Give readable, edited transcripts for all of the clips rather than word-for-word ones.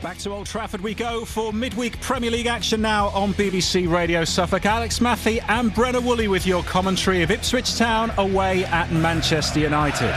Back to Old Trafford we go for midweek Premier League action now on BBC Radio Suffolk. Alex Mathie and Brenna Woolley with your commentary of Ipswich Town away at Manchester United.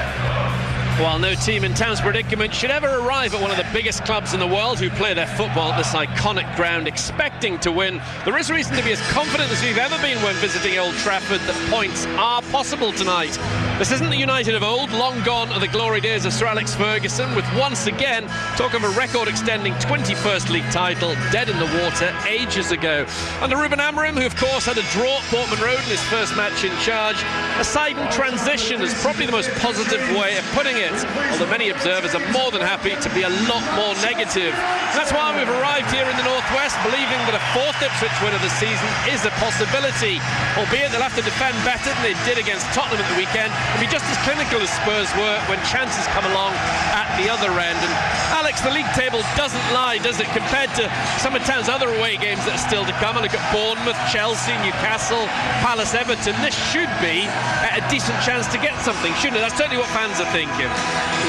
While no team in Town's predicament should ever arrive at one of the biggest clubs in the world who play their football at this iconic ground expecting to win, there is reason to be as confident as we've ever been when visiting Old Trafford that points are possible tonight. This isn't the United of old, long gone are the glory days of Sir Alex Ferguson, with once again talk of a record-extending 21st League title dead in the water ages ago. Under Ruben Amorim, who of course had a draw at Portman Road in his first match in charge, a side in transition is probably the most positive way of putting it, although many observers are more than happy to be a lot more negative. And that's why we've arrived here in the Northwest, believing that a fourth Ipswich win of the season is a possibility, albeit they'll have to defend better than they did against Tottenham at the weekend and be just as clinical as Spurs were when chances come along at the other end. And Alex, the league table doesn't lie, does it, compared to some of Town's other away games that are still to come? And look at Bournemouth, Chelsea, Newcastle, Palace, Everton. This should be a decent chance to get something, shouldn't it? That's certainly what fans are thinking.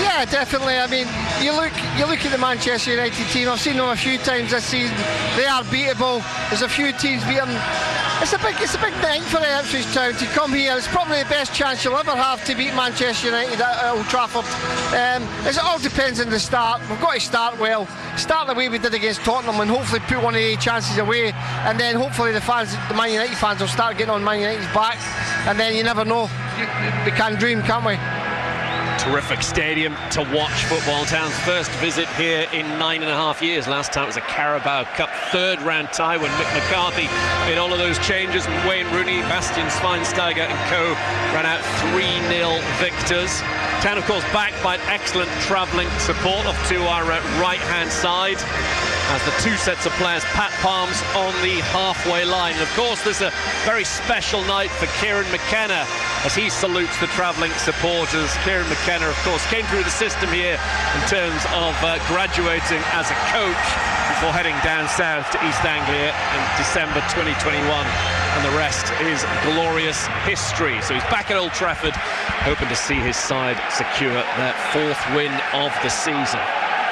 Yeah, definitely. I mean, you look at the Manchester United team. I've seen them a few times this season. They are beatable. There's a few teams beat them. It's a big night for Ipswich Town to come here. It's probably the best chance you'll ever have to beat Manchester United at Old Trafford. It all depends on the start. We've got to start well. Start the way we did against Tottenham and hopefully put one of the chances away. And then hopefully the Man United fans will start getting on Man United's back. And then you never know. We can dream, can't we? Terrific stadium to watch football. Town's first visit here in 9.5 years. Last time it was a Carabao Cup third round tie when Mick McCarthy made all of those changes and Wayne Rooney, Bastian Schweinsteiger and co ran out 3-0 victors. Town, of course, backed by an excellent travelling support off to our right-hand side, as the two sets of players pat palms on the halfway line. And of course, there's a very special night for Kieran McKenna as he salutes the travelling supporters. Kieran McKenna, of course, came through the system here in terms of graduating as a coach before heading down south to East Anglia in December 2021. And the rest is glorious history. So he's back at Old Trafford, hoping to see his side secure their fourth win of the season.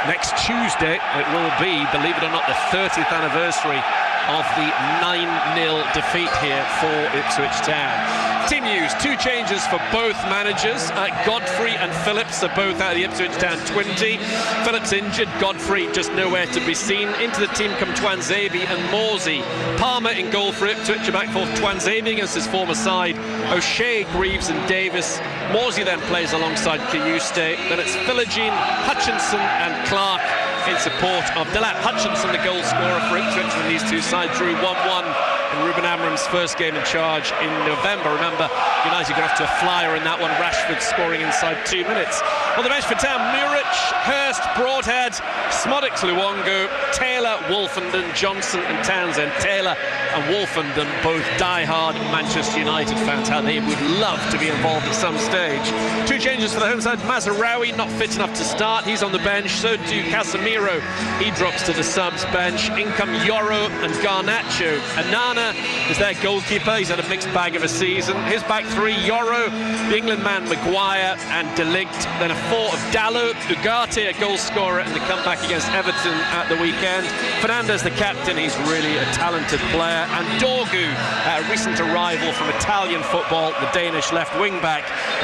Next Tuesday, it will be, believe it or not, the 30th anniversary of the 9-0 defeat here for Ipswich Town. Team news, two changes for both managers. Godfrey and Phillips are both out of the Ipswich Town 20. Phillips injured, Godfrey just nowhere to be seen. Into the team come Twanzebe and Morsey. Palmer in goal for Ipswich, back for Twanzebe against his former side. O'Shea, Greaves and Davis. Morsey then plays alongside Kiyuste. Then it's Philogene, Hutchinson and Clark in support of Delap. Hutchinson, the goal scorer for Ipswich when these two sides drew 1-1 in Ruben Amorim's first game in charge in November. Remember, United got off to a flyer in that one, Rashford scoring inside 2 minutes. On the bench for Town, Muric, Hurst, Broadhead, Smodics, Luongo, Taylor, Wolfenden, Johnson and Townsend. Taylor and Wolfenden, both die-hard Manchester United fans, how they would love to be involved at some stage. Two changes for the home side. Mazraoui not fit enough to start, he's on the bench. So too Casemiro, he drops to the subs bench. In come Yoro and Garnacho. Anana is their goalkeeper, he's had a mixed bag of a season. His back three, Yoro, the England man Maguire and De Ligt. Then a four of Dalot, Ugarte, a goal scorer in the comeback against Everton at the weekend. Fernandez, the captain, he's really a talented player. And Dorgu, a recent arrival from Italian football, the Danish left wing back.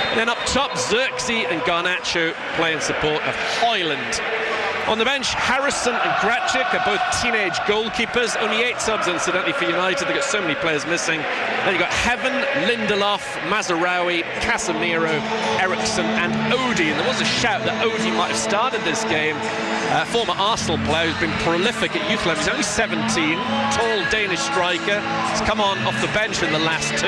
And then up top, Xerxes and Garnacho play in support of Hoyland. On the bench, Harrison and Graczyk are both teenage goalkeepers. Only 8 subs, incidentally, for United. They've got so many players missing. Then you've got Heaven, Lindelof, Mazraoui, Casemiro, Eriksson and Odie. And there was a shout that Odie might have started this game. Former Arsenal player who's been prolific at youth level. He's only 17, tall Danish striker. He's come on off the bench in the last 2.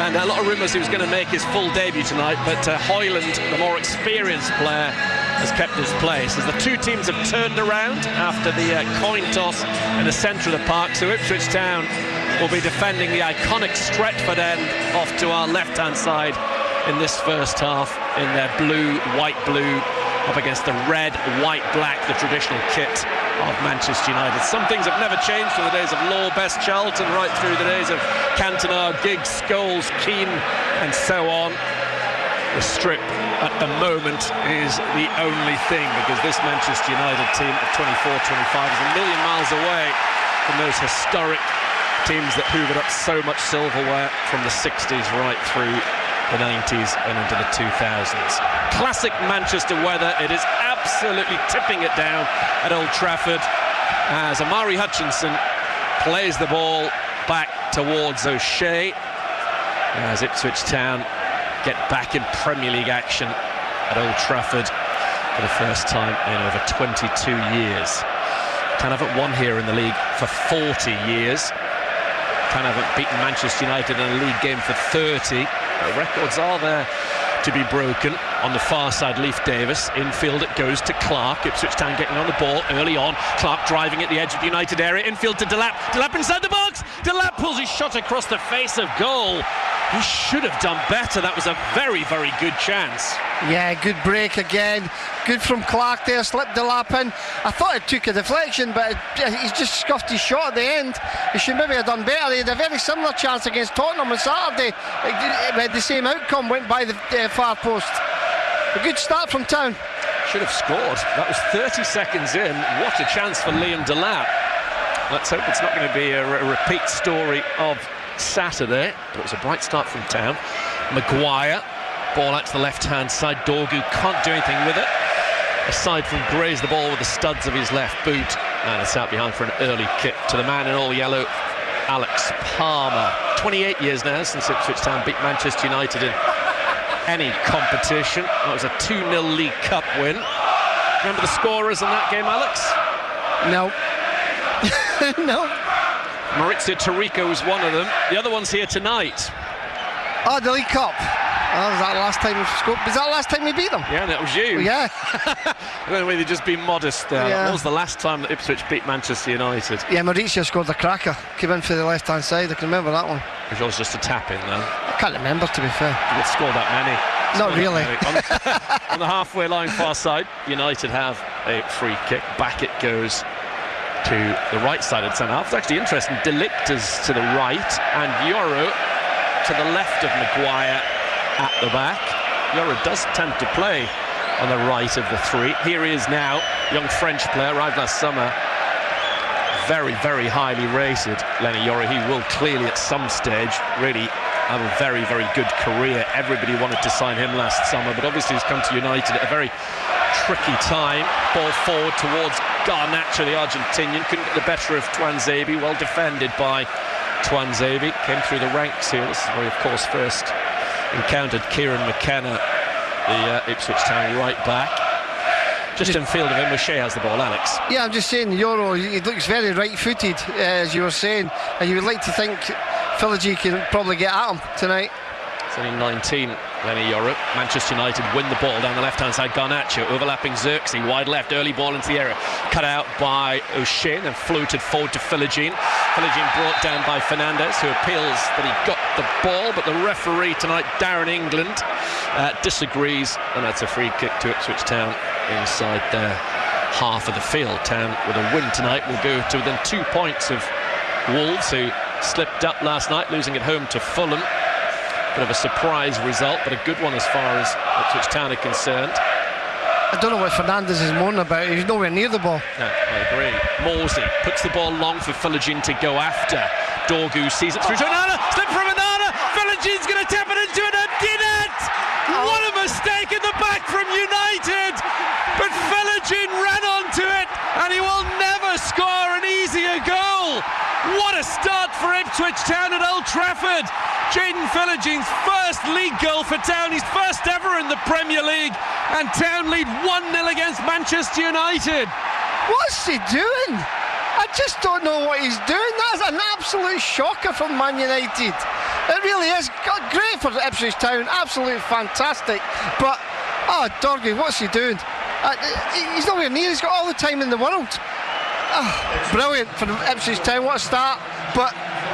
And a lot of rumours he was going to make his full debut tonight. But Hoyland, the more experienced player, has kept his place as the two teams have turned around after the coin toss in the centre of the park. So Ipswich Town will be defending the iconic Stretford end off to our left-hand side in this first half in their blue, white-blue, up against the red, white, black, the traditional kit of Manchester United. Some things have never changed from the days of Law, Best, Charlton, right through the days of Cantona, Giggs, Scholes, Keane, and so on. The strip at the moment is the only thing, because this Manchester United team of 24-25 is a million miles away from those historic teams that hoovered up so much silverware from the 60s right through the 90s and into the 2000s. Classic Manchester weather. It is absolutely tipping it down at Old Trafford as Amari Hutchinson plays the ball back towards O'Shea as Ipswich Town get back in Premier League action at Old Trafford for the first time in over 22 years. Town haven't won here in the league for 40 years. Town haven't beaten Manchester United in a league game for 30. The records are there to be broken. On the far side, Leif Davis. Infield it goes to Clark. Ipswich Town getting on the ball early on. Clark driving at the edge of the United area. Infield to Delap. Delap inside the box. Delap pulls his shot across the face of goal. He should have done better. That was a very, very good chance. Yeah, good break again. Good from Clark there, slipped Delap in. I thought it took a deflection, but he's just scuffed his shot at the end. He should maybe have done better. He had a very similar chance against Tottenham on Saturday. It had the same outcome, went by the far post. A good start from Town. Should have scored. That was 30 seconds in. What a chance for Liam Delap. Let's hope it's not going to be a repeat story of Saturday, but it was a bright start from Town. Maguire, ball out to the left-hand side. Dorgu can't do anything with it, aside from graze the ball with the studs of his left boot, and it's out behind for an early kick to the man in all yellow, Alex Palmer. 28 years now since Ipswich Town beat Manchester United in any competition. That was a 2-0 League Cup win. Remember the scorers in that game, Alex? No. No. Maurizio Taricco was one of them. The other one's here tonight. Oh, the League Cup. Oh, was that the last time we scored? Was that the last time we beat them? Yeah, that was you. Yeah. I don't know whether you'd just be modest there. Yeah. That was the last time that Ipswich beat Manchester United. Yeah, Maurizio scored a cracker. Came in for the left-hand side. I can remember that one. Which was just a tap-in, though. I can't remember, to be fair. You didn't score that many. Not really. On the halfway line far side, United have a free kick. Back it goes to the right side of the centre half. It's actually interesting. De Ligt is to the right and Yoro to the left of Maguire at the back. Yoro does tend to play on the right of the three. Here he is now, young French player, arrived last summer. Very, very highly rated, Lenny Yoro. He will clearly at some stage really have a very, very good career. Everybody wanted to sign him last summer, but obviously he's come to United at a very tricky time. Ball forward towards Garnacho, the Argentinian. Couldn't get the better of Tuanzebe. Well defended by Tuanzebe. Came through the ranks here. This is where he, of course, first encountered Kieran McKenna, the Ipswich Town right back. Just in field of him, O'Shea has the ball, Alex. Yeah, I'm just saying, Yoro, he looks very right-footed, as you were saying, and you would like to think Philogene can probably get at him tonight. It's only 19, Lenny Yoro. Manchester United win the ball down the left-hand side. Garnacho overlapping Xerxes, wide left, early ball into the area. Cut out by O'Shea, then floated forward to Philogene. Philogene brought down by Fernandez, who appeals that he got the ball, but the referee tonight, Darren England, disagrees, and that's a free kick to Ipswich Town inside their half of the field. Town, with a win tonight, will go to within 2 points of Wolves, who slipped up last night, losing at home to Fulham. Bit of a surprise result, but a good one as far as Ipswich Town are concerned. I don't know what Fernandez is moaning about. He's nowhere near the ball. No, I agree. Morsey puts the ball long for Philogene to go after. Dorgu sees it through to Onana. Slip from Onana. Philogene's going to tap it into it and did it! What a mistake in the back from United! But Philogene ran onto it and he will never score an easier goal. What a start for Ipswich Town at Old Trafford. Jayden Philogene's first league goal for Town, his first ever in the Premier League, and Town lead 1-0 against Manchester United. What's he doing? I just don't know what he's doing. That's an absolute shocker from Man United. It really is. Great for Ipswich Town, absolutely fantastic. But, Dorgu, what's he doing? He's nowhere near, he's got all the time in the world. Brilliant for Ipswich Town, what a start. But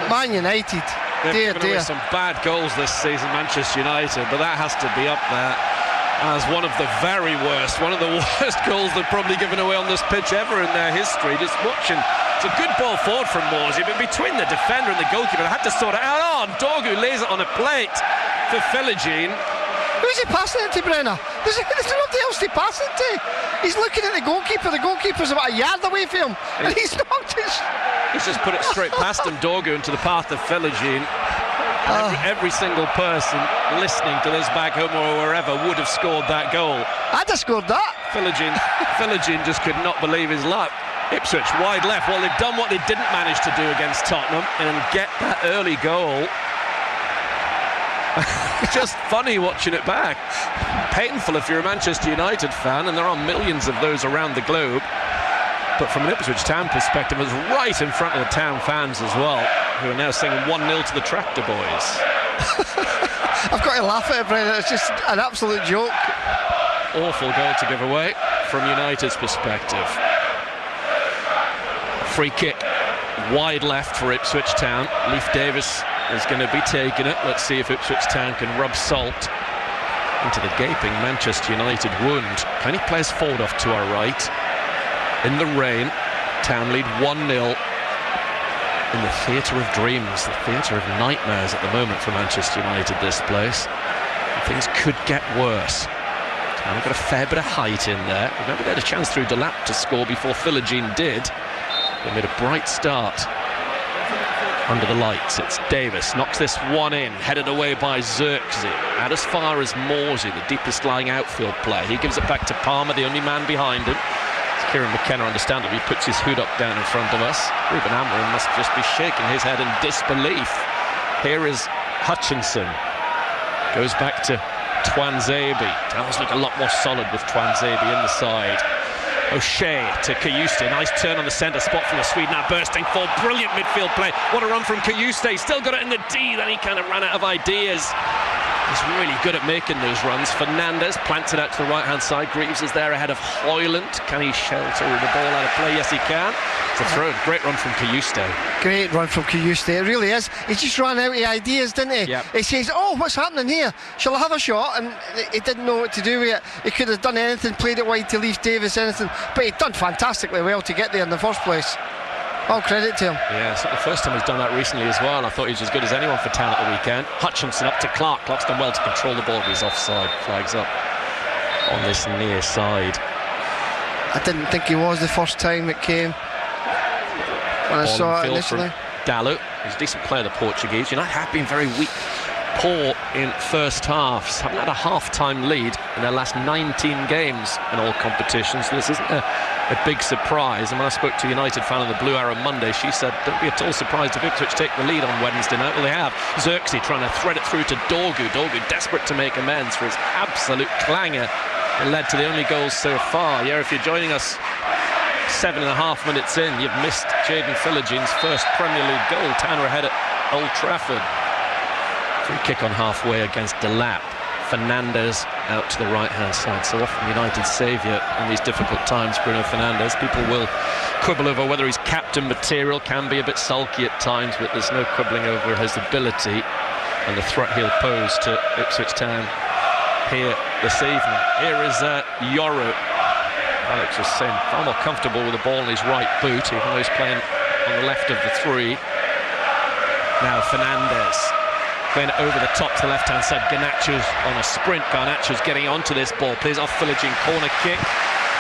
Man United, they've given away some bad goals this season, Manchester United, but that has to be up there as one of the very worst, one of the worst goals they've probably given away on this pitch ever in their history. Just watching, it's a good ball forward from Morsey, but between the defender and the goalkeeper, they had to sort it out. And Dorgu lays it on a plate for Philogene. Who's he passing it to, Brenner? There's nobody else to pass it to. He's looking at the goalkeeper. The goalkeeper's about a yard away from him, and he's knocked it. He's just put it straight past him, Dorgu, into the path of Philogene. Every single person listening to this back home or wherever would have scored that goal. I'd have scored that. Philogene just could not believe his luck. Ipswich wide left. Well, they've done what they didn't manage to do against Tottenham and get that early goal. It's just funny watching it back. Painful if you're a Manchester United fan, and there are millions of those around the globe. But from an Ipswich Town perspective, it was right in front of the Town fans as well, who are now singing 1-0 to the Tractor Boys. I've got to laugh at it, Brendan. It's just an absolute joke. Awful goal to give away from United's perspective. Free kick wide left for Ipswich Town. Leif Davis is going to be taking it. Let's see if Ipswich Town can rub salt into the gaping Manchester United wound. Plenty of players forward off to our right. In the rain, Town lead 1-0 in the theatre of dreams, the theatre of nightmares at the moment for Manchester United, this place. And things could get worse. Town have got a fair bit of height in there. Remember, they had a chance through Delap to score before Philogene did. They made a bright start under the lights. It's Davis, knocks this one in, headed away by Xerxes, out as far as Morsey, the deepest lying outfield player. He gives it back to Palmer, the only man behind him. Kieran McKenna, understandably, puts his hood up down in front of us. Ruben Amorim must just be shaking his head in disbelief. Here is Hutchinson. Goes back to Twanzebe. Does look a lot more solid with Twanzebe in the side. O'Shea to Kayuste. Nice turn on the centre spot from the Swede. Now bursting forward. Brilliant midfield play. What a run from Kayuste. Still got it in the D. Then he kind of ran out of ideas. He's really good at making those runs. Fernandez plants it out to the right-hand side. Greaves is there ahead of Hoyland. Can he shelter the ball out of play? Yes, he can. It's a throw. Great run from Kayuste. Great run from Kayuste. It really is. He just ran out of ideas, didn't he? Yep. He says, oh, what's happening here? Shall I have a shot? And he didn't know what to do with it. He could have done anything, played it wide to Leif Davis, anything. But he'd done fantastically well to get there in the first place. All credit to him. Yeah, it's not the first time he's done that recently as well. I thought he was as good as anyone for Town at the weekend. Hutchinson up to Clark. Clark's done well to control the ball, but he's offside. Flags up on this near side. I didn't think he was the first time it came when I saw it initially. Dalot, he's a decent player, the Portuguese. United have been very weak, poor in first halves. Haven't had a half-time lead in their last 19 games in all competitions. So this isn't a big surprise. And when I spoke to a United fan on the Blue Arrow Monday, she said, don't be at all surprised if Ipswich take the lead on Wednesday night. Well, they have. Xerxes trying to thread it through to Dorgu. Dorgu desperate to make amends for his absolute clanger. It led to the only goals so far. Yeah, if you're joining us 7.5 minutes in, you've missed Jayden Philogene's first Premier League goal. Town are ahead at Old Trafford. Free kick on halfway against Delap. Fernandez out to the right-hand side. So often United's saviour in these difficult times, Bruno Fernandes. People will quibble over whether he's captain material, can be a bit sulky at times, but there's no quibbling over his ability and the threat he'll pose to Ipswich Town here this evening. Here is Yoro. Alex was saying far more comfortable with the ball in his right boot, even though he's playing on the left of the three. Now Fernandez playing it over the top to the left-hand side. Garnacho's on a sprint. Garnacho's getting onto this ball. Plays off Philogene. Corner kick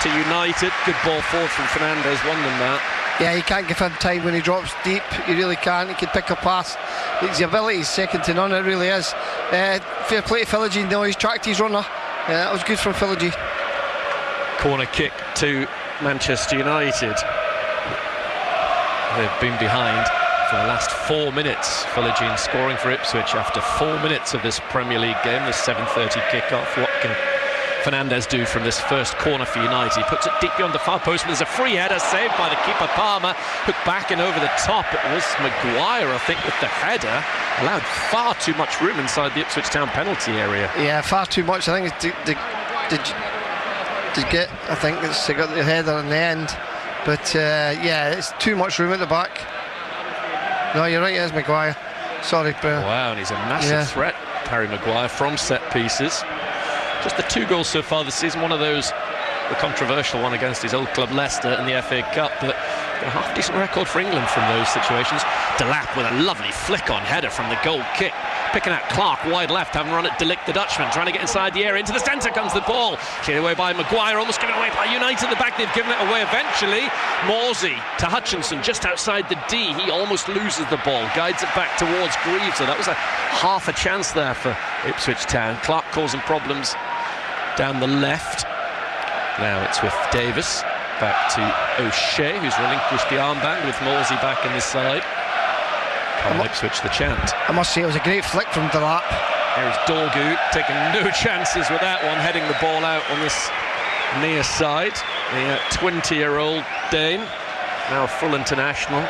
to United. Good ball forward from Fernandez. Won them that. Yeah, you can't give him time when he drops deep. You really can't. He can pick a pass. His ability is second to none. It really is. Fair play to Philogene, though. He's tracked his runner. That was good from Philogene. Corner kick to Manchester United. They've been behind for the last 4 minutes. Philogene scoring for Ipswich after 4 minutes of this Premier League game, the 7:30 kickoff. What can Fernandez do from this first corner for United? He puts it deep beyond the far post, but there's a free header saved by the keeper Palmer. Hooked back and over the top. It was Maguire, I think, with the header. Allowed far too much room inside the Ipswich Town penalty area. Yeah, far too much. I think it's to get. I think it's got the header in the end, but yeah, it's too much room at the back. No, you're right, it is Maguire. Sorry, Bruno. Wow, and he's a massive threat, Harry Maguire, from set pieces. Just the 2 goals so far this season. One of those, the controversial one against his old club Leicester in the FA Cup. But A half-decent record for England from those situations. Delap with a lovely flick-on header from the goal kick. Picking out Clark, wide left, having run at Delict, the Dutchman, trying to get inside the area. Into the centre comes the ball. Cleared away by Maguire, almost given away by United. The back, they've given it away eventually. Morsey to Hutchinson, just outside the D. He almost loses the ball, guides it back towards Greaves. So that was a half a chance there for Ipswich Town. Clark causing problems down the left. Now it's with Davis. Back to O'Shea, who's relinquished the armband with Morsey back in his side. Ipswich the chant. I must say it was a great flick from Delap. There's Dorgu taking no chances with that one, heading the ball out on this near side. The 20-year-old Dane, now a full international.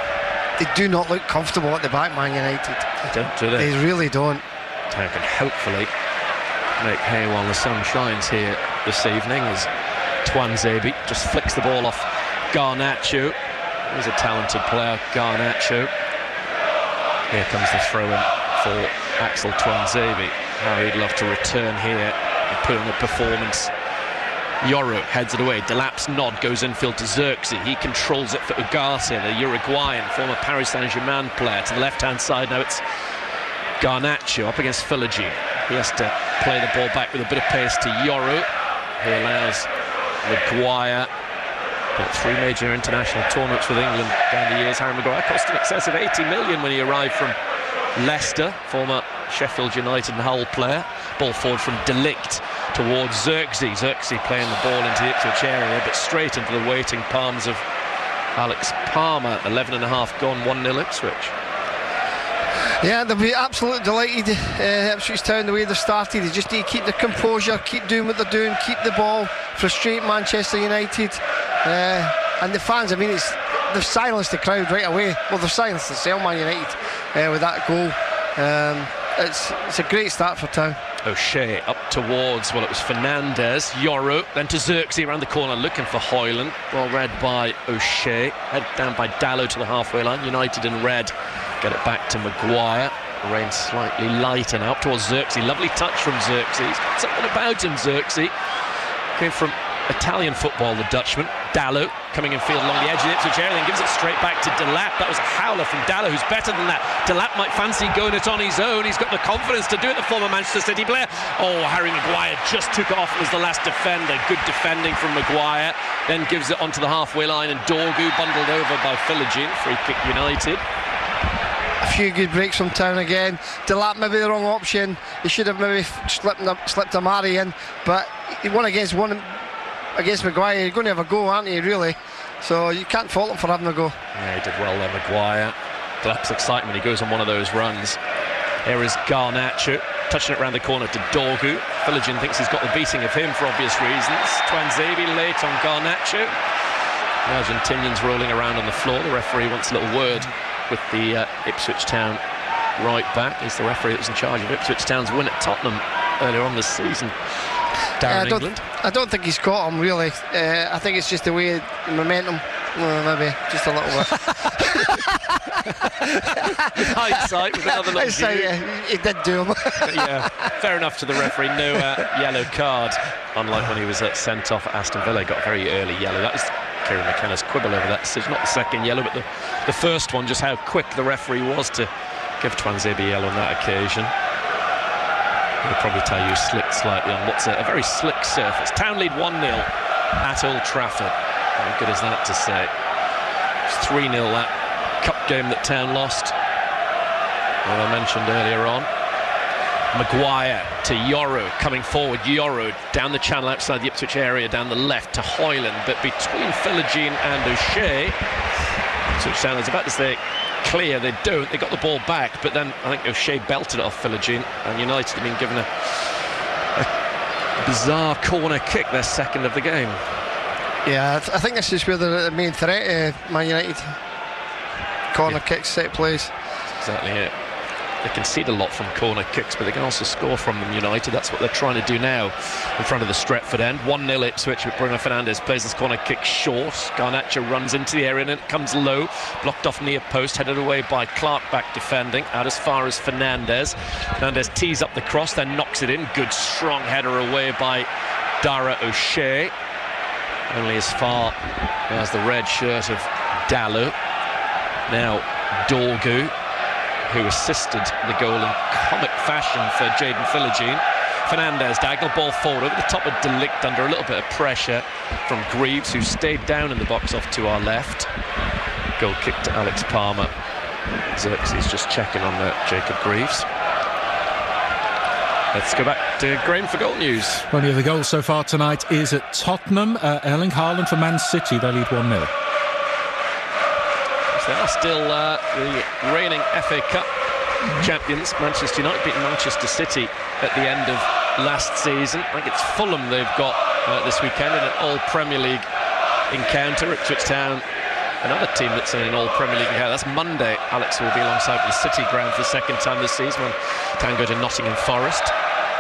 They do not look comfortable at the back, Man United. They don't, do they? They really don't. Town can hopefully make hay while the sun shines here this evening as Twanzebe just flicks the ball off Garnacho. He's a talented player, Garnacho. Here comes the throw-in for Axel Twanzebe. How he'd love to return here and put on a performance. Yoro heads it away. Delap's nod goes infield to Xerxes. He controls it for Ugarte, the Uruguayan, former Paris Saint-Germain player. To the left-hand side now it's Garnacho up against Philogene. He has to play the ball back with a bit of pace to Yoro. He allows Maguire. Got 3 major international tournaments with England down the years. Harry Maguire cost in excess of 80 million when he arrived from Leicester, former Sheffield United and Hull player. Ball forward from Delict towards Xerxes. Xerxes playing the ball into the Ipswich area, but straight into the waiting palms of Alex Palmer. 11.5 gone, 1-0 Ipswich. Yeah, they'll be absolutely delighted, Ipswich Town, the way they've started. They just need to keep the composure, keep doing what they're doing, keep the ball, frustrate Manchester United. And the fans, I mean, they've silenced the crowd right away. Well, they've silenced themselves, Man United, with that goal. It's a great start for Town. O'Shea up towards, well, it was Fernandez, Yoro, then to Xerxes around the corner looking for Hoyland. Well read by O'Shea, head down by Dallow to the halfway line. United in red get it back to Maguire. The rain slightly lighter now, up towards Xerxes. Lovely touch from Xerxes. Got something about him, Xerxes. Came from Italian football, the Dutchman. Dallow coming in field along the edge of the Ipswich area, then gives it straight back to Delap. That was a howler from Dallow, who's better than that. Delap might fancy going it on his own. He's got the confidence to do it, the former Manchester City player. Oh, Harry Maguire just took it off as the last defender. Good defending from Maguire. Then gives it onto the halfway line, and Dorgu bundled over by Philogene. Free kick United. A few good breaks from Town again. Delap maybe the wrong option. He should have maybe slipped a Mari in, but he won against Maguire. You're going to have a go, aren't you, really? So you can't fault him for having a go. Yeah, he did well there, Maguire. Delap's excitement, he goes on one of those runs. Here is Garnacho, touching it around the corner to Dorgu. Philogene thinks he's got the beating of him for obvious reasons. Twanzebe late on Garnacho. The Argentinian's rolling around on the floor. The referee wants a little word with the Ipswich Town right back. He's the referee that was in charge of Ipswich Town's win at Tottenham earlier on this season. England. I don't think he's caught him, really. I think it's just the way, the momentum. Well, maybe just a little bit. Hindsight with another look. He did do him. Yeah, fair enough to the referee. No yellow card, unlike when he was sent off at Aston Villa. Got a very early yellow. That was Kieran McKenna's quibble over that decision. Not the second yellow, but the first one. Just how quick the referee was to give Twanzebe yellow on that occasion. He'll probably tell you slipped slightly on what's a very slick surface. Town lead 1-0 at Old Trafford. How good is that to say? It's 3-0 that cup game that Town lost. Well, I mentioned earlier on. Maguire to Yoro, coming forward. Yoro down the channel outside the Ipswich area, down the left to Hoyland, but between Philogene and O'Shea, Ipswich Town is about to say clear. They don't. They got the ball back, but then I think O'Shea belted it off Philogene, and United have been given a bizarre corner kick, their second of the game. Yeah, I think this is where the main threat, Man United. Corner kicks, set plays. That's exactly it. They concede a lot from corner kicks, but they can also score from them, United. That's what they're trying to do now in front of the Stretford end. 1-0 Ipswich, but Bruno Fernandes plays this corner kick short. Garnacho runs into the area and it comes low. Blocked off near post, headed away by Clark, back defending. Out as far as Fernandes. Fernandes tees up the cross, then knocks it in. Good strong header away by Dara O'Shea. Only as far as the red shirt of Dallow. Now Dorgu, who assisted the goal in comic fashion for Jayden Philogene. Fernandez, diagonal ball forward over the top of De Ligt under a little bit of pressure from Greaves, who stayed down in the box off to our left. Goal kick to Alex Palmer. Xerxes just checking on Jacob Greaves. Let's go back to Graham for goal news. One of the goals so far tonight is at Tottenham. Erling Haaland for Man City. They lead 1-0. They are still the reigning FA Cup champions. Manchester United beating Manchester City at the end of last season. I think it's Fulham they've got this weekend in an all-Premier League encounter. Ipswich Town, another team that's in an all-Premier League encounter. That's Monday. Alex will be alongside the City ground for the second time this season when Town go to Nottingham Forest.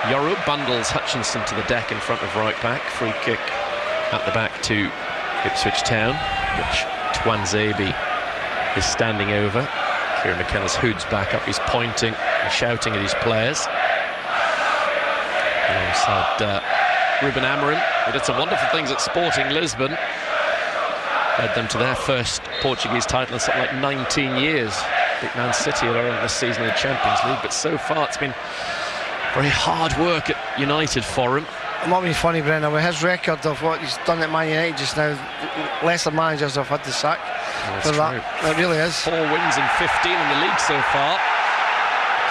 Yoru bundles Hutchinson to the deck in front of right back. Free kick at the back to Ipswich Town, which Twanzebe is standing over. Kieran McKenna's hood's back up. He's pointing and shouting at his players. Alongside Ruben Amorim, who did some wonderful things at Sporting Lisbon. Led them to their first Portuguese title in something like 19 years. Beat Man City earlier this season in the Champions League, but so far it's been very hard work at United for him. It might be funny, Brendan, with his record of what he's done at Man United just now, lesser managers have had to sack for that. It really is. 4 wins and 15 in the league so far.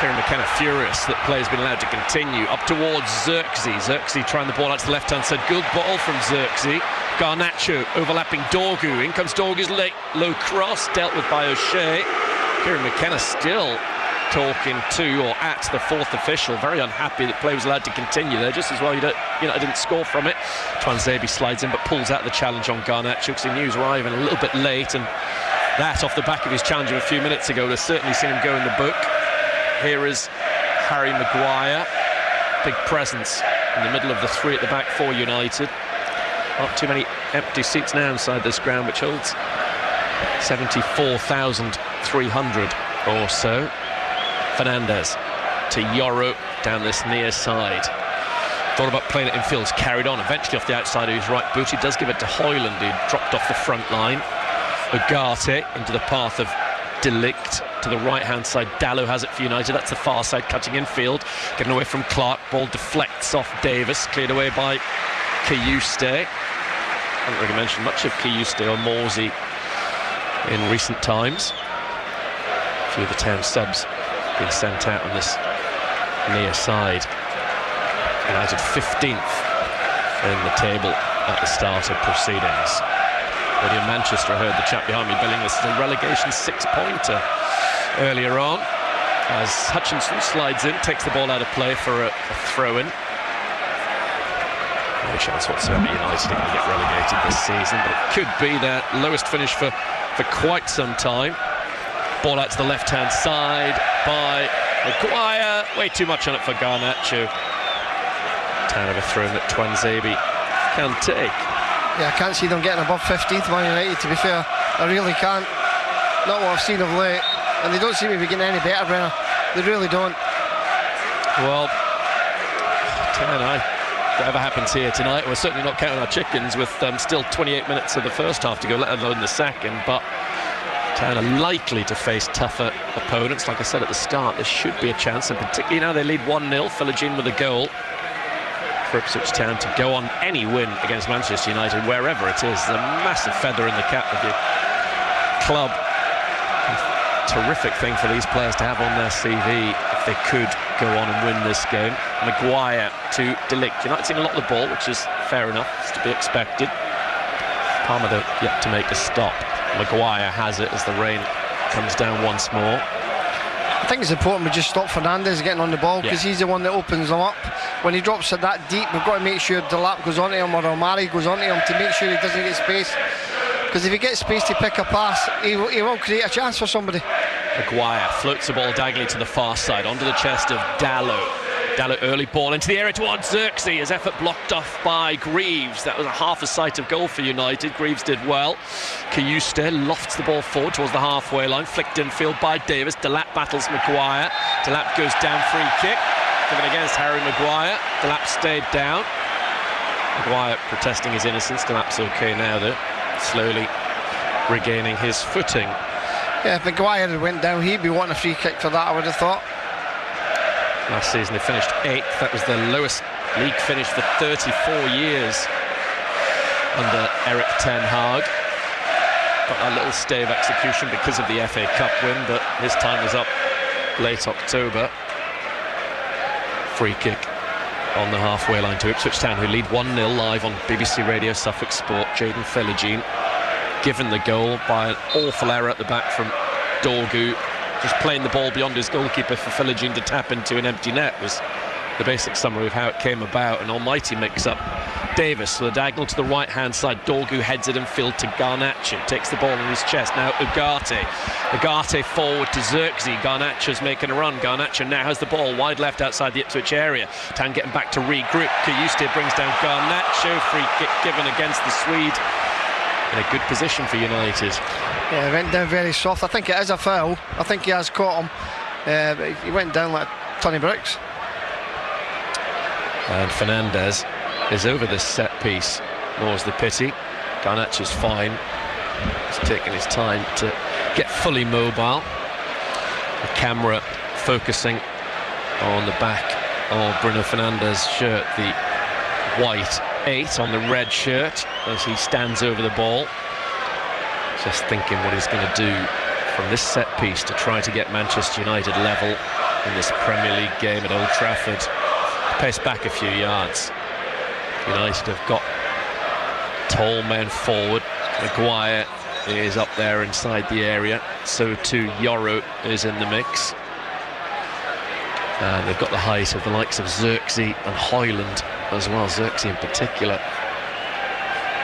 Kieran McKenna furious that play's been allowed to continue. Up towards Xerxes. Xerxes trying the ball out to the left-hand side. Good ball from Xerxes. Garnacho overlapping Dorgu. In comes Dorgu's late low cross, dealt with by O'Shea. Kieran McKenna still talking to or at the fourth official, very unhappy that play was allowed to continue there, just as well I didn't score from it. Twanzebe slides in but pulls out the challenge on Garnacho because he knew he was arriving a little bit late, and that off the back of his challenge of a few minutes ago. We've certainly seen him go in the book. Here is Harry Maguire, big presence in the middle of the three at the back for United. Not too many empty seats now inside this ground, which holds 74,300 or so. Fernandez to Yoru down this near side. Thought about playing it in field, carried on eventually off the outside of his right boot. He does give it to Højlund, who dropped off the front line. Ugarte into the path of De Ligt to the right hand side. Dallow has it for United. That's the far side, cutting in field, getting away from Clark. Ball deflects off Davis, cleared away by Kiyuste. Haven't really mentioned much of Kiyuste or Morsey in recent times. A few of the Town subs being sent out on this near side. United 15th in the table at the start of proceedings. William Manchester, heard the chap behind me billing this as a relegation 6-pointer earlier on, as Hutchinson slides in, takes the ball out of play for a throw-in. No chance whatsoever United are going to get relegated this season, but it could be their lowest finish for quite some time. Ball out to the left-hand side by Maguire. Way too much on it for Garnacho. Town of a throw that Twanzebe can take. Yeah, I can't see them getting above 15th, Man United, to be fair. I really can't. Not what I've seen of late. And they don't seem to be getting any better, Brenner. They really don't. Well, whatever happens here tonight, we're certainly not counting our chickens with still 28 minutes of the first half to go, let alone the second. But Town are likely to face tougher opponents. Like I said at the start, there should be a chance, and particularly now they lead 1-0, Philogene with a goal. For Ipswich Town to go on any win against Manchester United, wherever it is a massive feather in the cap of your club. Terrific thing for these players to have on their CV if they could go on and win this game. Maguire to De Ligt. United seeing a lot of the ball, which is fair enough, it's to be expected. Palmer don't yet to make a stop. Maguire has it as the rain comes down once more. I think it's important we just stop Fernandez getting on the ball, because he's the one that opens them up. When he drops it that deep, we've got to make sure Delap goes onto him or Omari goes onto him to make sure he doesn't get space. Because if he gets space to pick a pass, he will create a chance for somebody. Maguire floats the ball diagonally to the far side, onto the chest of Dallow. Dallow early ball into the area towards Xerxes. His effort blocked off by Greaves. That was a half a sight of goal for United. Greaves did well. Kiyuste lofts the ball forward towards the halfway line. Flicked in field by Davis. Delap battles Maguire. Delap goes down, free kick. Given against Harry Maguire. Delap stayed down. Maguire protesting his innocence. Delap's okay now though. Slowly regaining his footing. Yeah, if Maguire had went down, he'd be wanting a free kick for that, I would have thought. Last season they finished 8th. That was the lowest league finish for 34 years under Eric Ten Hag. Got a little stay of execution because of the FA Cup win, but his time was up late October. Free kick on the halfway line to Ipswich Town, who lead 1-0 live on BBC Radio Suffolk Sport. Jayden Philogene given the goal by an awful error at the back from Dorgu. Just playing the ball beyond his goalkeeper for Philogene to tap into an empty net was the basic summary of how it came about. An almighty mix-up. Davis with a diagonal to the right-hand side. Dorgu heads it in field to Garnacho. Takes the ball in his chest. Now Ugarte. Ugarte forward to Xerxes. Garnacho's making a run. Garnacho now has the ball wide left outside the Ipswich area. Town getting back to regroup. Kayuste brings down Garnacho. Free kick given against the Swede. In a good position for United. Yeah, he went down very soft. I think it is a foul. I think he has caught him. But he went down like Tony Brooks. And Fernandez is over this set piece. More's the pity. Garnacho's fine. He's taking his time to get fully mobile. The camera focusing on the back of Bruno Fernandez's shirt, the white 8 on the red shirt as he stands over the ball. Just thinking what he's going to do from this set piece to try to get Manchester United level in this Premier League game at Old Trafford. Pace back a few yards. United have got tall men forward. Maguire is up there inside the area. So too Yoro is in the mix. And they've got the height of the likes of Xerxes and Hoyland as well. Xerxes in particular.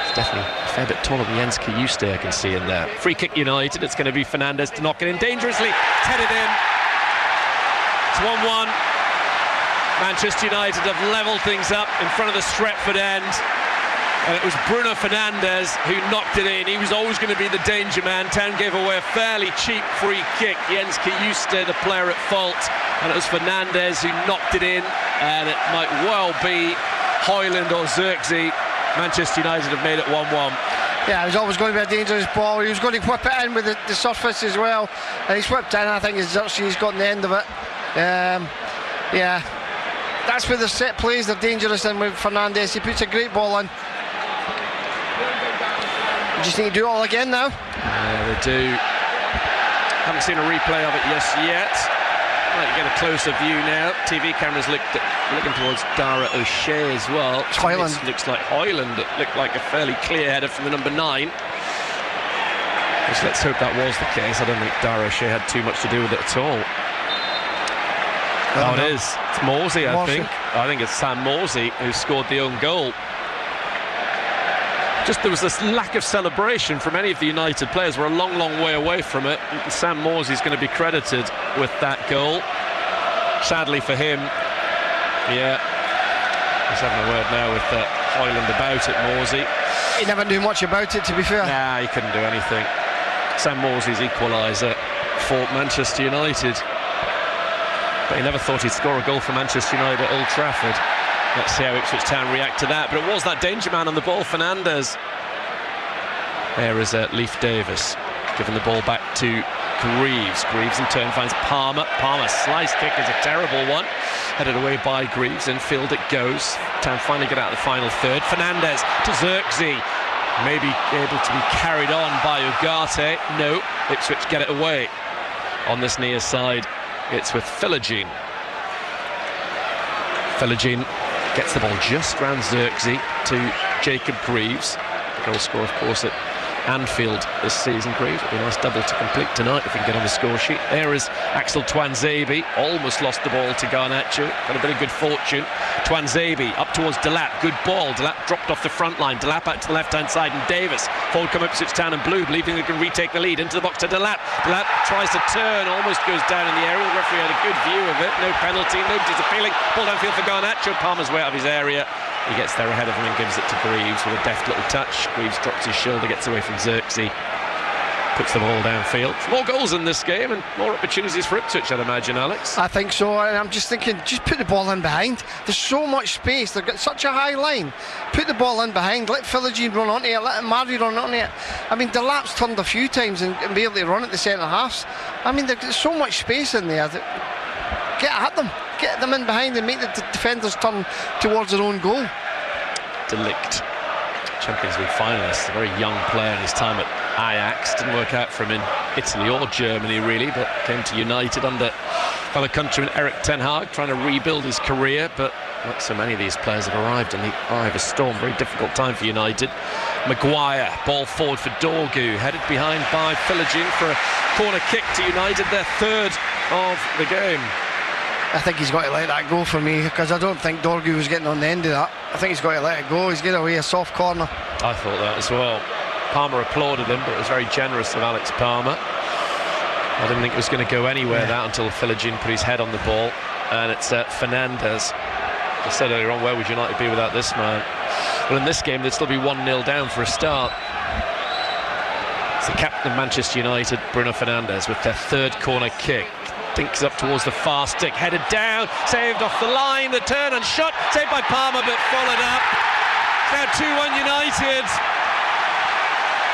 It's definitely a fair bit taller than Jens Kayuste I can see in there. Free kick United. It's going to be Fernandez to knock it in dangerously. It's headed in. It's 1-1. Manchester United have levelled things up in front of the Stretford end, and it was Bruno Fernandes who knocked it in. He was always going to be the danger man. Town gave away a fairly cheap free kick. Jens Kayuste, the player at fault, and it was Fernandes who knocked it in, and it might well be Hoyland or Xerxes. Manchester United have made it 1-1. Yeah, it was always going to be a dangerous ball. He was going to whip it in with the surface as well, and he's whipped in. I think Xerxes got the end of it. Yeah. That's where the set plays, they're dangerous, and with Fernandes, he puts a great ball in. You just need to do it all again now. Yeah, they do. Haven't seen a replay of it just yet. Might get a closer view now. TV cameras looking towards Dara O'Shea as well. Hoyland. It looks like Hoyland. It looked like a fairly clear header from the number 9. Which let's hope that was the case. I don't think Dara O'Shea had too much to do with it at all. Oh, it is. It's Morsey, I think. I think it's Sam Morsey who scored the own goal. Just there was this lack of celebration from any of the United players. We're a long, long way away from it. Sam Morsey's going to be credited with that goal. Sadly for him, yeah. He's having a word now with Hoyland about it, Morsey. He never knew much about it, to be fair. Nah, he couldn't do anything. Sam Morsey's equaliser for Manchester United. But he never thought he'd score a goal for Manchester United at Old Trafford. Let's see how Ipswich Town react to that. But it was that danger man on the ball, Fernandes. There is Leif Davis giving the ball back to Greaves. Greaves in turn finds Palmer. Palmer's slice kick is a terrible one. Headed away by Greaves. Infield it goes. Town finally get out of the final third. Fernandes to Xerxes. Maybe able to be carried on by Ugarte. No, Ipswich get it away. On this near side, it's with Philogene. Philogene gets the ball just round Xerxes to Jacob Greaves. The goal scorer, of course, at Anfield this season. Greaves, it'll be a nice double to complete tonight if we can get on the score sheet. There is Axel Tuanzebe, almost lost the ball to Garnacho. Got a bit of good fortune. Tuanzebe up towards Delap, good ball. Delap dropped off the front line. Delap out to the left-hand side, and Davis forward come Ipswich Town and Blue, believing they can retake the lead. Into the box to Delap. Delap tries to turn, almost goes down in the area. The referee had a good view of it. No penalty, nobody's appealing. Ball downfield for Garnacho. Palmer's way out of his area. He gets there ahead of him and gives it to Greaves with a deft little touch. Greaves drops his shoulder, gets away from Xerxes. puts them all downfield. More goals in this game and more opportunities for Ipswich, I'd imagine, Alex. I think so, and I'm just thinking, just put the ball in behind. There's so much space, they've got such a high line. Put the ball in behind, let Philogene run onto it, let Murray run onto it. I mean, Delap's turned a few times and be able to run at the centre halves. I mean, there's so much space in there. Get at them, get them in behind and make the defenders turn towards their own goal. Delict, Champions League finalist, a very young player in his time at Ajax. Didn't work out for him in Italy or Germany really, but came to United under fellow countryman Eric Ten Hag, trying to rebuild his career. But like so many of these players have arrived in the eye of a storm. Very difficult time for United. Maguire, ball forward for Dorgu, headed behind by Philogene for a corner kick to United, their third of the game. I think he's got to let that go for me, because I don't think Dorgu was getting on the end of that. I think he's got to let it go. He's getting away a soft corner. I thought that as well. Palmer applauded him, but it was very generous of Alex Palmer. I didn't think it was going to go anywhere that until Philogene put his head on the ball, and it's Fernandez. I said earlier on, where would United be without this man? Well, in this game they'd still be 1-0 down for a start. It's the captain of Manchester United, Bruno Fernandes, with their third corner kick. Dinks up towards the far stick, headed down, saved off the line, the turn and shot, saved by Palmer but followed up. It's now 2-1 United.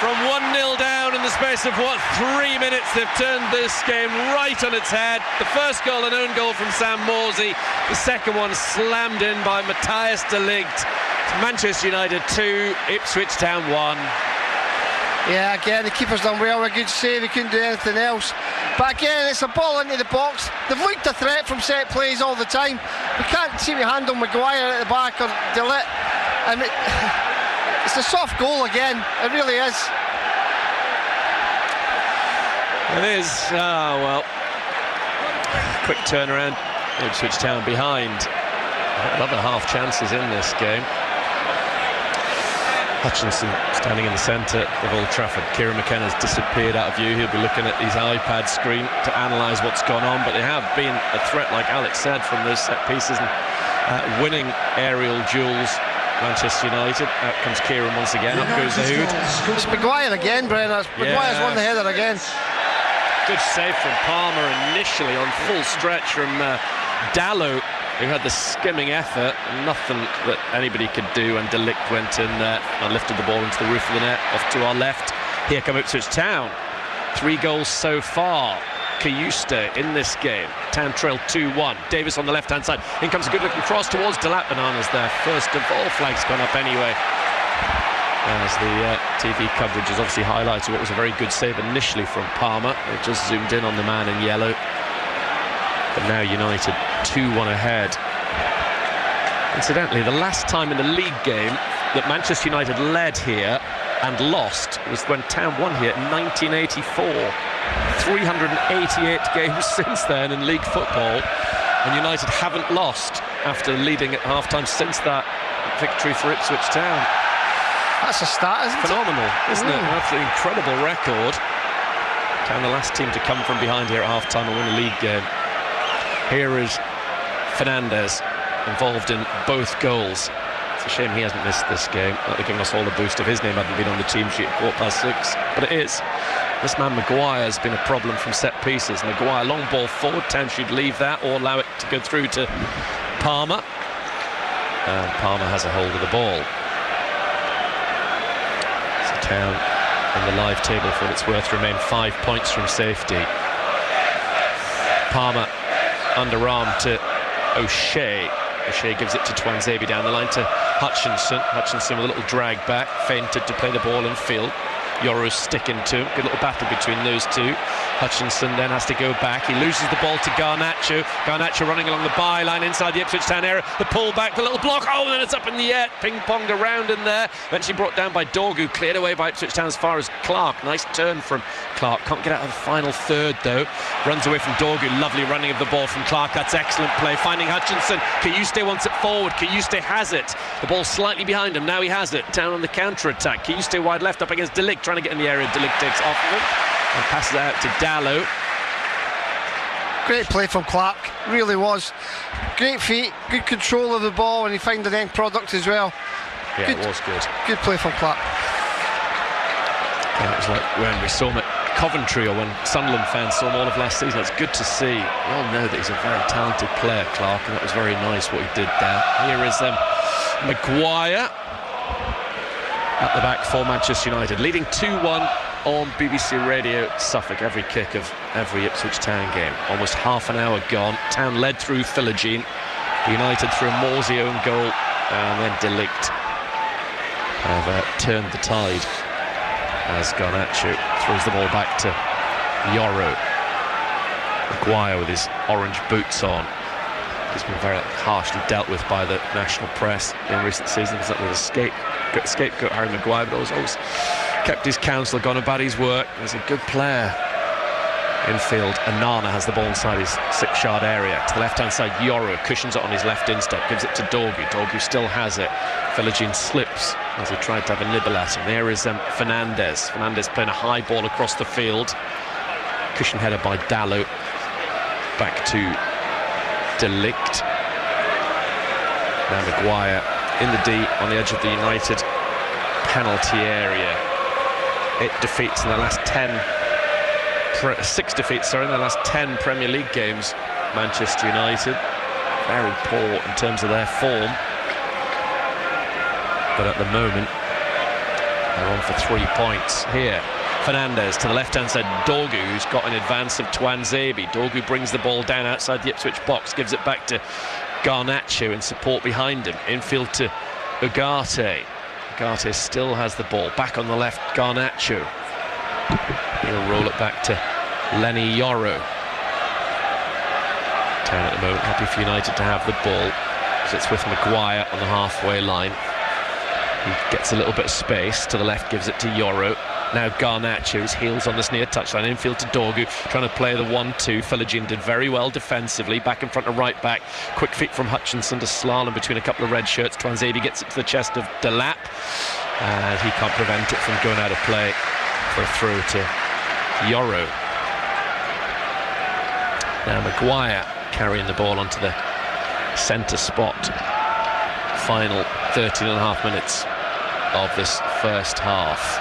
From 1-0 down in the space of, 3 minutes, they've turned this game right on its head. The first goal, an own goal from Sam Morsey. The second one slammed in by Matthias de Ligt. Manchester United 2, Ipswich Town 1. Yeah, again, the keeper's done well, a good save, he couldn't do anything else. But again, it's a ball into the box. They've looked a threat from set plays all the time. We can't seem to handle Maguire at the back or de Ligt. And it's a soft goal again, it really is. It is, well, quick turnaround, Ipswich Town behind. Another half chances in this game. Hutchinson standing in the centre of Old Trafford. Kieran McKenna's disappeared out of view. He'll be looking at his iPad screen to analyse what's gone on, but they have been a threat, like Alex said, from those set pieces and winning aerial duels. Manchester United. Out comes Kieran once again. Up goes the hood. It's Maguire again, Brennan. Maguire's won the header again. Good save from Palmer initially on full stretch from Dallow, who had the skimming effort. Nothing that anybody could do, and de Ligt went in there and lifted the ball into the roof of the net. Off to our left. Here come Ipswich Town. 3 goals so far. Kayuste in this game. Town trail 2-1. Davis on the left-hand side. In comes a good-looking cross towards Delap. Bananas there. First of all, flags gone up anyway. As the TV coverage has obviously highlighted what was a very good save initially from Palmer. They just zoomed in on the man in yellow. But now United 2-1 ahead. Incidentally, the last time in the league game that Manchester United led here and lost was when Town won here in 1984. 388 games since then in league football, and United haven't lost after leading at half-time since that victory for Ipswich Town. That's a start, isn't it? Phenomenal, isn't it? An absolutely incredible record. Town the last team to come from behind here at half-time and win a league game. Here is Fernandes, involved in both goals. It's a shame he hasn't missed this game. That would have given us all the boost if his name hadn't been on the team sheet at 6:15. But it is. This man Maguire has been a problem from set pieces. Maguire, long ball forward. Town should leave that or allow it to go through to Palmer. And Palmer has a hold of the ball. So Town in the live table, for what it's worth, remain 5 points from safety. Palmer underarm to O'Shea. O'Shea gives it to Twanzebe down the line to Hutchinson. Hutchinson with a little drag back, feinted to play the ball in field. Yoro's sticking to him. Good little battle between those two. Hutchinson then has to go back. He loses the ball to Garnacho. Garnacho running along the byline inside the Ipswich Town area. The pull back, the little block. Oh, and then it's up in the air. Ping-ponged around in there. Eventually brought down by Dorgu. Cleared away by Ipswich Town as far as Clark. Nice turn from Clark. Can't get out of the final third, though. Runs away from Dorgu. Lovely running of the ball from Clark. That's excellent play. Finding Hutchinson. Kayuste wants it forward. Kayuste has it. The ball slightly behind him. Now he has it. Town on the counter-attack. Kayuste wide left up against de Ligt. Trying to get in the area. de Ligt takes off of him and passes it out to Dallow. Great play from Clark, really was. Great feet, good control of the ball, and he found the end product as well. Yeah, it was good. Good play from Clark. Yeah, it was like when we saw Coventry, or when Sunderland fans saw him all of last season. It's good to see. We all know that he's a very talented player, Clark, and that was very nice what he did there. Here is Maguire at the back for Manchester United, leading 2-1 on BBC Radio Suffolk. Every kick of every Ipswich Town game. Almost half an hour gone. Town led through Philogene. United through a Morsey own goal, and then De Ligt have turned the tide as Garnacho throws the ball back to Yoro. Maguire with his orange boots on. He's been very harshly dealt with by the national press in recent seasons. That was a scapegoat Harry Maguire, but always kept his counsel, gone about his work. He's a good player. Infield, Anana has the ball inside his 6-yard area. To the left-hand side, Yoro cushions it on his left instep, gives it to Dorgu. Dorgu still has it. Philogene slips as he tried to have a nibble at him. There is Fernandez. Fernandez playing a high ball across the field. Cushion header by Dallo. Back to De Ligt. Now Maguire in the D on the edge of the United penalty area. It defeats in the last 6 defeats, in the last 10 Premier League games, Manchester United. Very poor in terms of their form. But at the moment, they're on for 3 points here. Fernandez to the left-hand side, Dorgu, who's got in advance of Tuanzebe. Dorgu brings the ball down outside the Ipswich box, gives it back to Garnacho in support behind him. Infield to Ugarte. Ugarte still has the ball. Back on the left, Garnacho. He'll roll it back to Lenny Yoro. Town at the moment happy for United to have the ball, as it's with Maguire on the halfway line. He gets a little bit of space to the left, gives it to Yoro. Now Garnacho's heels on this near touchline. Infield to Dorgu, trying to play the 1-2. Philogene did very well defensively. Back in front of right back. Quick feet from Hutchinson to slalom between a couple of red shirts. Tuanzebe gets it to the chest of Delap, and he can't prevent it from going out of play for a throw to Yoro. Now Maguire carrying the ball onto the centre spot. Final 13.5 minutes of this first half.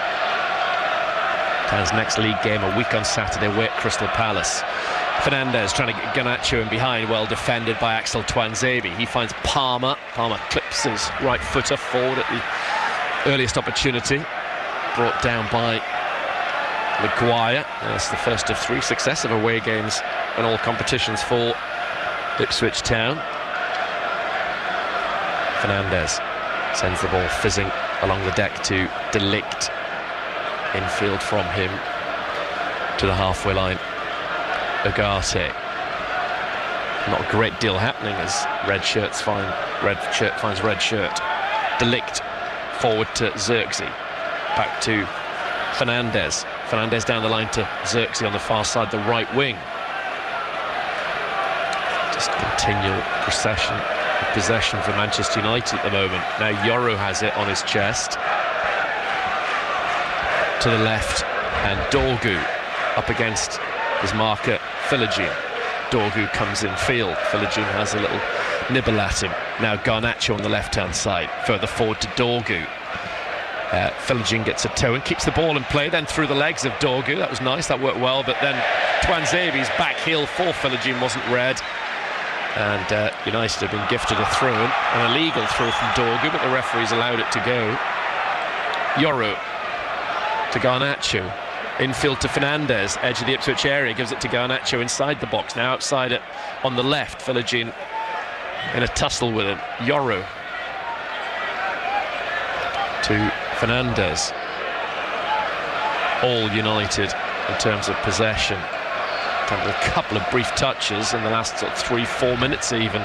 Town's next league game a week on Saturday away at Crystal Palace. Fernandez trying to get Garnacho in behind, well defended by Axel Tuanzebe. He finds Palmer. Palmer clips his right footer forward at the earliest opportunity. Brought down by Maguire. That's the first of 3 successive away games in all competitions for Ipswich Town. Fernandez sends the ball fizzing along the deck to De Ligt. Infield from him to the halfway line. Ugarte. Not a great deal happening as red shirt finds red shirt. De Ligt forward to Xerxes. Back to Fernandez. Fernandez down the line to Xerxes on the far side, the right wing. Just continual possession for Manchester United at the moment. Now Yoro has it on his chest. To the left, and Dorgu up against his marker, Philogene. Dorgu comes in field. Philogene has a little nibble at him. Now Garnacho on the left-hand side, further forward to Dorgu. Philogene gets a toe and keeps the ball in play, then through the legs of Dorgu. That was nice, that worked well, but then Tuanzebe's back heel for Philogene wasn't red. And United have been gifted a throw-in, an illegal throw from Dorgu, but the referee's allowed it to go. Yoro to Garnacho. Infield to Fernandez, edge of the Ipswich area, gives it to Garnacho inside the box. Now outside it on the left, Philogene in a tussle with him. Yoro to Fernandez. All United in terms of possession. A couple of brief touches in the last 3-4 minutes even,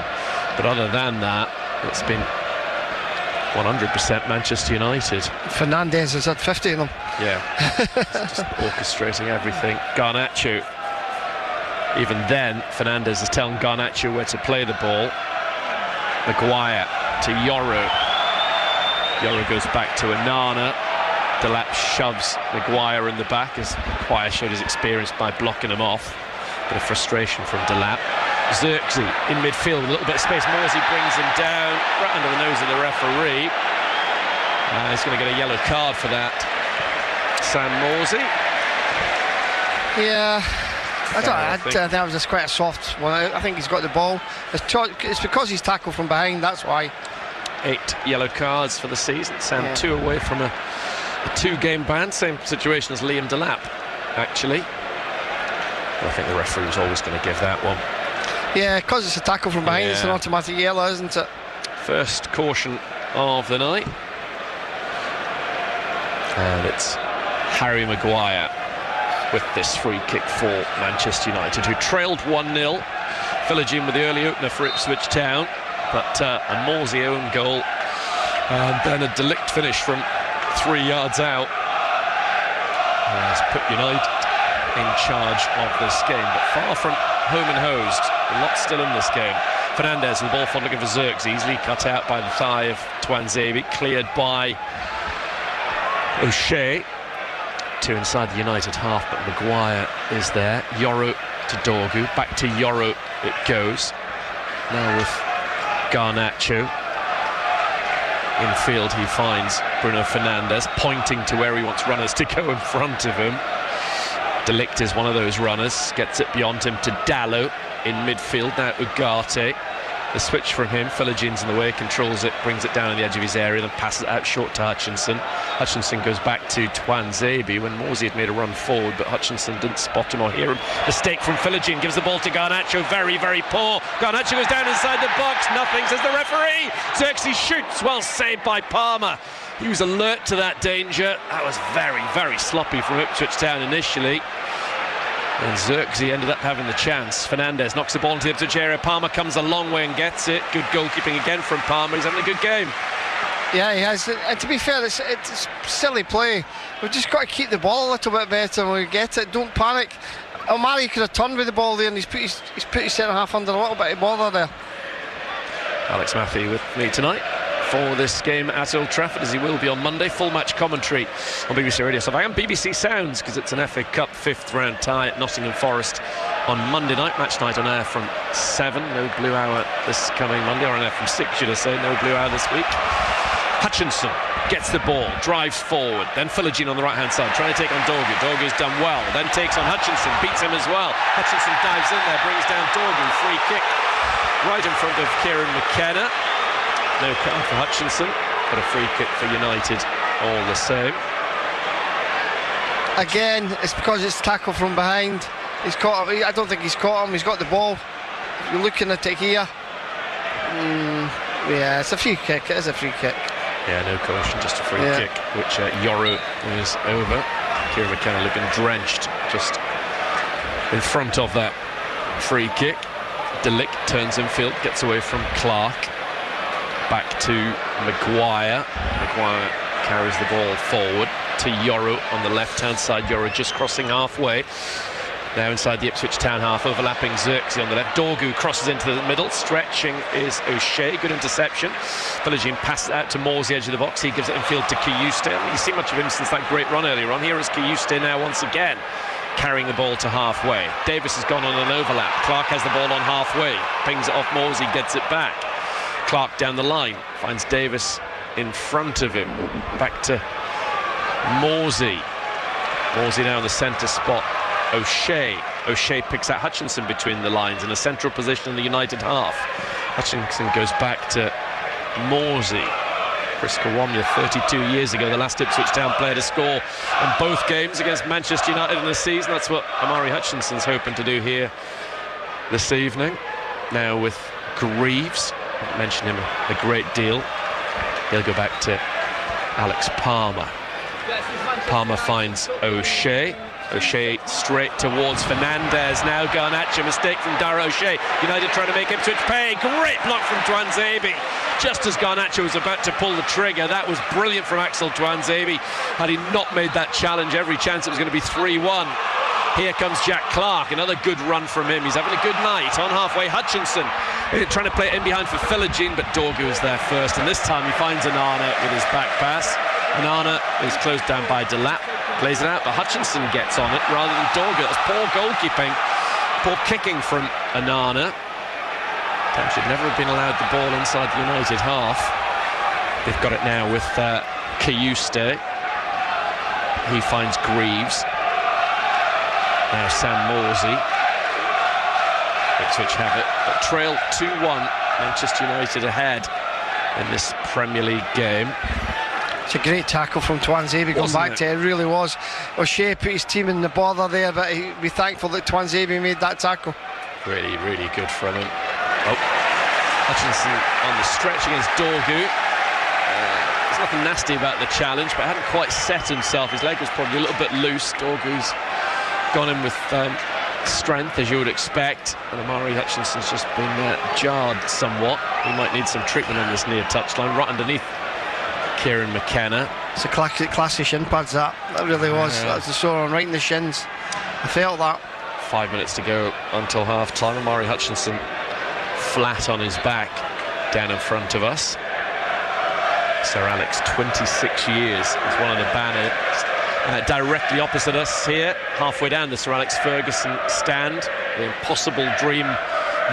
but other than that, it's been 100% Manchester United. Fernandez has had 50 of them. Yeah, just orchestrating everything. Garnacho, even then, Fernandez is telling Garnacho where to play the ball. Maguire to Yoro. Yoro goes back to Anana. Delap shoves Maguire in the back as Maguire showed his experience by blocking him off. Bit of frustration from Delap. Xerxes in midfield, a little bit of space. Morsey brings him down right under the nose of the referee. He's going to get a yellow card for that, Sam Morsey. Yeah. I think that was just quite a soft one. I think he's got the ball. It's because he's tackled from behind, that's why. 8 yellow cards for the season. Sam 2 away from a 2-game ban. Same situation as Liam Delap, actually. But I think the referee was always going to give that one. Yeah, because it's a tackle from behind, it's an automatic yellow, isn't it? First caution of the night. And it's Harry Maguire with this free kick for Manchester United, who trailed 1-0. Philogene with the early opener for Ipswich Town, but a Morsey own goal and then a delict finish from 3 yards out has put United in charge of this game, but far from home and hosed. A lot still in this game. Fernandez with the ball for looking for Xerxes, easily cut out by the thigh of Tuanzebe, cleared by O'Shea to inside the United half, but Maguire is there. Yoro to Dorgu, back to Yoro it goes. Now with Garnacho. In field he finds Bruno Fernandes, pointing to where he wants runners to go in front of him. Delict is one of those runners, gets it beyond him to Dallo in midfield. Now Ugarte, the switch from him, Philogene's in the way, controls it, brings it down on the edge of his area, then passes it out short to Hutchinson. Hutchinson goes back to Tuanzebe when Morsey had made a run forward, but Hutchinson didn't spot him or hear him. Mistake from Philogene, gives the ball to Garnacho, very, very poor. Garnacho goes down inside the box, nothing, says the referee. Xerxes shoots, well saved by Palmer. He was alert to that danger. That was very, very sloppy from Ipswich Town initially. And Xerxes ended up having the chance. Fernandez knocks the ball into the Ipswich area. Palmer comes a long way and gets it. Good goalkeeping again from Palmer. He's having a good game. Yeah, he has. And to be fair, it's silly play. We've just got to keep the ball a little bit better when we get it. Don't panic. O'Malley could have turned with the ball there, and he's put his centre-half under a little bit of bother there. Alex Maffey with me tonight for this game at Old Trafford, as he will be on Monday. Full match commentary on BBC Radio Suffolk and BBC Sounds, because it's an FA Cup 5th round tie at Nottingham Forest on Monday night. Match night on air from 7, no blue hour this coming Monday, or on air from 6 should I say, no blue hour this week. Hutchinson gets the ball, drives forward, then Philogene on the right hand side trying to take on Dorgu. Dorgu's done well, then takes on Hutchinson, beats him as well. Hutchinson dives in there, brings down Dorgu, free kick right in front of Kieran McKenna. No card for Hutchinson, but a free kick for United all the same. Again, it's because it's tackle from behind. He's caught him. I don't think he's caught him. He's got the ball. You're looking at it here. Yeah, it's a free kick. It is a free kick. Yeah, no caution, just a free kick, which Yoro is over. Kieran McKenna looking drenched just in front of that free kick. Delict turns in field, gets away from Clark. Back to Maguire. Maguire carries the ball forward to Yoro on the left-hand side. Yoro just crossing halfway. Now inside the Ipswich Town half, overlapping Xerxes on the left. Dorgu crosses into the middle. Stretching is O'Shea. Good interception. Philogene passes it out to Morsey, edge of the box. He gives it in field to Kiyuste. You see much of him since that great run earlier on. Here is Kiyuste now once again, carrying the ball to halfway. Davis has gone on an overlap. Clark has the ball on halfway. Pings it off Morsey, gets it back. Clark down the line, finds Davis in front of him. Back to Morsey. Morsey now in the centre spot. O'Shea picks out Hutchinson between the lines in a central position in the United half. Hutchinson goes back to Morsey. Chris Kawamia, 32 years ago, the last Ipswich Town player to score in both games against Manchester United in the season. That's what Amari Hutchinson's hoping to do here this evening. Now with Greaves, I mentioned him a great deal. He'll go back to Alex Palmer. Palmer finds O'Shea. O'Shea straight towards Fernandez. Now Garnacho, mistake from Dara O'Shea. United trying to make Ipswich pay. Great block from Tuanzebe. Just as Garnacho was about to pull the trigger, that was brilliant from Axel Tuanzebe. Had he not made that challenge, every chance it was going to be 3-1. Here comes Jack Clark, another good run from him. He's having a good night. On halfway, Hutchinson trying to play it in behind for Philogene, but Dorgu is there first, and this time he finds Anana with his back pass. Anana is closed down by Delap, plays it out, but Hutchinson gets on it rather than Dorgu. That's poor goalkeeping, poor kicking from Anana. Town should never have been allowed the ball inside the United half. They've got it now with Kiyuste. He finds Greaves. Now Sam Morsey. Ipswich have it, but trail 2-1. Manchester United ahead in this Premier League game. It's a great tackle from Twanzebe going back to it. It really was. O'Shea put his team in the bother there, but he'd be thankful that Twanzebe made that tackle. Really, really good from him. Oh, Hutchinson on the stretch against Dorgu. There's nothing nasty about the challenge, but hadn't quite set himself. His leg was probably a little bit loose. Dorgu's gone in with strength, as you would expect, and Amari Hutchinson's just been jarred somewhat. He might need some treatment on this near touchline, right underneath Kieran McKenna. It's a classy shin pads, that really was. That's the sore on right in the shins. I felt that. 5 minutes to go until half time. Amari Hutchinson flat on his back down in front of us. Sir Alex, 26 years, is one of the banners. Directly opposite us here, halfway down the Sir Alex Ferguson stand. The impossible dream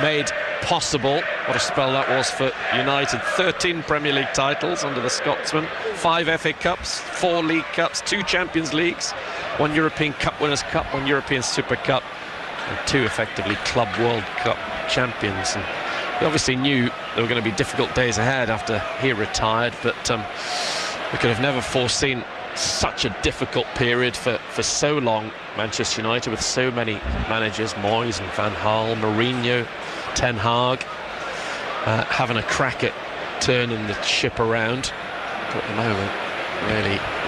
made possible. What a spell that was for United. 13 Premier League titles under the Scotsman, 5 FA Cups, 4 League Cups, 2 Champions Leagues, 1 European Cup Winners' Cup, 1 European Super Cup, and 2 effectively Club World Cup champions. And he obviously knew there were going to be difficult days ahead after he retired, but we could have never foreseen such a difficult period for so long. Manchester United with so many managers, Moyes and Van Gaal, Mourinho, Ten Hag, having a crack at turning the ship around. But at the moment,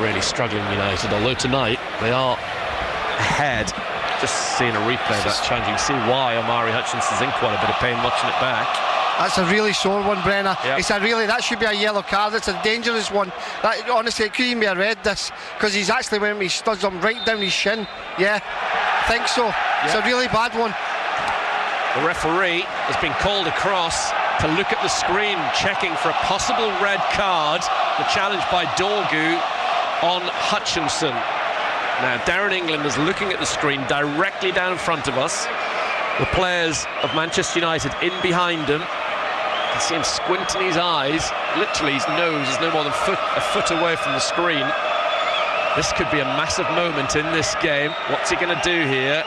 really struggling United, although tonight they are ahead. Just seeing a replay of that challenge, you can see why Amari Hutchinson's in quite a bit of pain watching it back. That's a really sore one, Brenner. Yep. That should be a yellow card. It's a dangerous one. That, honestly, it could even be a red, this, because he's actually went with his studs on right down his shin. Yeah, I think so. Yep. It's a really bad one. The referee has been called across to look at the screen, checking for a possible red card. The challenge by Dorgu on Hutchinson. Now, Darren England is looking at the screen directly down in front of us. The players of Manchester United in behind him. You can see him squinting his eyes. Literally, his nose is no more than a foot away from the screen. This could be a massive moment in this game. What's he going to do here?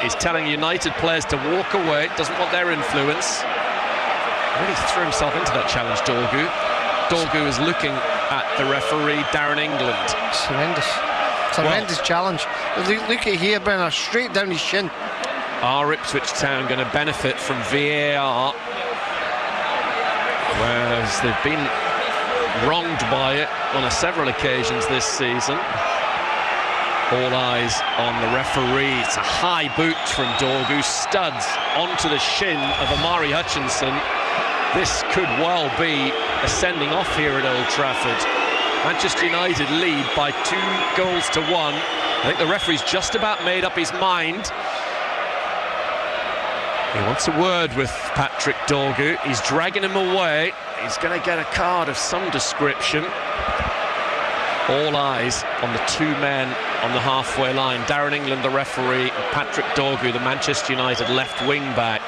He's telling United players to walk away. Doesn't want their influence. Really threw himself into that challenge, Dorgu. Dorgu is looking at the referee, Darren England. It's horrendous. It's a horrendous challenge. Look at here, Brenner, straight down his shin. Are Ipswich Town going to benefit from VAR? Whereas they've been wronged by it on several occasions this season. All eyes on the referee. It's a high boot from Dorgu, studs onto the shin of Amari Hutchinson. This could well be a sending off here at Old Trafford. Manchester United lead by 2-1. I think the referee's just about made up his mind. He wants a word with Patrick Dorgu. He's dragging him away. He's going to get a card of some description. All eyes on the 2 men on the halfway line. Darren England, the referee, and Patrick Dorgu, the Manchester United left wing back.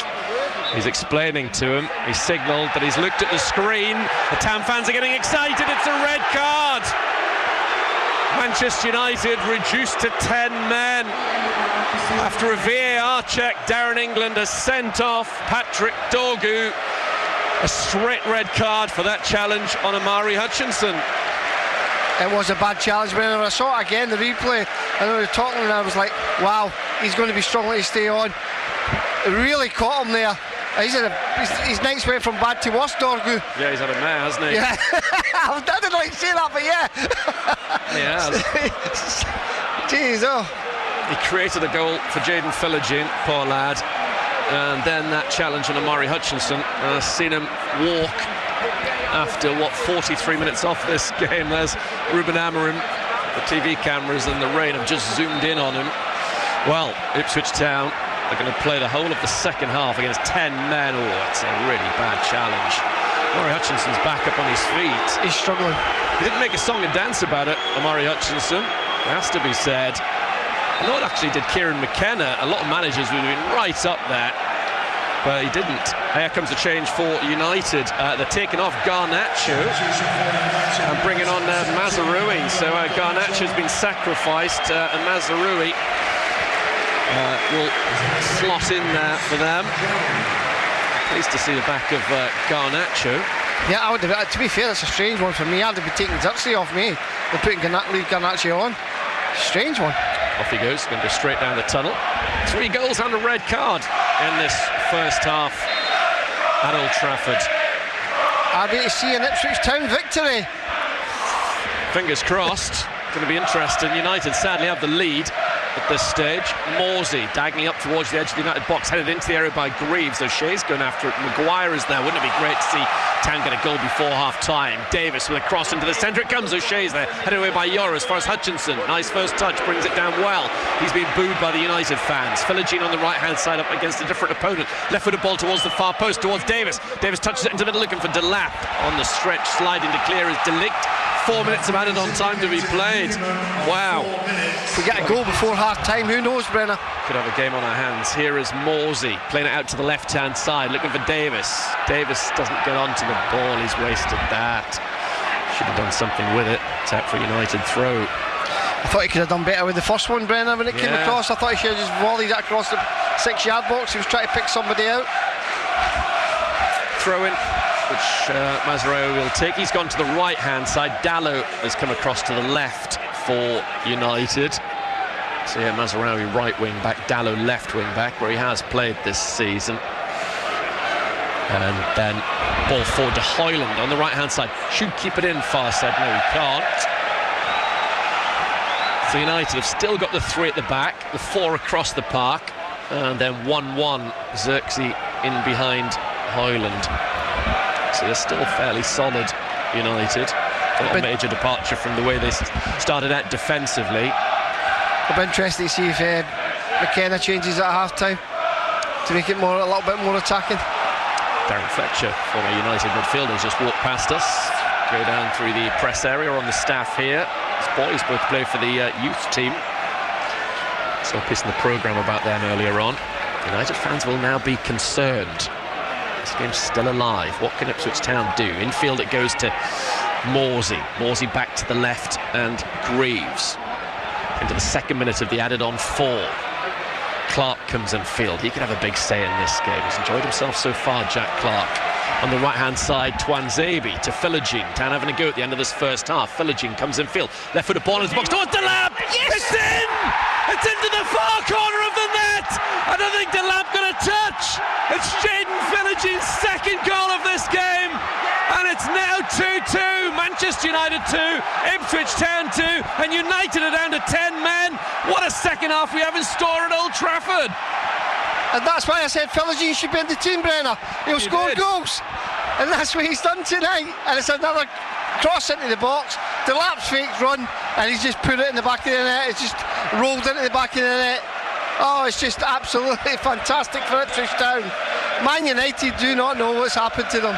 He's explaining to him. He signalled that he's looked at the screen. The Town fans are getting excited. It's a red card. Manchester United reduced to 10 men. After a VAR check, Darren England has sent off Patrick Dorgu. A straight red card for that challenge on Amari Hutchinson. It was a bad challenge, but when I saw it again, the replay, and we were talking, and I was like, wow, he's going to be struggling to stay on. It really caught him there. His nights went from bad to worse, Dorgu. Yeah, he's had a mare, hasn't he? Yeah. I didn't like to say that, but yeah. He has. Jeez, oh. He created a goal for Jaden Philogene, poor lad. And then that challenge on Amari Hutchinson. And I've seen him walk after, 43 minutes off this game. There's Ruben Amorim. The TV cameras and the rain have just zoomed in on him. Well, Ipswich Town are going to play the whole of the second half against 10 men. Oh, it's a really bad challenge. Amari Hutchinson's back up on his feet. He's struggling. He didn't make a song and dance about it, Amari Hutchinson. It has to be said. I know it actually did Kieran McKenna. A lot of managers would have been right up there, but he didn't. Here comes a change for United. They're taking off Garnacho and bringing on Mazraoui. So Garnacho's been sacrificed, and Mazraoui will slot in there for them. Pleased to see the back of Garnacho. Yeah, I would have, to be fair, it's a strange one for me. I'd have been taking Dirksey off me and putting Garnacho on. Strange one. Off he goes, going to go straight down the tunnel. 3 goals and a red card in this first half at Old Trafford. I'd be to see an Ipswich Town victory. Fingers crossed. Going to be interesting. United sadly have the lead at this stage. Morsey diagonally up towards the edge of the United box, headed into the area by Greaves. O'Shea's going after it. Maguire is there. Wouldn't it be great to see Town get a goal before half-time? Davis with a cross into the centre. It comes. O'Shea's there, headed away by Yoris. As far as Hutchinson, nice first touch, brings it down well. He's been booed by the United fans. Philogene on the right-hand side up against a different opponent. Left-footed ball towards the far post, towards Davis. Davis touches it into the middle, looking for Delap. On the stretch, sliding to clear is Delict. 4 minutes of added on time to be played. Wow. If we get a goal before half-time, who knows, Brenner? Could have a game on our hands. Here is Morsey playing it out to the left-hand side, looking for Davis. Davis doesn't get onto the ball. He's wasted that. Should have done something with it. It's out for a United throw. I thought he could have done better with the first one, Brenner, when it came across. I thought he should have just volleyed it across the 6-yard box. He was trying to pick somebody out. Throw in, which Mazraoui will take. He's gone to the right-hand side. Dallo has come across to the left for United. So yeah, Mazraoui right wing back, Dallo left wing back, where he has played this season. And then ball forward to Hoyland on the right-hand side. Should keep it in, far side. No, he can't. So United have still got the 3 at the back, the 4 across the park, and then 1-1. Xerxes in behind Hoyland. So they're still fairly solid, United. Not a major departure from the way they started out defensively. It'll be interesting to see if McKenna changes at half-time to make it a little bit more attacking. Darren Fletcher, former United midfielder, just walked past us. Go down through the press area on the staff here. His boys both play for the youth team. Saw a piece in the programme about them earlier on. United fans will now be concerned. This game's still alive. What can Ipswich Town do? Infield it goes to Morsey. Morsey back to the left and Greaves. Into the 2nd minute of the added-on 4. Clark comes in field. He could have a big say in this game. He's enjoyed himself so far, Jack Clark. On the right-hand side, Twanzebe to Philogene. Town having a go at the end of this first half. Philogene comes in field. Left-footed ball in the box towards Delap. Yes! It's in! It's into the far corner of the net! I don't think Delap got a touch. It's Jaden Philogene's 2nd goal of this game. And it's now 2-2. Manchester United 2, Ipswich Town 2, and United are down to 10 men. What a second half we have in store at Old Trafford. And that's why I said Philogene should be in the team, Brenner. He'll score goals. And that's what he's done tonight. And it's another cross into the box. Delap's fake run, and he's just put it in the back of the net. It's just rolled into the back of the net. Oh, it's just absolutely fantastic for Ipswich Town. Man United do not know what's happened to them.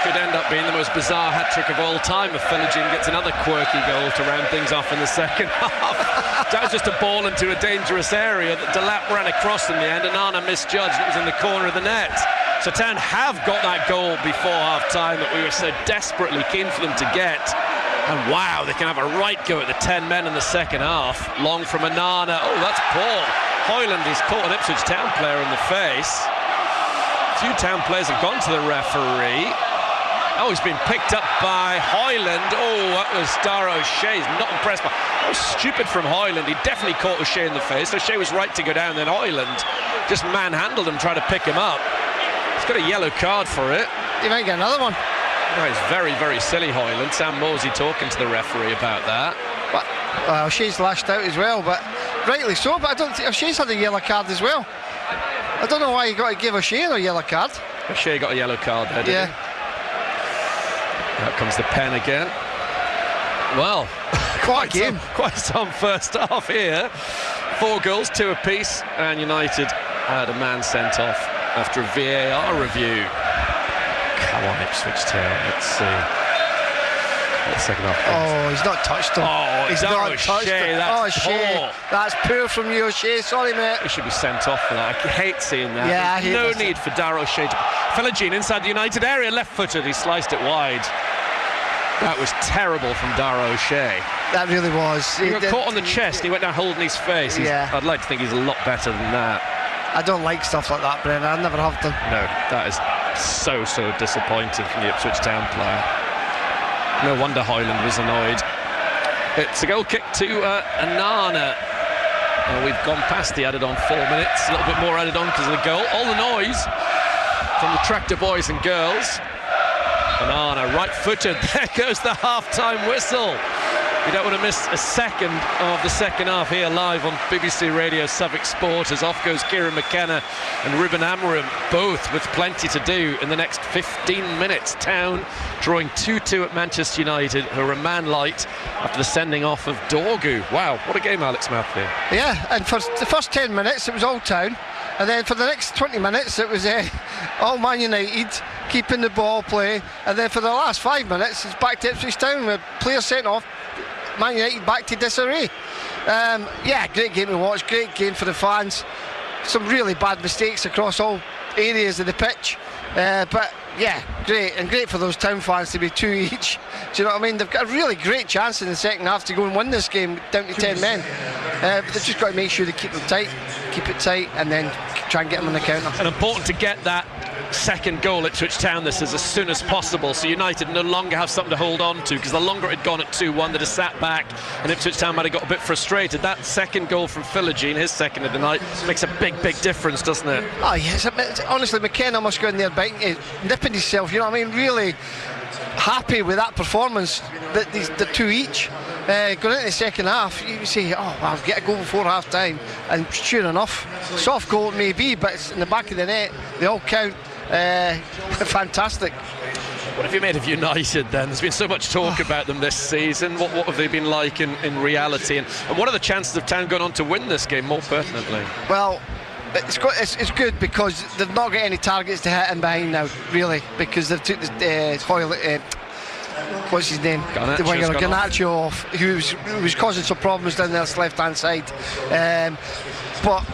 Could end up being the most bizarre hat-trick of all time if Philogene gets another quirky goal to round things off in the second half. That was just a ball into a dangerous area that Delap ran across in the end, and Anna misjudged. It was in the corner of the net. So Town have got that goal before half-time that we were so desperately keen for them to get. And wow, they can have a right go at the 10 men in the second half. Long from Anana. Oh, that's Paul. Hoyland has caught an Ipswich Town player in the face. A few Town players have gone to the referee. Oh, he's been picked up by Hoyland. Oh, that was Dara O'Shea. He's not impressed by. That was stupid from Hoyland. He definitely caught O'Shea in the face. O'Shea was right to go down, then Hoyland just manhandled him, trying to pick him up. He's got a yellow card for it. He might get another one. Oh, he's very, very silly, Hoyland. Sam Morsey talking to the referee about that. But O'Shea's lashed out as well, but rightly so. But I don't think O'Shea's had a yellow card as well. I don't know why you got to give O'Shea a yellow card. O'Shea got a yellow card there, didn't he? Out comes the pen again. Well, quite some first half here. 4 goals, 2 apiece, and United had a man sent off after a VAR review. Come on, Ipswich Town. Let's see. Second half. Oh, he's not touched him. Oh, he's not touched him. That's poor. That's poor from you, O'Shea. Sorry, mate. He should be sent off for that. I hate seeing that. Yeah, I hate no need for Dara O'Shea. Philogene inside the United area, left-footed. He sliced it wide. That was terrible from Dara O'Shea. That really was. He got caught on the chest. He went down holding his face. I'd like to think he's a lot better than that. I don't like stuff like that, Brennan. I never have done. No, that is so disappointing from the Ipswich Town player. No wonder Hoyland was annoyed. It's a goal kick to Anana. We've gone past the added on 4 minutes. A little bit more added on because of the goal. All the noise from the Tractor boys and girls. Banana, right-footed. There goes the half-time whistle. You don't want to miss a second of the second half here live on BBC Radio Suffolk Sport as off goes Kieran McKenna and Ruben Amorim, both with plenty to do in the next 15 minutes. Town drawing 2-2 at Manchester United, who are a man light after the sending off of Dorgu. Wow, what a game, Alex Matthew. Yeah, and for the first 10 minutes it was all Town, and then for the next 20 minutes it was all Man United keeping the ball play, and then for the last 5 minutes it's back to Ipswich Town with players sent off, Man United back to disarray. Great game to watch, great game for the fans. Some really bad mistakes across all areas of the pitch, but yeah, great for those Town fans to be 2 each. Do you know what I mean? They've got a really great chance in the second half to go and win this game down to 10 men, but they've just got to make sure they keep it tight and then try and get them on the counter. And important to get that second goal at Ipswich Town this is as soon as possible, so United no longer have something to hold on to, because the longer it had gone at 2-1 they'd have sat back and Ipswich Town might have got a bit frustrated. That second goal from Philogene, his second of the night, makes a big difference, doesn't it? Oh yes, honestly, McKenna must go in there nipping himself, you know what I mean, really happy with that performance, the 2 each. Going into the second half, you say, I'll get a goal before half time, and sure enough, soft goal it may be, but it's in the back of the net, they all count. Fantastic. What have you made of United then? There's been so much talk about them this season. What have they been like in reality? And what are the chances of Town going on to win this game more pertinently? Well, it's good because they've not got any targets to hit in behind now, really, because they've took what's his name? Garnacho off, who was causing some problems down their left-hand side. But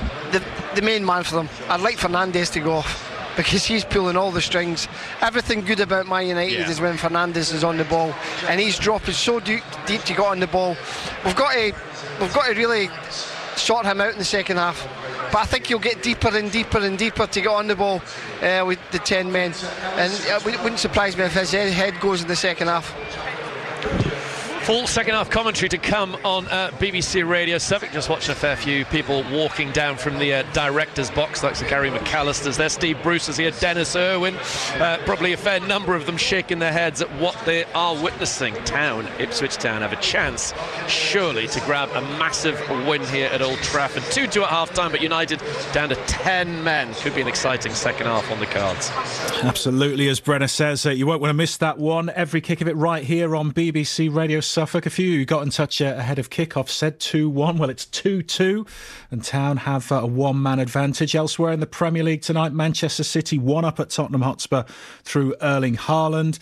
the main man for them, I'd like Fernandes to go off, because he's pulling all the strings. Everything good about Man United is when Fernandes is on the ball, and he's dropping so deep to get on the ball. We've got to really sort him out in the second half. But I think he'll get deeper and deeper to get on the ball with the 10 men, and it wouldn't surprise me if his head goes in the second half. Full second half commentary to come on BBC Radio Suffolk. Just watching a fair few people walking down from the director's box, like Sir Gary McAllister's there, Steve Bruce is here, Dennis Irwin, probably a fair number of them shaking their heads at what they are witnessing. Ipswich Town have a chance, surely, to grab a massive win here at Old Trafford. 2-2 at half-time, but United down to 10 men. Could be an exciting second half on the cards. Absolutely, as Brenner says, you won't want to miss that one. Every kick of it right here on BBC Radio Suffolk. A few who got in touch ahead of kick-off said 2-1. Well, it's 2-2, and Town have a one-man advantage. Elsewhere in the Premier League tonight, Manchester City 1-up at Tottenham Hotspur through Erling Haaland.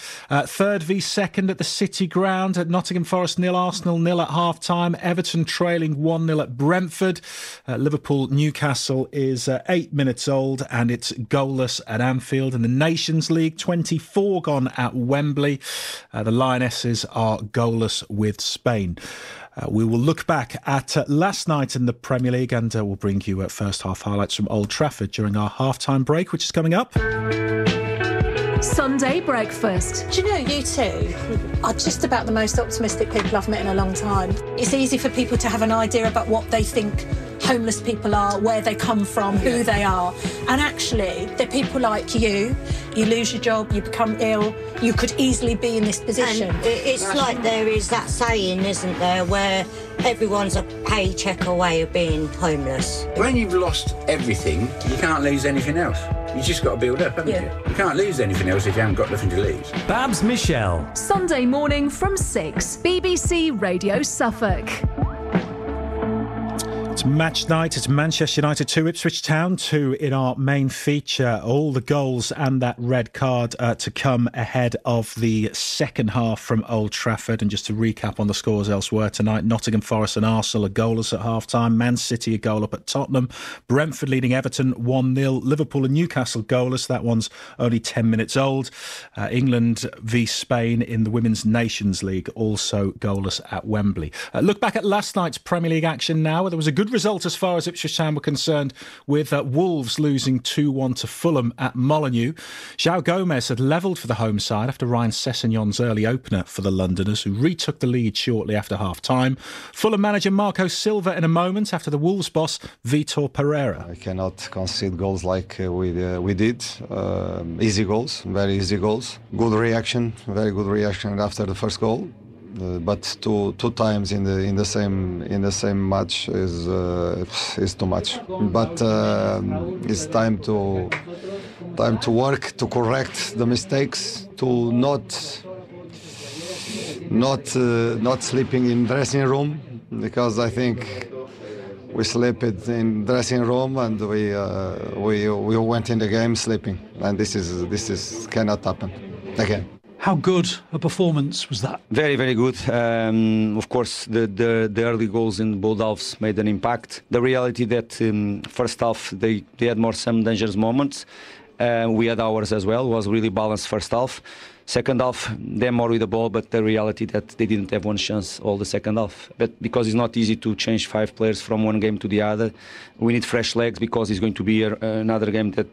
Third v second at the City Ground. At Nottingham Forest 0, Arsenal 0 at half-time. Everton trailing 1-0 at Brentford. Liverpool Newcastle is 8 minutes old, and it's goalless at Anfield. In the Nations League, 24 gone at Wembley. The Lionesses are goalless with Spain. We will look back at last night in the Premier League, and we'll bring you first half highlights from Old Trafford during our half-time break, which is coming up. Sunday breakfast. Do you know, you two are just about the most optimistic people I've met in a long time. It's easy for people to have an idea about what they think homeless people are, where they come from, who they are. And actually, they're people like you. You lose your job, you become ill, you could easily be in this position. And it's like there is that saying, isn't there, where everyone's a paycheck away of being homeless. When you've lost everything, you can't lose anything else. You just got to build up, haven't you? You can't lose anything else if you haven't got nothing to lose. Babs Michelle. Sunday morning from 6, BBC Radio Suffolk. It's It's match night. It's Manchester United 2, Ipswich Town 2 in our main feature. All the goals and that red card to come ahead of the second half from Old Trafford. And just to recap on the scores elsewhere tonight, Nottingham Forest and Arsenal are goalless at half-time. Man City a goal up at Tottenham. Brentford leading Everton 1-0. Liverpool and Newcastle goalless. That one's only 10 minutes old. England v Spain in the Women's Nations League also goalless at Wembley. Look back at last night's Premier League action now. There was a good result as far as Ipswich Town were concerned, with Wolves losing 2-1 to Fulham at Molineux. João Gomez had levelled for the home side after Ryan Sessegnon's early opener for the Londoners, who retook the lead shortly after half-time. Fulham manager Marco Silva in a moment after the Wolves boss Vitor Pereira. I cannot concede goals like we did. Easy goals, very easy goals. Good reaction, very good reaction after the first goal. But two times in the same match is too much. But it's time to work to correct the mistakes, to not sleeping in dressing room, because I think we slept in dressing room and we went in the game sleeping, and this is cannot happen again. How good a performance was that? Very, very good. Of course, the early goals in both halves made an impact. The reality that first half they had some dangerous moments. We had ours as well. It was really balanced first half. Second half, they're more with the ball, but the reality that they didn't have one chance all the second half. But because it's not easy to change 5 players from one game to the other, we need fresh legs, because it's going to be another game that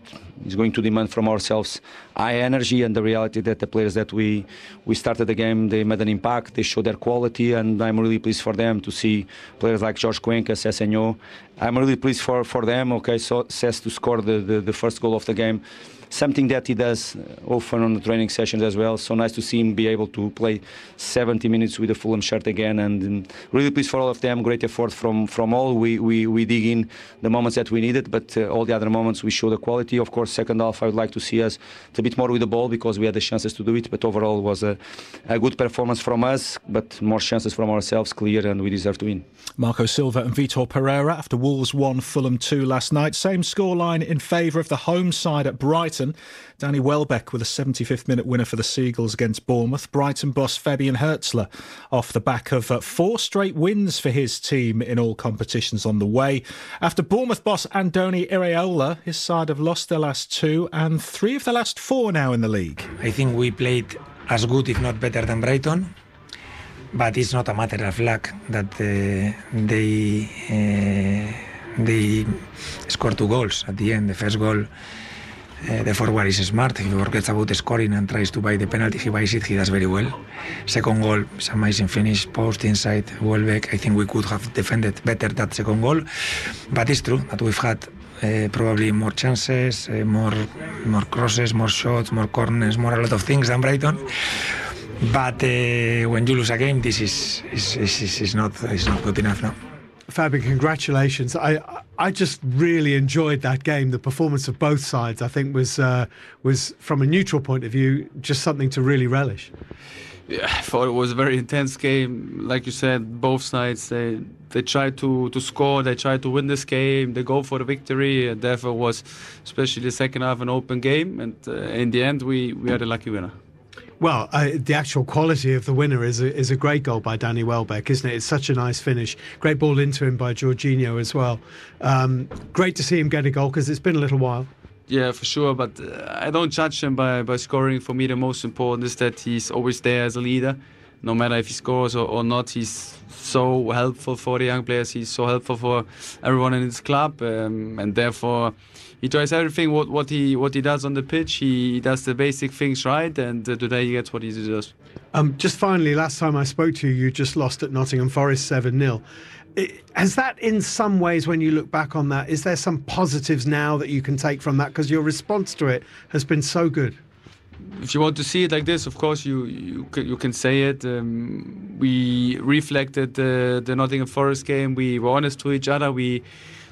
is going to demand from ourselves high energy. And the reality that the players that we started the game, they made an impact, they showed their quality, and I'm really pleased for them to see players like Jorge Cuenca, Sessegnón. I'm really pleased for them. Okay, so Cess to score the first goal of the game. Something that he does often on the training sessions as well. So nice to see him be able to play 70 minutes with the Fulham shirt again, and really pleased for all of them. Great effort from all. We dig in the moments that we needed, but all the other moments we show the quality. Of course, second half I would like to see us a bit more with the ball, because we had the chances to do it. But overall it was a good performance from us, but more chances from ourselves, clear, and we deserve to win. Marco Silva and Vitor Pereira after Wolves 1, Fulham 2 last night. Same scoreline in favour of the home side at Brighton. Danny Welbeck with a 75th minute winner for the Seagulls against Bournemouth. Brighton boss Fabian Hertzler off the back of 4 straight wins for his team in all competitions on the way. After Bournemouth boss Andoni Iraola, his side have lost their last 2 and 3 of the last 4 now in the league. I think we played as good, if not better, than Brighton. But it's not a matter of luck that they scored 2 goals at the end. The first goal, the forward is smart. He forgets about scoring and tries to buy the penalty. He buys it. He does very well. Second goal is amazing finish, post inside Welbeck. I think we could have defended better that second goal. But it's true that we've had probably more chances, more crosses, more shots, more corners, a lot of things than Brighton. But when you lose a game, this is not good enough now. Fabian, congratulations. I just really enjoyed that game. The performance of both sides, I think, was from a neutral point of view, just something to really relish. Yeah, I thought it was a very intense game. Like you said, both sides, they tried to score, they tried to win this game, they go for the victory, and therefore was, especially the second half, an open game. And in the end, we are the lucky winner. Well, the actual quality of the winner is a great goal by Danny Welbeck, isn't it? It's such a nice finish. Great ball into him by Jorginho as well. Great to see him get a goal, because it's been a little while. Yeah, for sure, but I don't judge him by scoring. For me, the most important is that he's always there as a leader. No matter if he scores or not, he's so helpful for the young players. He's so helpful for everyone in his club, and therefore he tries everything what he does on the pitch. He does the basic things right, and today he gets what he deserves. Just finally, last time I spoke to you, you just lost at Nottingham Forest 7-0. Has that, in some ways, when you look back on that, is there some positives now that you can take from that? Because your response to it has been so good. If you want to see it like this, of course you can say it. We reflected the Nottingham Forest game. We were honest to each other. We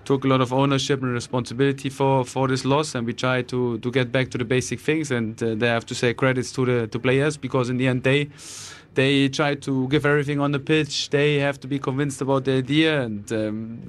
took a lot of ownership and responsibility for this loss, and we try to get back to the basic things. And they have to say credits to the players, because in the end they try to give everything on the pitch. They have to be convinced about the idea, and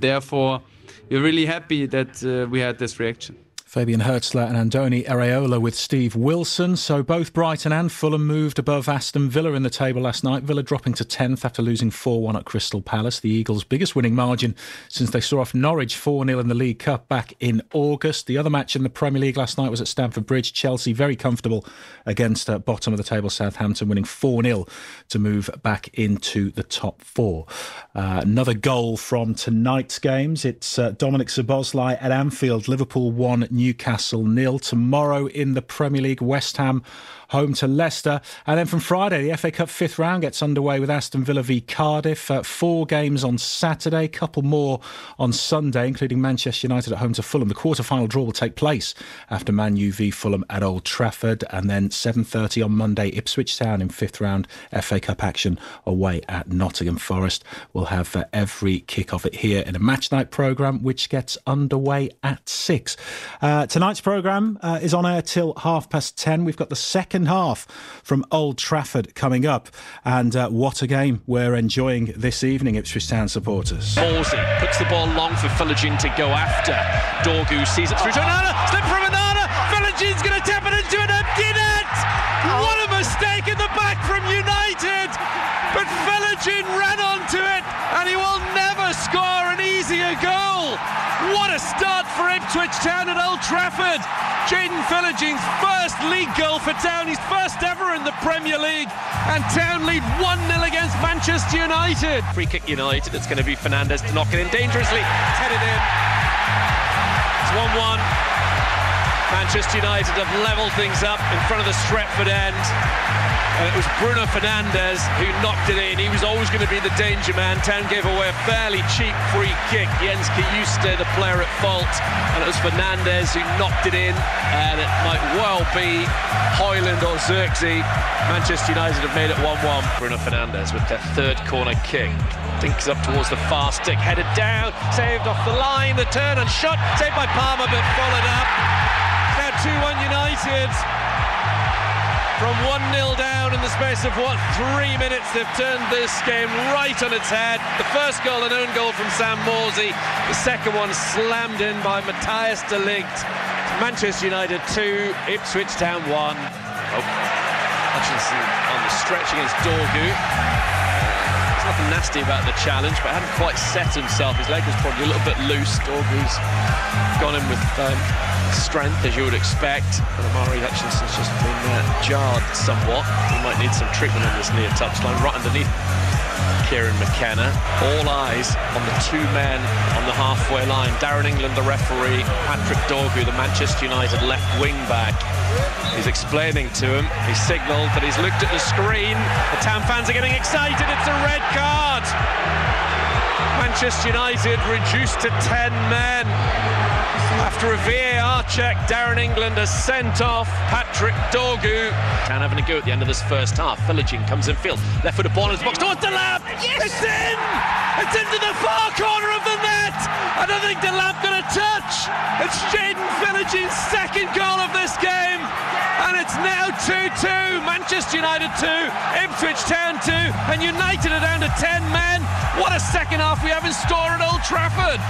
therefore we're really happy that we had this reaction. Fabian Hertzler and Andoni Areola with Steve Wilson. So both Brighton and Fulham moved above Aston Villa in the table last night. Villa dropping to 10th after losing 4-1 at Crystal Palace. The Eagles' biggest winning margin since they saw off Norwich 4-0 in the League Cup back in August. The other match in the Premier League last night was at Stamford Bridge. Chelsea very comfortable against bottom of the table Southampton, winning 4-0 to move back into the top four. Another goal from tonight's games. It's Dominic Szoboszlai at Anfield. Liverpool 1, Newcastle 0. Tomorrow in the Premier League, West Ham home to Leicester. And then from Friday, the FA Cup fifth round gets underway with Aston Villa v Cardiff. 4 games on Saturday, couple more on Sunday, including Manchester United at home to Fulham. The quarter-final draw will take place after Man U v Fulham at Old Trafford. And then 7:30 on Monday, Ipswich Town in fifth round FA Cup action away at Nottingham Forest. We'll have every kick of it here in a match night programme, which gets underway at 6. Tonight's programme is on air till 10:30. We've got the second half from Old Trafford coming up, and what a game we're enjoying this evening, Ipswich Town supporters. Morsey puts the ball long for Philogene to go after. Dorgu sees it through to Onana, slip from Onana, Philogene's going to tap it into an empty net. What a mistake in the back from United, but Philogene ran onto it and he will never score an easier goal. What a start for Ipswich Town at Old Trafford. Jayden Philogene's first league goal for Town, his first ever in the Premier League, and Town lead 1-0 against Manchester United. Free kick United, it's going to be Fernandes to knock it in dangerously. It's headed in. It's 1-1. Manchester United have levelled things up in front of the Stretford end. And it was Bruno Fernandes who knocked it in. He was always going to be the danger man. Town gave away a fairly cheap free kick. Jens Kajuste, the player at fault. And it was Fernandes who knocked it in. And it might well be Højlund or Xerxes. Manchester United have made it 1-1. Bruno Fernandes with their third corner kick. Dinks up towards the far stick. Headed down. Saved off the line. The turn and shot. Saved by Palmer, but followed up. Now 2-1 United. From 1-0 down in the space of, 3 minutes, they've turned this game right on its head. The first goal, an own goal from Sam Morsey. The second one slammed in by Matthias de Ligt. Manchester United 2, Ipswich Town 1. Hutchinson on the stretch against Dorgu. There's nothing nasty about the challenge, but hadn't quite set himself. His leg was probably a little bit loose. Dorgu's gone in with strength, as you would expect, and Amari Hutchinson's just been jarred somewhat. He might need some treatment on this near touchline, right underneath Kieran McKenna. All eyes on the 2 men on the halfway line. Darren England, the referee, Patrick Dorgu, the Manchester United left wing back. He's explaining to him, he signalled that he's looked at the screen. The Town fans are getting excited, it's a red card. Manchester United reduced to 10 men. After a VAR check, Darren England has sent off Patrick Dorgu. Town having a go at the end of this first half. Philogene comes in field, left foot of ball in his box towards Delap. Yes! It's in! It's into the far corner of the net. I don't think Delap got a touch. It's Jayden Philogene's second goal of this game. And it's now 2-2. Manchester United 2, Ipswich Town 2, and United are down to 10 men. What a second half we have in store at Old Trafford.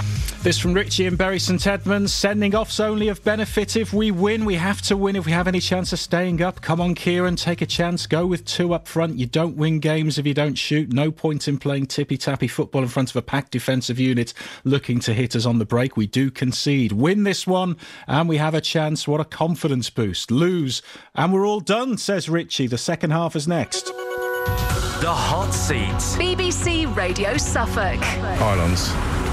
This from Richie in Bury St Edmunds. Sending off's only of benefit if we win. We have to win if we have any chance of staying up. Come on, Kieran, take a chance. Go with 2 up front. You don't win games if you don't shoot. No point in playing tippy-tappy football in front of a packed defensive unit looking to hit us on the break. We do concede. Win this one and we have a chance. What a confidence boost. Lose and we're all done, says Richie. The second half is next. The Hot Seat. BBC Radio Suffolk. Pylons.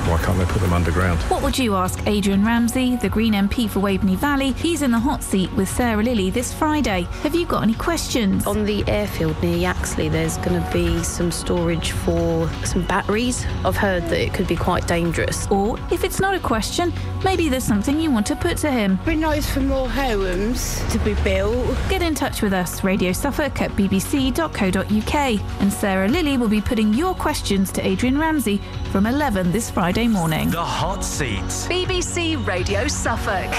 Why can't they put them underground? What would you ask Adrian Ramsey, the Green MP for Waveney Valley? He's in the hot seat with Sarah Lilly this Friday. Have you got any questions? On the airfield near Yaxley, there's going to be some storage for some batteries. I've heard that it could be quite dangerous. Or, if it's not a question, maybe there's something you want to put to him. It'd be nice for more homes to be built. Get in touch with us, Radio Suffolk at bbc.co.uk. And Sarah Lilly will be putting your questions to Adrian Ramsey from 11 this Friday morning. The Hot Seat. BBC Radio Suffolk.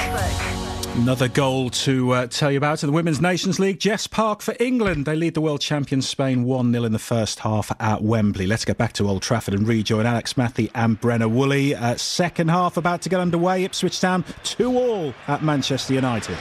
Another goal to tell you about in the Women's Nations League. Jess Park for England. They lead the world champions Spain 1-0 in the first half at Wembley. Let's get back to Old Trafford and rejoin Alex Matthew and Brenna Woolley. Second half about to get underway. Ipswich Town 2-2 at Manchester United.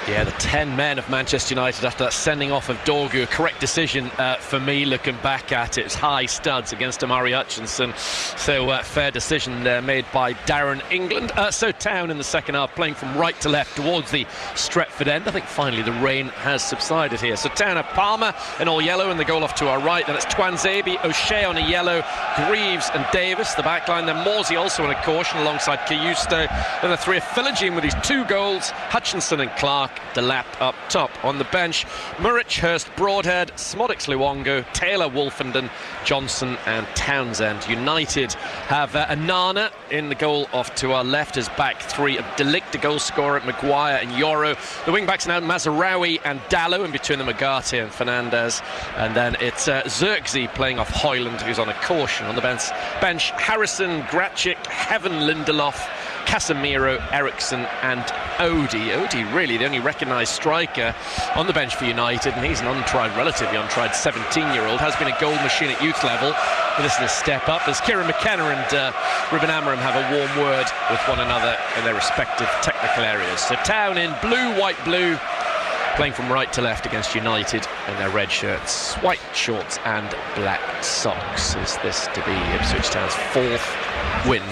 Yeah, the 10 men of Manchester United after that sending off of Dorgu. A correct decision for me looking back at it. It's high studs against Amari Hutchinson. So fair decision made by Darren England. So Town in the second half playing from right to left towards the Stretford end. I think finally the rain has subsided here. So Town have Palmer in all yellow and the goal off to our right. Then it's Twanzebe, O'Shea on a yellow, Greaves and Davis the back line. Then Morsey also on a caution alongside Kayusto. Then the three of Philogene with his 2 goals. Hutchinson and Clark. Delap up top. On the bench, Murich, Hurst, Broadhead, Smodix, Luongo, Taylor, Wolfenden, Johnson and Townsend. United have Anana in the goal off to our left as back three of Delict, the goal scorer, Maguire and Yoro. The wing backs now Mazarawi and Dallo, in between them Agate and Fernandez. And then it's Xerxes playing off Hoyland, who's on a caution. On the bench, Harrison, Gracic, Heaven, Lindelof, Casemiro, Eriksson and Odie. Odie really the only recognised striker on the bench for United, and he's an relatively untried 17-year-old, has been a goal machine at youth level, but this is a step up as Kieran McKenna and Ruben Amorim have a warm word with one another in their respective technical areas. So Town in blue, white, blue, playing from right to left against United in their red shirts, white shorts and black socks. Is this to be Ipswich Town's 4th win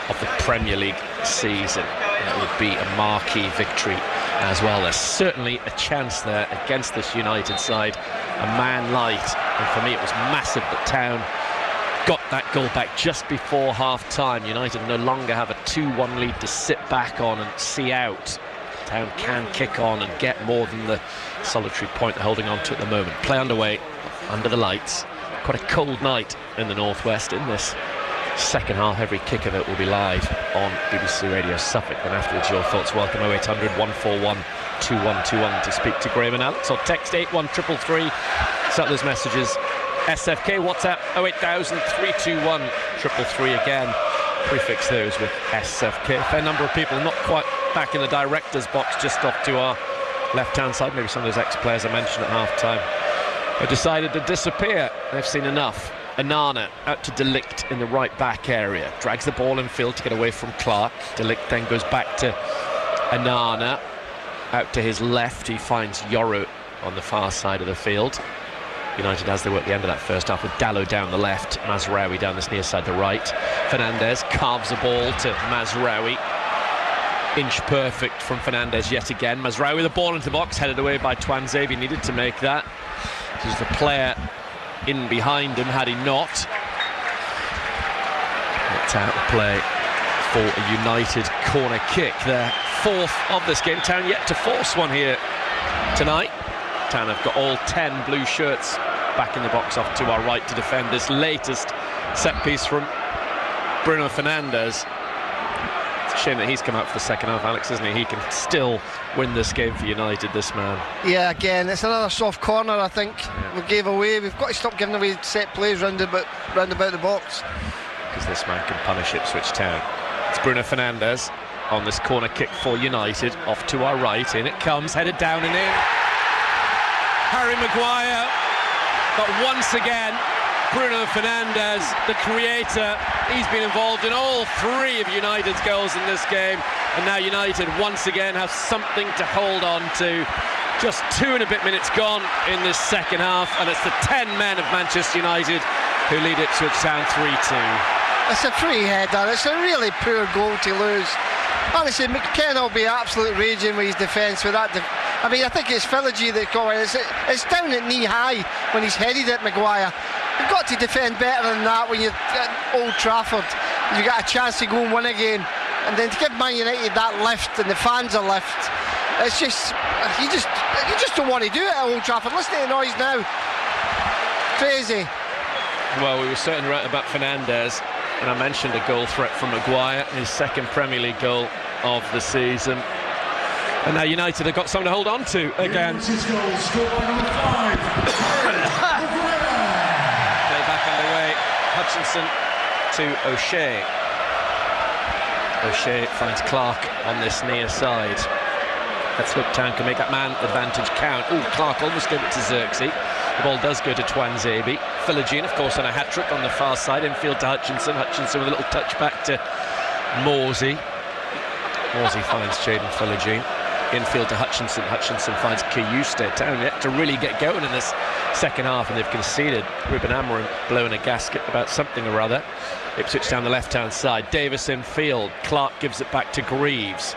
of the Premier League season? That would be a marquee victory as well. There's certainly a chance there against this United side, a man light, and for me it was massive that Town got that goal back just before half time. United no longer have a 2-1 lead to sit back on and see out. Town can kick on and get more than the solitary point they're holding on to at the moment. Play underway under the lights. Quite a cold night in the northwest in this second half. Every kick of it will be live on BBC Radio Suffolk. And afterwards, your thoughts. Welcome 0800 141 2121 to speak to Graham and Alex, or text 81333. Set those messages. SFK WhatsApp 08000 321 333 again. Prefix those with SFK. A fair number of people not quite back in the director's box, just off to our left-hand side. Maybe some of those ex-players I mentioned at half-time have decided to disappear. They've seen enough. Anana out to Delict in the right back area, drags the ball in field to get away from Clark. Delict then goes back to Anana, out to his left. He finds Yoro on the far side of the field. United as they were at the end of that first half with Dallo down the left, Mazraoui down this near side the right. Fernandez carves a ball to Mazraoui. Inch perfect from Fernandez yet again. Mazraoui the ball into the box, headed away by Twanzebe. Needed to make that. This is the player in behind him had he not. It's out of play for a United corner kick. Their 4th of this game. Town yet to force one here tonight. Town have got all 10 blue shirts back in the box off to our right to defend this latest set piece from Bruno Fernandes. It's a shame that he's come out for the second half, Alex, isn't he? He can still win this game for United, this man. Yeah, again, it's another soft corner, I think. We gave away. We've got to stop giving away set plays round about the box. Because this man can punish Ipswich Town. It's Bruno Fernandes on this corner kick for United. Off to our right. In it comes, headed down and in. Harry Maguire. But once again, Bruno Fernandes, the creator, he's been involved in all 3 of United's goals in this game, and now United once again have something to hold on to. Just 2 and a bit minutes gone in this second half, and it's the 10 men of Manchester United who lead Ipswich Town 3-2. It's a free header. It's a really poor goal to lose. Honestly, McKenna will be absolutely raging with his defence with that. I mean, I think it's Philogene that got it. It's down at knee high when he's headed at Maguire. You've got to defend better than that when you're at Old Trafford. You've got a chance to go and win a game. And then to give Man United that lift and the fans a lift, it's just, you just don't want to do it at Old Trafford. Listen to the noise now. Crazy. Well, we were certainly right about Fernandes, and I mentioned a goal threat from Maguire, his 2nd Premier League goal of the season. And now United have got something to hold on to again. Play back underway. Hutchinson to O'Shea. O'Shea finds Clark on this near side. Let's hope Town can make that man advantage count. Oh, Clark almost gave it to Xerxes. The ball does go to Twanzebe. Philogene, of course, on a hat-trick on the far side. Infield to Hutchinson. Hutchinson with a little touch back to Morsey. Morsey finds Jaden Philogene. Infield to Hutchinson. Hutchinson finds Kiyuste. Town yet to really get going in this second half, and they've conceded. Ruben Amorim blowing a gasket about something or other. Ipswich down the left-hand side. Davis in field. Clark gives it back to Greaves.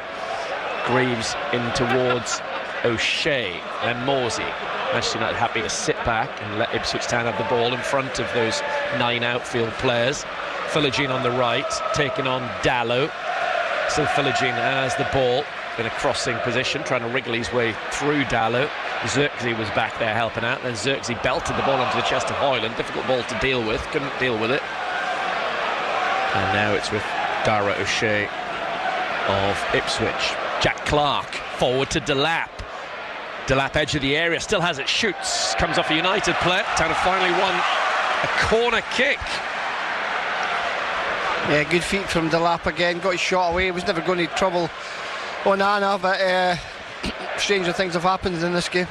Greaves in towards O'Shea and Morsey. Manchester United happy to sit back and let Ipswich Town have the ball in front of those 9 outfield players. Philogene on the right, taking on Dallow. Still Philogene has the ball in a crossing position, trying to wriggle his way through Dallow. Xerxes was back there helping out. Then Xerxes belted the ball onto the chest of Hoyland. Difficult ball to deal with, couldn't deal with it. And now it's with Dara O'Shea of Ipswich. Jack Clark forward to Delap. Delap edge of the area, still has it, shoots, comes off a United player. Town have finally won a corner kick. Yeah, good feet from Delap again, got his shot away. He was never going to trouble Onana, but stranger things have happened in this game.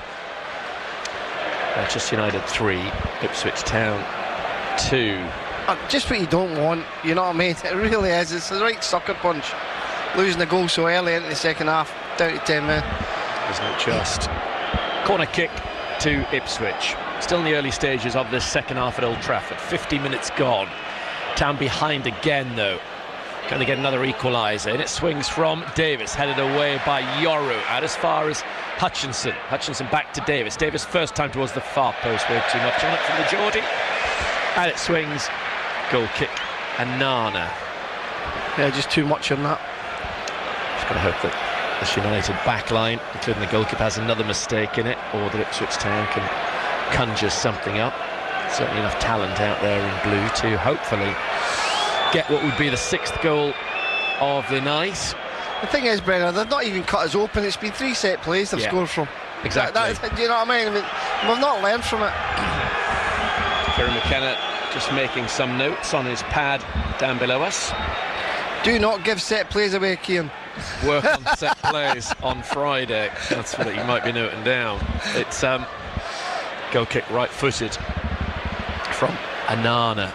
Manchester United 3, Ipswich Town 2. Just what you don't want, you know what I mean? It really is, it's the right sucker punch. Losing the goal so early into the second half, down to 10 men. Isn't it just? Corner kick to Ipswich. Still in the early stages of this second half at Old Trafford. 50 minutes gone. Town behind again though. Can they get another equaliser? And it swings from Davis, headed away by Yoru, out as far as Hutchinson. Hutchinson back to Davis. Davis first time towards the far post, way too much on it from the Geordie. And it swings. Goal kick. Anana. Yeah, just too much on that. Just got to hope that this United backline, including the goalkeeper, has another mistake in it, or that Ipswich Town can conjure something up. Certainly enough talent out there in blue to hopefully get what would be the 6th goal of the night. The thing is, Brennan, they've not even cut us open. It's been 3 set plays they've scored from. Exactly. Do you know what I mean? We've not learned from it. Kieran McKenna just making some notes on his pad down below us. Do not give set plays away, Kieran. Work on set plays on Friday. That's what you might be noting down. It's goal kick right-footed from Anana.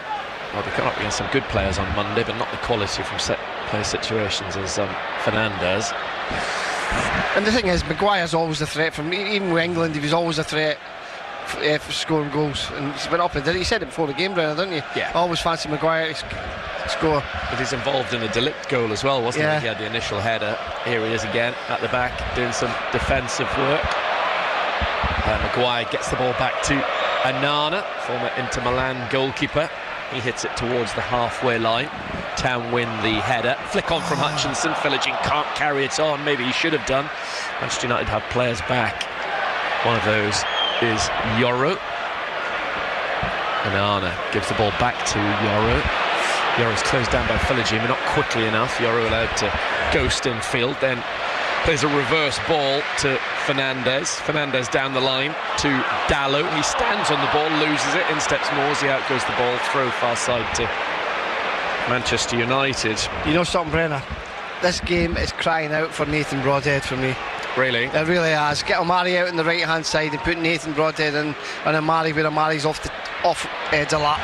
Well, they come up against some good players on Monday, but not the quality from set play situations as Fernandez. And the thing is, Maguire's always a threat from even with England. He was always a threat for scoring goals, and he's been up and did. He said it before the game, Brennan, didn't you? Yeah. I always fancy Maguire to score. But he's involved in the Delict goal as well, wasn't he? He had the initial header. Here he is again at the back doing some defensive work. Maguire gets the ball back to Anana, former Inter Milan goalkeeper. He hits it towards the halfway line. Town win the header. Flick on from Hutchinson. Philogene can't carry it on. Maybe he should have done. Manchester United have players back. One of those is Yoru. Anana gives the ball back to Yoru. Yoru's closed down by Philogene, but not quickly enough. Yoru allowed to ghost in field. Then there's a reverse ball to Fernandez. Fernandez down the line to Dallow. He stands on the ball, loses it. In steps Morsey, out goes the ball. Throw far side to Manchester United. You know something, Brenner? This game is crying out for Nathan Broadhead for me. Really? It really has. Get Omari out on the right hand side and put Nathan Broadhead in, and Omari where Omari's off Delap.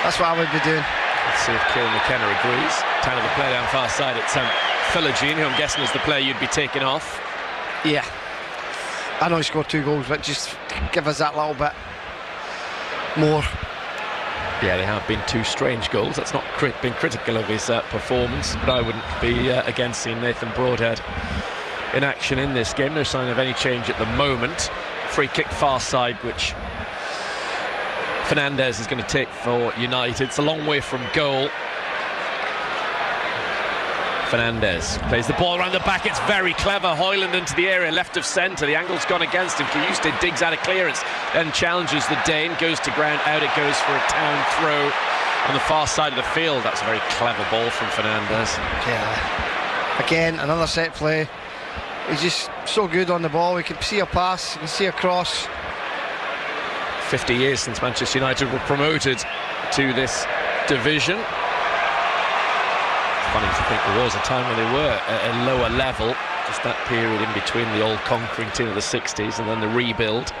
That's what I would be doing. Let's see if Kieran McKenna agrees. Town of the play down far side at Philogene, who I'm guessing is the player you'd be taking off. Yeah. I know he scored 2 goals, but just give us that little bit more. Yeah, they have been 2 strange goals. That's not been critical of his performance, but I wouldn't be against seeing Nathan Broadhead in action in this game. No sign of any change at the moment. Free kick far side, which Fernandez is going to take for United. It's a long way from goal. Fernandez plays the ball around the back. It's very clever. Hoyland into the area, left of centre. The angle's gone against him. Kiyuste digs out of clearance, then challenges the Dane. Goes to ground. Out it goes for a Town throw on the far side of the field. That's a very clever ball from Fernandez. Yeah. Again, another set play. He's just so good on the ball. We can see a pass, you can see a cross. 50 years since Manchester United were promoted to this division. funny to think there was a time when they were at a lower level, just that period in between the old conquering team of the 60s and then the rebuild.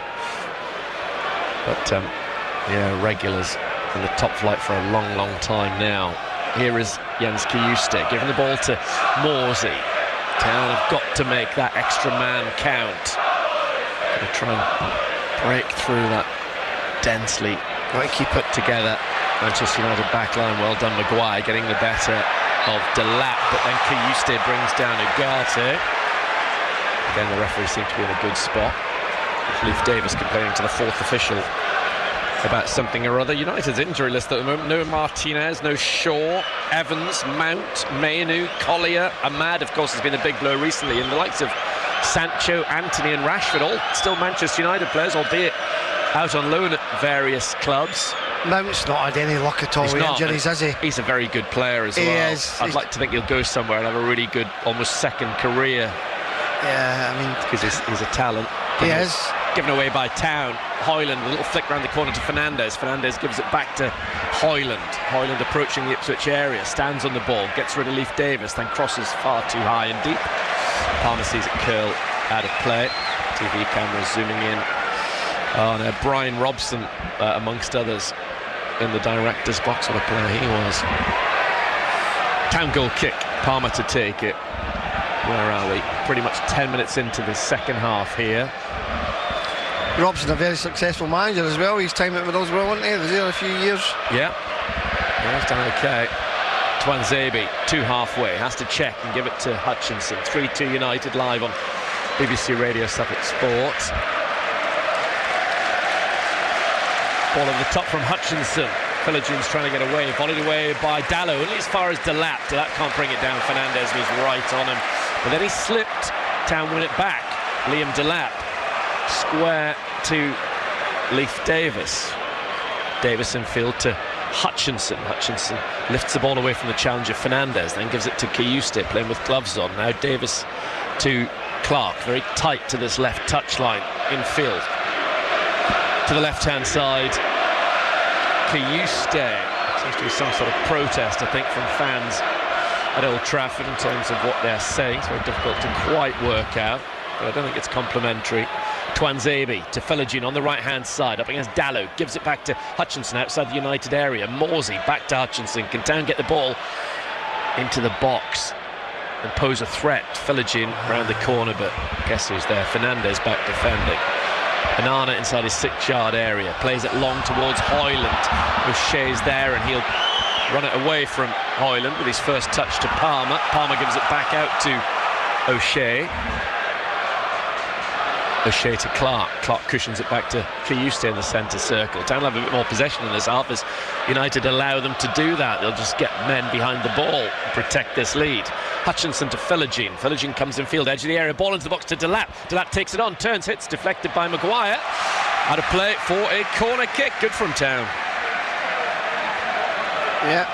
But yeah, regulars in the top flight for a long, long time now. Here is Jens Kiyuste giving the ball to Morsey. Town have got to make that extra man count. Going to try and break through that densely put together Manchester United backline. Well done, Maguire, getting the better of Delap, but then Kiyuste brings down Ugarte. Again, the referee seemed to be in a good spot. Leif Davis complaining to the fourth official about something or other. United's injury list at the moment: no Martinez, no Shaw, Evans, Mount, Mainu, Collier, Ahmad, of course, has been a big blow recently, and the likes of Sancho, Anthony and Rashford, all still Manchester United players, albeit out on loan at various clubs. Mount's not had any luck at all with injuries, has he? He's a very good player as well. He is. I'd like to think he'll go somewhere and have a really good, almost second career. Yeah, I mean, because he's a talent. He is. Given away by Town. Hoyland, a little flick round the corner to Fernandez. Fernandez gives it back to Hoyland. Hoyland approaching the Ipswich area, stands on the ball, gets rid of Leif Davis, then crosses far too high and deep. Palmer sees it curl out of play. TV cameras zooming in. Oh no, Brian Robson, amongst others, in the director's box. What a player he was. Town goal kick, Palmer to take it. Where are we? Pretty much 10 minutes into the second half here. Robson, a very successful manager as well. He's time it with us well, wasn't he? He was there a few years. Yeah, he's done okay. Twanzebe, two halfway, has to check and give it to Hutchinson. 3-2 United live on BBC Radio Suffolk Sports. Ball over the top from Hutchinson. Philippines trying to get away, volleyed away by Dallo, only as far as Delap. Delap can't bring it down. Fernandez was right on him, but then he slipped. Town win it back. Liam Delap square to Leif Davis. Davis in field to Hutchinson. Hutchinson lifts the ball away from the challenger Fernandez, then gives it to Kiyuste, playing with gloves on. Now Davis to Clark, very tight to this left touchline in field. To the left-hand side, Kiyuste. Seems to be some sort of protest, I think, from fans at Old Trafford in terms of what they're saying. It's very difficult to quite work out, but I don't think it's complimentary. Twanzebe to Philogene on the right-hand side, up against Dallo, gives it back to Hutchinson outside the United area. Morsey back to Hutchinson. Can Town get the ball into the box and pose a threat? Philogene round the corner, but guess who's there? Fernandez back defending. Anana inside his 6-yard area, plays it long towards Hoyland. O'Shea's there and he'll run it away from Hoyland with his first touch to Palmer. Palmer gives it back out to O'Shea. O'Shea to Clark. Clark cushions it back to Kiyuste in the centre circle. Town will have a bit more possession in this half as United allow them to do that. They'll just get men behind the ball and protect this lead. Hutchinson to Philogene. Philogene comes in field, edge of the area, ball into the box to Delap. Delap takes it on, turns, hits, deflected by Maguire. Out of play for a corner kick. Good from Town. Yeah.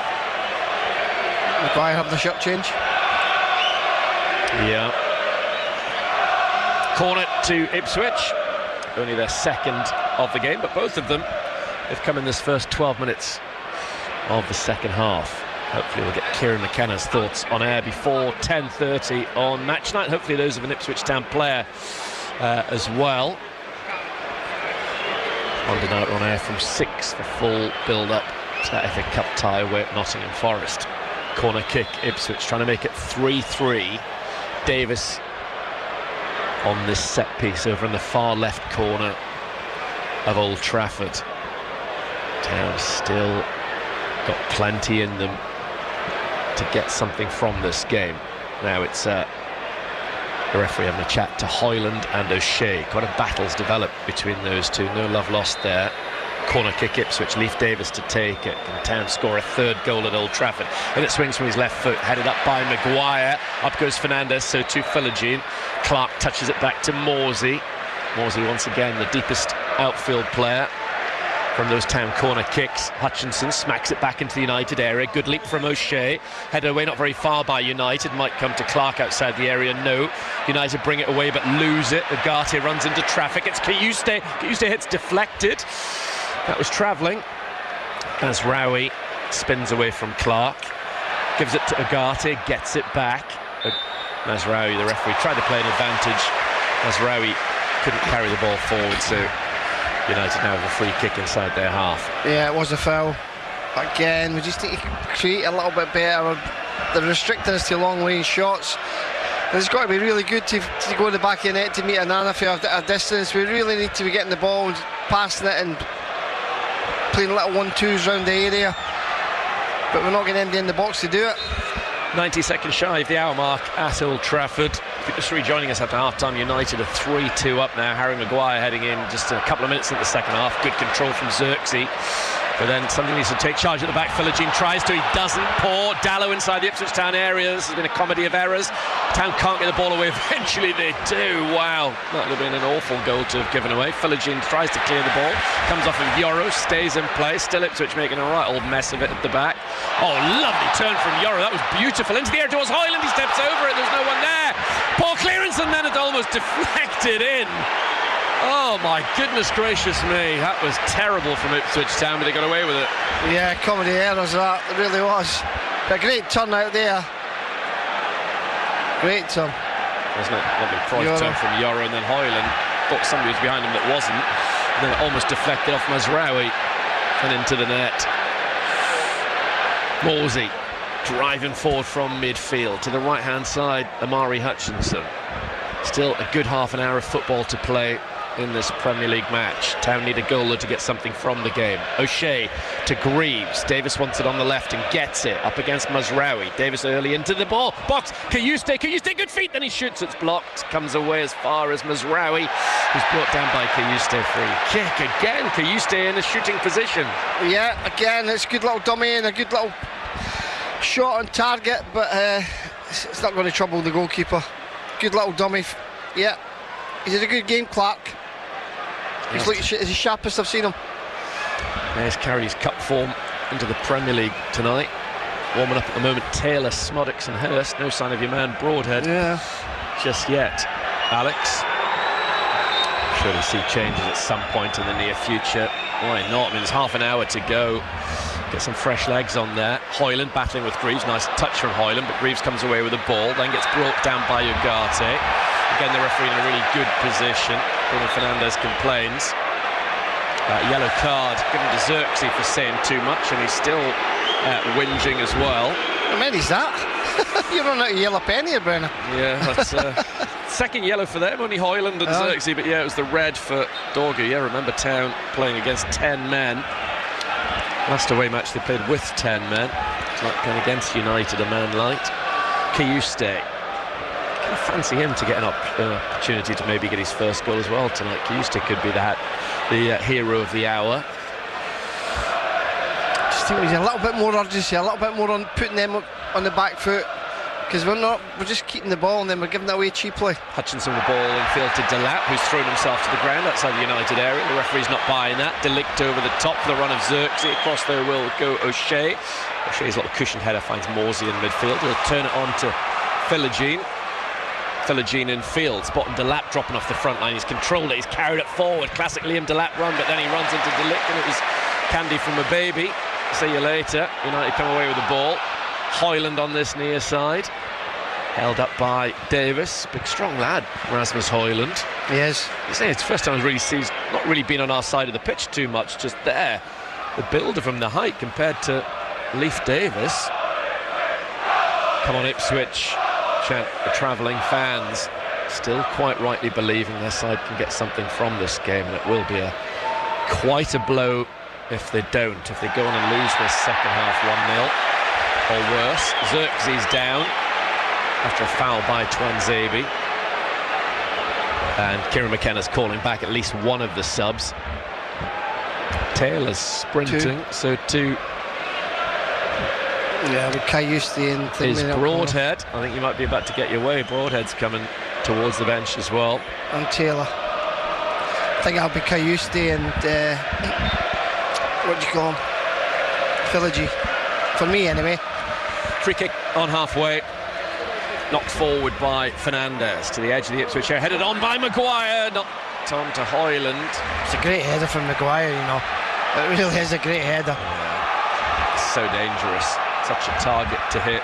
Maguire having the shot change. Yeah. Corner to Ipswich. Only their second of the game, but both of them have come in this first 12 minutes of the second half. Hopefully we'll get Kieran McKenna's thoughts on air before 10:30 on match night. Hopefully those of an Ipswich Town player as well. Monday night on air from 6 for full build-up to that FA Cup tie away at Nottingham Forest. Corner kick, Ipswich trying to make it 3-3. Davis on this set piece over in the far left corner of Old Trafford. Town still got plenty in them to get something from this game. Now it's the referee having a chat to Hoyland and O'Shea. Quite a battle's developed between those two. No love lost there. Corner kick Ipswich, Leif Davis to take it. Can Town score a third goal at Old Trafford? And it swings from his left foot, headed up by Maguire. Up goes Fernandez, so to Philogene. Clark touches it back to Morsey. Morsey once again the deepest outfield player from those Town corner kicks. Hutchinson smacks it back into the United area. Good leap from O'Shea. Headed away not very far by United. Might come to Clark outside the area. No. United bring it away but lose it. Ugarte runs into traffic. It's Kiyuste. Kiyuste hits deflected. That was travelling as Rowie spins away from Clark. Gives it to Ugarte, gets it back. Mazraoui, the referee, tried to play an advantage. Mazraoui couldn't carry the ball forward, so United now have a free kick inside their half. Yeah, it was a foul. Again, we just need to create a little bit better. They're restricting us to long-range shots. It's got to be really good to go to the back of the net to meet Anana for a distance. We really need to be getting the ball, passing it and playing little 1-2s around the area. But we're not getting anybody in the box to do it. 90 seconds shy of the hour mark at Old Trafford. If you're just rejoining us after half-time, United are 3-2 up now. Harry Maguire heading in just a couple of minutes in the second half. Good control from Xerxes. But then somebody needs to take charge at the back. Philogene tries to, he doesn't. Poor Dallow inside the Ipswich Town area. This has been a comedy of errors. Town can't get the ball away. Eventually they do. Wow, that would have been an awful goal to have given away. Philogene tries to clear the ball. Comes off of Yoro, stays in place. Still Ipswich making a right old mess of it at the back. Oh, lovely turn from Yoro. That was beautiful. Into the air towards Hoyland. He steps over it. There's no one there. Poor clearance, and then it almost deflected in. Oh my goodness gracious me, that was terrible from Ipswich Town, but they got away with it. Yeah, comedy errors that, it really was. A great turn out there. Great turn. Wasn't it? Lovely Cruyff turn from Yoro, and then Hoyland thought somebody was behind him that wasn't. And then it almost deflected off Mazraoui and into the net. Morsey driving forward from midfield to the right hand side. Amari Hutchinson. Still a good half an hour of football to play in this Premier League match. Town need a goal to get something from the game. O'Shea to Greaves. Davis wants it on the left and gets it up against Mazraoui. Davis early into the ball. Box. Kayuste, good feet. Then he shoots. It's blocked. Comes away as far as Mazraoui, who's brought down by Kayuste. Free kick again. Kayuste in a shooting position. Yeah, again, it's a good little dummy and a good little shot on target, but it's not going to trouble the goalkeeper. Good little dummy. Yeah, he's had a good game, Clark. He's the sharpest I've seen him. Yeah, he's carried his cup form into the Premier League tonight. Warming up at the moment, Taylor, Smodix and Hurst. No sign of your man Broadhead just yet. Alex, surely see changes at some point in the near future. Why not? I mean, there's half an hour to go. Get some fresh legs on there. Hoyland battling with Greaves. Nice touch from Hoyland, but Greaves comes away with the ball, then gets brought down by Ugarte. Again, the referee in a really good position. Bruno Fernandes complains. Yellow card given to Xerxes for saying too much, and he's still whinging as well. How many's that? You're running out of yellow pen here, Brennan. Yeah, that's second yellow for them, only Hoyland and Xerxes, but yeah, it was the red for Dorgu. Yeah, remember Town playing against 10 men. Last away match they played with 10 men. It's like going against United, a man light. Kayuste. I fancy him to get an opportunity to maybe get his first goal as well tonight. Kayuste could be the hero of the hour. Just think there's a little bit more urgency, a little bit more on putting them on the back foot, because we're just keeping the ball and then we're giving it away cheaply. Hutchinson with the ball in field to Delap, who's thrown himself to the ground outside the United area. The referee's not buying that. Delict over the top for the run of Xerxes. Across there will go O'Shea. O'Shea's little cushioned header finds Morsey in midfield. He'll turn it on to Philogene. Philogene in field, spotting Delap dropping off the front line. He's controlled it, he's carried it forward. Classic Liam Delap run, but then he runs into Delict, and it was candy from a baby. See you later. United come away with the ball. Hoyland on this near side, held up by Davis. Big strong lad, Rasmus Hoyland. He is. It's the first time he's not really been on our side of the pitch too much, just there. The builder from the height compared to Leif Davis. Come on, Ipswich. Chant the travelling fans, still quite rightly believing their side can get something from this game, and it will be quite a blow if they don't, if they go on and lose this second half 1-0 or worse. Xerxes down after a foul by Twanzebe, and Kieran McKenna's calling back at least one of the subs. Taylor's sprinting, so too. Yeah, with Kayuste and is Broadhead. I think you might be about to get your way. Broadhead's coming towards the bench as well. And Taylor. I think I'll be Kayuste and what do you call him? Philogene. For me, anyway. Free kick on halfway. Knocked forward by Fernandes to the edge of the Ipswich area. Headed on by Maguire. Knocked on to Hoyland. It's a great header from Maguire, you know. It really is a great header. Yeah. It's so dangerous. such a target to hit,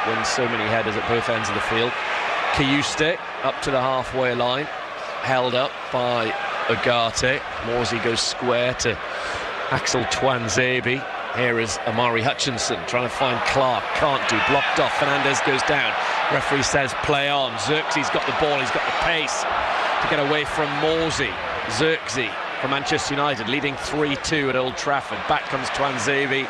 wins so many headers at both ends of the field. Kiyuste up to the halfway line, held up by Ugarte. Morsey goes square to Axel Tuanzebe. Here is Amari Hutchinson trying to find Clark, can't do, blocked off. Fernandez goes down, referee says play on. Xerxes got the ball, he's got the pace to get away from Morsey. Xerxes from Manchester United leading 3-2 at Old Trafford. Back comes Tuanzebe,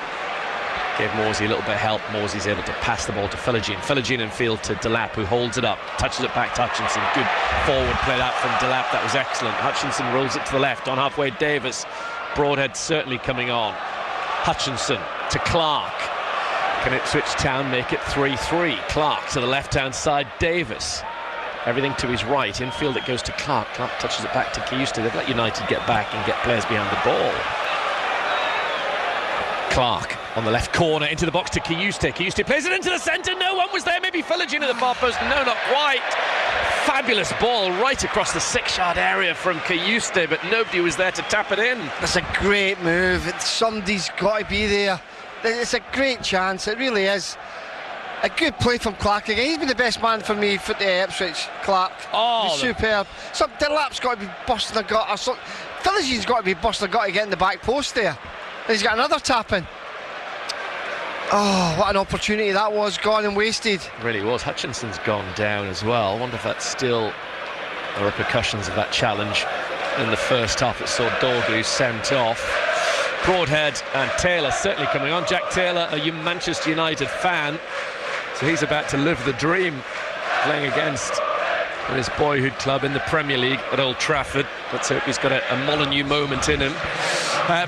gave Morsey a little bit of help. Morsey's able to pass the ball to Philogene. Philogene in field to Delap, who holds it up, touches it back to Hutchinson. Good forward play out from Delap, that was excellent. Hutchinson rolls it to the left, on halfway Davis. Broadhead certainly coming on. Hutchinson to Clark. Can Ipswich Town make it 3-3? Clark to the left-hand side, Davis. Everything to his right, infield it goes to Clark. Clark touches it back to Kiyuste. They've let United get back and get players behind the ball. Clark on the left corner, into the box to Kiyuste. Kiyuste plays it into the centre, no one was there. Maybe Philogene at the far post, no, not quite. Fabulous ball right across the 6-yard area from Kiyuste, but nobody was there to tap it in. That's a great move. Somebody's got to be there. It's a great chance, it really is. A good play from Clark again. He's been the best man for me for the Ipswich, Clark. He's superb. Delap's got to be busting a gut. Philogene's got to be busting a gut to get in the back post there. And he's got another tap in. Oh, what an opportunity that was, gone and wasted. It really was. Hutchinson's gone down as well. I wonder if that's still the repercussions of that challenge in the first half that saw Dorgu sent off. Broadhead and Taylor certainly coming on. Jack Taylor, a Manchester United fan, so he's about to live the dream, playing against his boyhood club in the Premier League at Old Trafford. Let's hope he's got a Molyneux moment in him.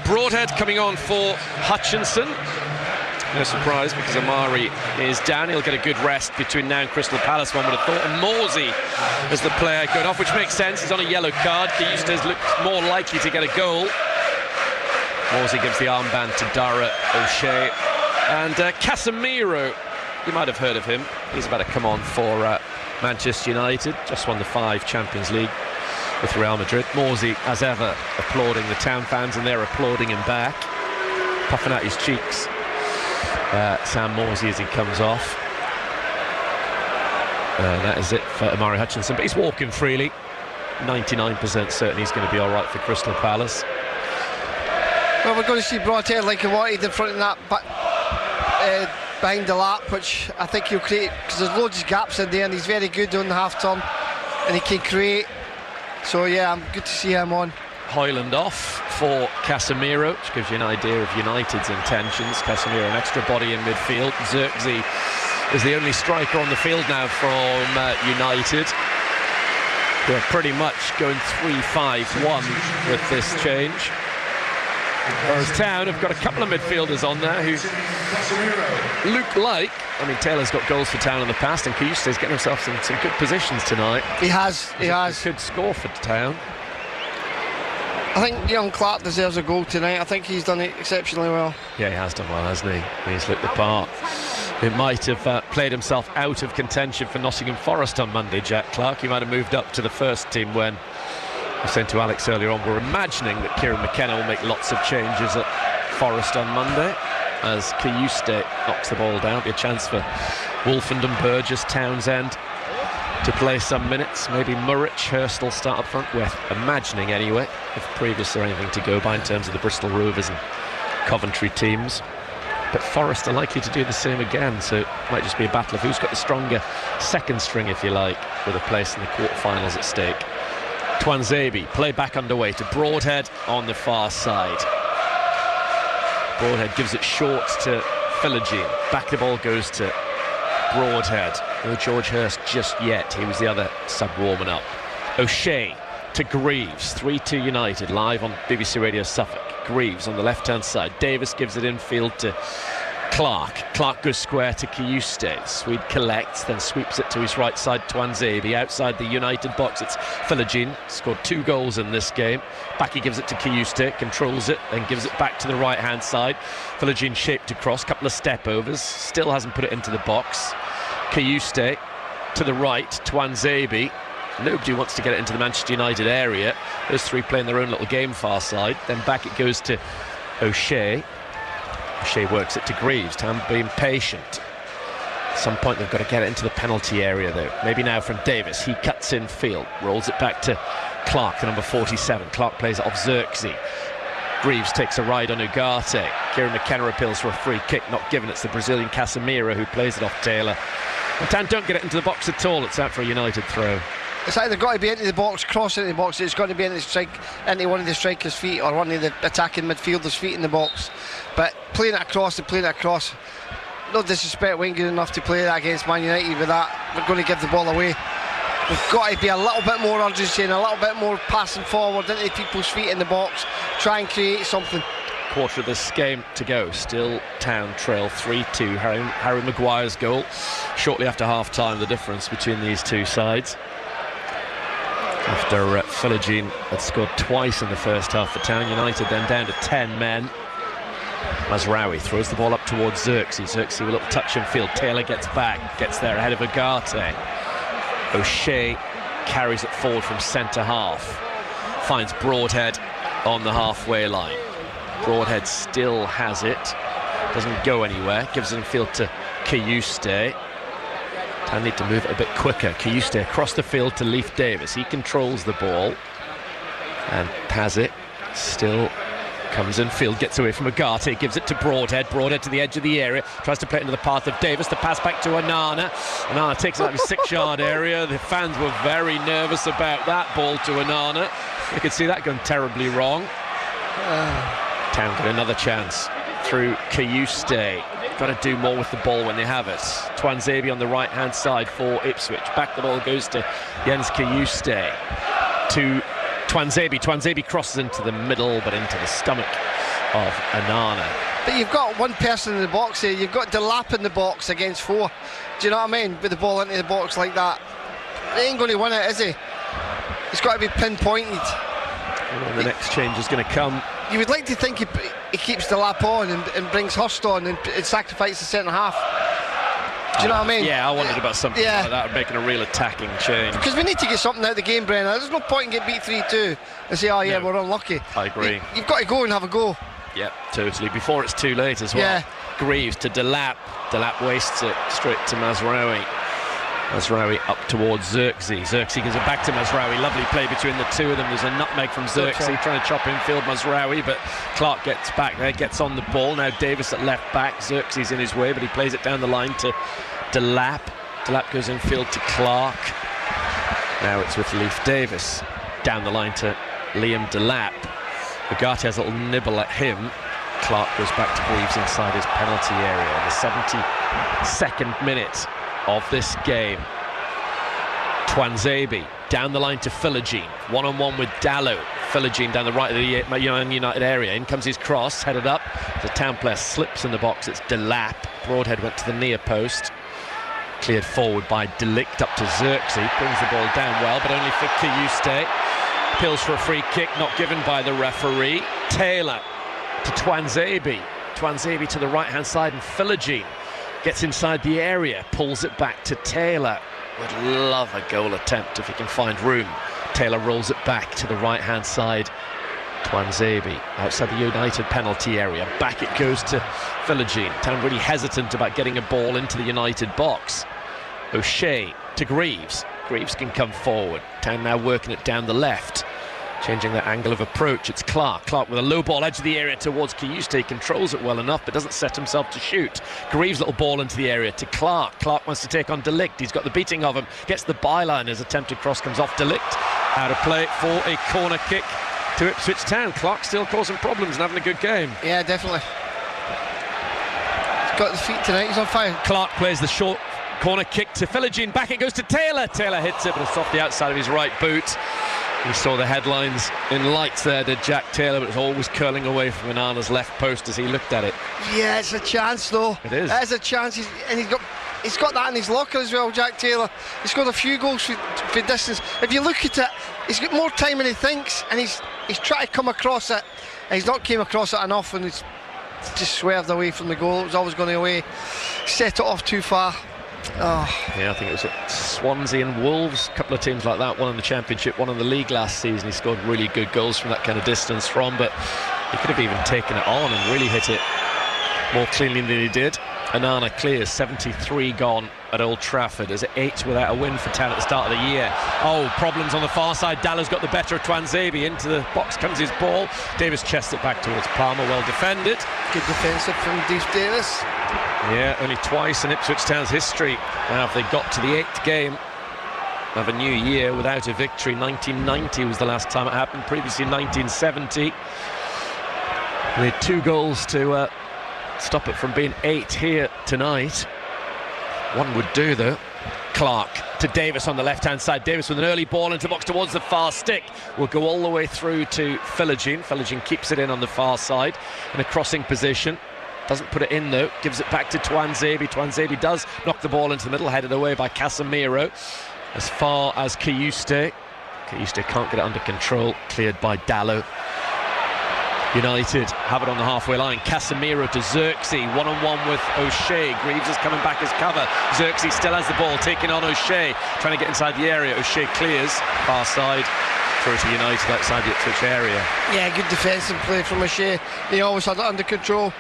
Broadhead coming on for Hutchinson. No surprise, because Amari is down. He'll get a good rest between now and Crystal Palace, one would have thought. And Morsey is the player going off, which makes sense. He's on a yellow card. Kiyuste's looked more likely to get a goal. Morsey gives the armband to Dara O'Shea. And Casemiro, you might have heard of him. He's about to come on for Manchester United. Just won the 5 Champions League with Real Madrid. Morsey, as ever, applauding the Town fans, and they're applauding him back. Puffing out his cheeks. Sam Morsey as he comes off. That is it for Amari Hutchinson, but he's walking freely. 99% certain he's going to be all right for Crystal Palace. Well, we're going to see Broadhead like he wanted in front of that behind the lap, which I think he'll create, because there's loads of gaps in there, and he's very good on the half turn, and he can create. So yeah, I'm good to see him on. Hoyland off for Casemiro, which gives you an idea of United's intentions. Casemiro, an extra body in midfield. Xerxes is the only striker on the field now from United. They're pretty much going 3-5-1 with this change. Whereas Town have got a couple of midfielders on there who look like, I mean, Taylor's got goals for Town in the past, and Kiyuste's getting himself in some good positions tonight. He has. He could score for Town. I think young Clark deserves a goal tonight. I think he's done it exceptionally well. Yeah, he has done well, hasn't he? He's looked the part. It might have played himself out of contention for Nottingham Forest on Monday, Jack Clark. He might have moved up to the first team when, I said to Alex earlier on, we're imagining that Kieran McKenna will make lots of changes at Forest on Monday. As Kiyuste knocks the ball down, it'll be a chance for Wolfenden, Burgess, Townsend to play some minutes. Maybe Murrich, Hurst will start up front. We're imagining anyway, if previous or anything to go by in terms of the Bristol Rovers and Coventry teams. But Forest are likely to do the same again, so it might just be a battle of who's got the stronger second string, if you like, with a place in the quarterfinals at stake. Tuanzebe, play back underway to Broadhead on the far side. Broadhead gives it short to Philogene. Back the ball goes to Broadhead. No George Hurst just yet. He was the other sub warming up. O'Shea to Greaves. 3-2 United live on BBC Radio Suffolk. Greaves on the left-hand side. Davis gives it infield to Clark. Clark goes square to Kiyuste. Swede collects, then sweeps it to his right side. Tuanzebe outside the United box. It's Philogene. Scored 2 goals in this game. Back he gives it to Kiyuste, controls it, then gives it back to the right-hand side. Philogene shaped across, couple of step overs. Still hasn't put it into the box. Kiyuste to the right, Tuanzebe. Nobody wants to get it into the Manchester United area. Those three playing their own little game far side. Then back it goes to O'Shea. Shea works it to Greaves. Town being patient. At some point they've got to get it into the penalty area though. Maybe now from Davis. He cuts in field, rolls it back to Clark, the number 47. Clark plays it off Xerxes. Greaves takes a ride on Ugarte. Kieran McKenna appeals for a free kick, not given. It's the Brazilian Casemiro who plays it off Taylor. And Town don't get it into the box at all. It's out for a United throw. It's either got to be into the box, cross into the box, it's got to be into one of the strikers' feet or one of the attacking midfielders' feet in the box. But playing it across and playing it across, no disrespect, we ain't good enough to play that against Man United with that. We're going to give the ball away. We've got to be a little bit more urgency and a little bit more passing forward into people's feet in the box, try and create something. Quarter of this game to go. Still Town trail 3-2. Harry Maguire's goal shortly after half-time, the difference between these two sides. After Philogene had scored twice in the first half for Town. United then down to 10 men. Mazraoui throws the ball up towards Xerxes. Xerxes with a little touch in field. Taylor gets back, gets there ahead of Ugarte. O'Shea carries it forward from centre half. Finds Broadhead on the halfway line. Broadhead still has it. Doesn't go anywhere. Gives it in field to Kayuste. I need to move it a bit quicker. Kayuste across the field to Leif Davis. He controls the ball and has it. Still comes in field, gets away from Ugarte, gives it to Broadhead. Broadhead to the edge of the area, tries to play it into the path of Davis. The pass back to Onana. Onana takes it out of his 6-yard area. The fans were very nervous about that ball to Onana. You could see that going terribly wrong. Town get another chance through Kayuste. Got to do more with the ball when they have it. Twanzebe on the right hand side for Ipswich. Back the ball goes to Jens Kayuste. To Twanzebe. Twanzebe crosses into the middle, but into the stomach of Onana. But you've got one person in the box here. You've got Delap in the box against 4. Do you know what I mean? With the ball into the box like that, he ain't going to win it, is he? It's got to be pinpointed. And the next change is going to come. You would like to think he keeps Delap on and brings Hurst on and sacrifices the centre half. Do you know what I mean? Yeah, I wondered about something like that, making a real attacking change. Because we need to get something out of the game, Brennan. There's no point in getting beat 3-2 and say, oh yeah, we're unlucky. I agree. You've got to go and have a go. Yeah, totally. Before it's too late as well. Yeah. Greaves to Delap. Delap wastes it straight to Mazraoui. Mazraoui up towards Xerxes. Xerxes gives it back to Mazraoui. Lovely play between the two of them. There's a nutmeg from Xerxes trying to chop in field Mazraoui, but Clark gets back there, gets on the ball. Now Davis at left back. Xerxes in his way, but he plays it down the line to Delap. Delap goes in field to Clark. Now it's with Leif Davis. Down the line to Liam Delap. Ugarte has a little nibble at him. Clark goes back to Greaves inside his penalty area. In the 72nd minute of this game. Twanzebe down the line to Philogene, one-on-one with Dallo. Philogene down the right of the United area. In comes his cross, headed up. The Town player slips in the box. It's Delap. Broadhead went to the near post. Cleared forward by Delict up to Xerxes. Brings the ball down well, but only for Kayuste. Appeals for a free kick, not given by the referee. Taylor to Twanzebe. Twanzebe to the right-hand side, and Philogene gets inside the area, pulls it back to Taylor. Would love a goal attempt if he can find room. Taylor rolls it back to the right-hand side. Twanzebe outside the United penalty area. Back it goes to Philogene. Town really hesitant about getting a ball into the United box. O'Shea to Greaves. Greaves can come forward. Town now working it down the left. Changing their angle of approach. It's Clark. Clark with a low ball edge of the area towards Kayuste. Controls it well enough, but doesn't set himself to shoot. Greaves little ball into the area to Clark. Clark wants to take on Delict. He's got the beating of him. Gets the byline. His attempted cross comes off Delict. Out of play for a corner kick to Ipswich Town. Clark still causing problems and having a good game. Yeah, definitely. He's got the feet tonight. He's on fire. Clark plays the short corner kick to Philogene. Back it goes to Taylor. Taylor hits it, but it's off the outside of his right boot. We saw the headlines in lights there, did Jack Taylor, but it's always curling away from Onana's left post as he looked at it. Yeah, it's a chance though. It is. It's a chance, and he's got that in his locker as well, Jack Taylor. He's scored a few goals for distance. If you look at it, he's got more time than he thinks, and he's tried to come across it, and he's not came across it enough, and he's just swerved away from the goal. It was always going away. Set it off too far. Oh. Yeah, I think it was at Swansea and Wolves, a couple of teams like that, one in the Championship, one in the league last season. He scored really good goals from that kind of distance from, but he could have even taken it on and really hit it more cleanly than he did. Onana clears, 73 gone at Old Trafford. Is it 8 without a win for Town at the start of the year? Oh, problems on the far side. Dallow's got the better of Tuanzebe. Into the box comes his ball. Davis chests it back towards Palmer. Well defended. Good defensive from Deef Davis. Yeah, only twice in Ipswich Town's history have they got to the 8th game of a new year without a victory. 1990 was the last time it happened. Previously 1970. They had 2 goals to stop it from being 8 here tonight. One would do though. Clark to Davis on the left-hand side. Davis with an early ball into the box towards the far stick. Will go all the way through to Philogene. Philogene keeps it in on the far side in a crossing position. Doesn't put it in though. Gives it back to Tuanzebe. Tuanzebe does knock the ball into the middle, headed away by Casemiro. As far as Kayuste. Kayuste can't get it under control. Cleared by Dallow. United have it on the halfway line. Casemiro to Xerxes, one-on-one with O'Shea. Greaves is coming back as cover. Xerxes still has the ball, taking on O'Shea, trying to get inside the area. O'Shea clears, far side, through to United outside the Ipswich area. Yeah, good defensive play from O'Shea. He always had it under control.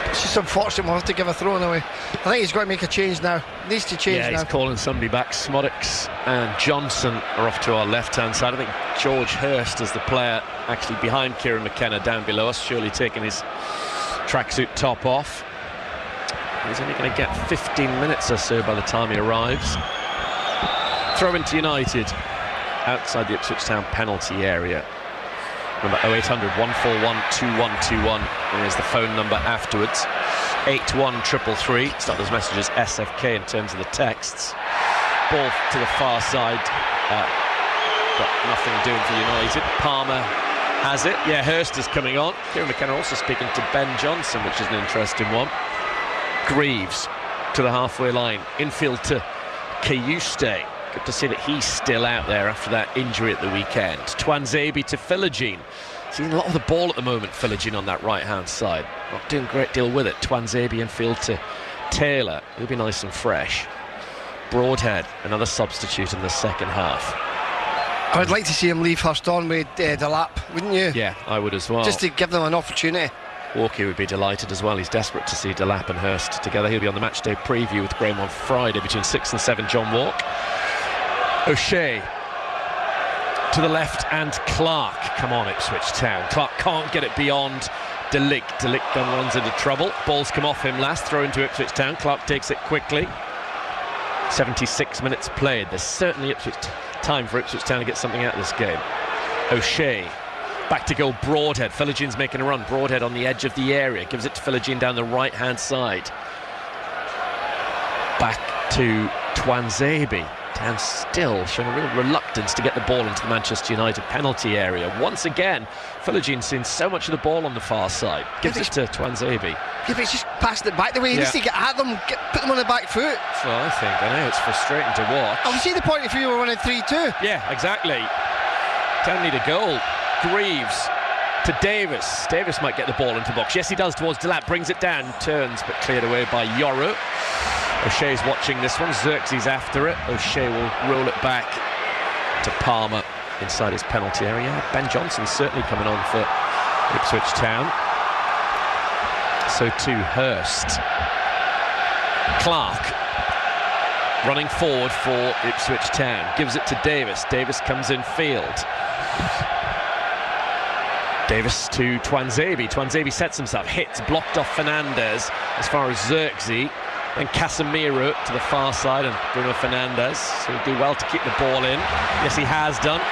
It's just unfortunate we'll have to give a throw away. I think he's got to make a change now. Needs to change now. Yeah, he's calling somebody back. Smoddix and Johnson are off to our left-hand side. I think George Hurst is the player actually behind Kieran McKenna down below us, surely taking his tracksuit top off. He's only going to get 15 minutes or so by the time he arrives. Throw into United outside the Ipswich Town penalty area. Number 0800 141 2121 is the phone number afterwards. 81333. It's not those messages SFK in terms of the texts. Ball to the far side. Got nothing doing for United. Palmer has it. Yeah, Hurst is coming on. Kieran McKenna also speaking to Ben Johnson, which is an interesting one. Greaves to the halfway line. Infield to Kayuste. Good to see that he's still out there after that injury at the weekend. Tuanzebe to Philogene. Seeing a lot of the ball at the moment, Philogene on that right-hand side. Not doing a great deal with it. Tuanzebe infield to Taylor. He'll be nice and fresh. Broadhead, another substitute in the second half. I would like to see him leave Hurst on with Delap, wouldn't you? Yeah, I would as well. Just to give them an opportunity. Walkie would be delighted as well. He's desperate to see Delap and Hurst together. He'll be on the matchday preview with Graham on Friday between 6 and 7. John Walk. O'Shea to the left and Clark. Come on, Ipswich Town. Clark can't get it beyond Delict. Delict then runs into trouble. Ball's come off him last. Throw into Ipswich Town. Clark takes it quickly. 76 minutes played. There's certainly time for Ipswich Town to get something out of this game. O'Shea back to goal. Broadhead. Philogene's making a run. Broadhead on the edge of the area. Gives it to Philogene down the right-hand side. Back to Tuanzebe. Town still showing a real reluctance to get the ball into the Manchester United penalty area. Once again, Philogene's seen so much of the ball on the far side. Gives it to Tuanzebe. Yeah, but it's just passing it back the way he needs to get at them, put them on the back foot. That's what I think. I know it's frustrating to watch. I see the point of view we're winning 3-2. Yeah, exactly. Town need a goal. Greaves to Davis. Davis might get the ball into the box. Yes, he does towards Delap. Brings it down, turns, but cleared away by Yoru. O'Shea's watching this one. Xerxes after it. O'Shea will roll it back to Palmer inside his penalty area. Ben Johnson's certainly coming on for Ipswich Town. So too Hurst. Clark running forward for Ipswich Town. Gives it to Davis. Davis comes in field. Davis to Tuanzebe. Tuanzebe sets himself. Hits. Blocked off Fernandez as far as Xerxes. Then Casemiro to the far side and Bruno Fernandes. So he'll do well to keep the ball in. Yes, he has done.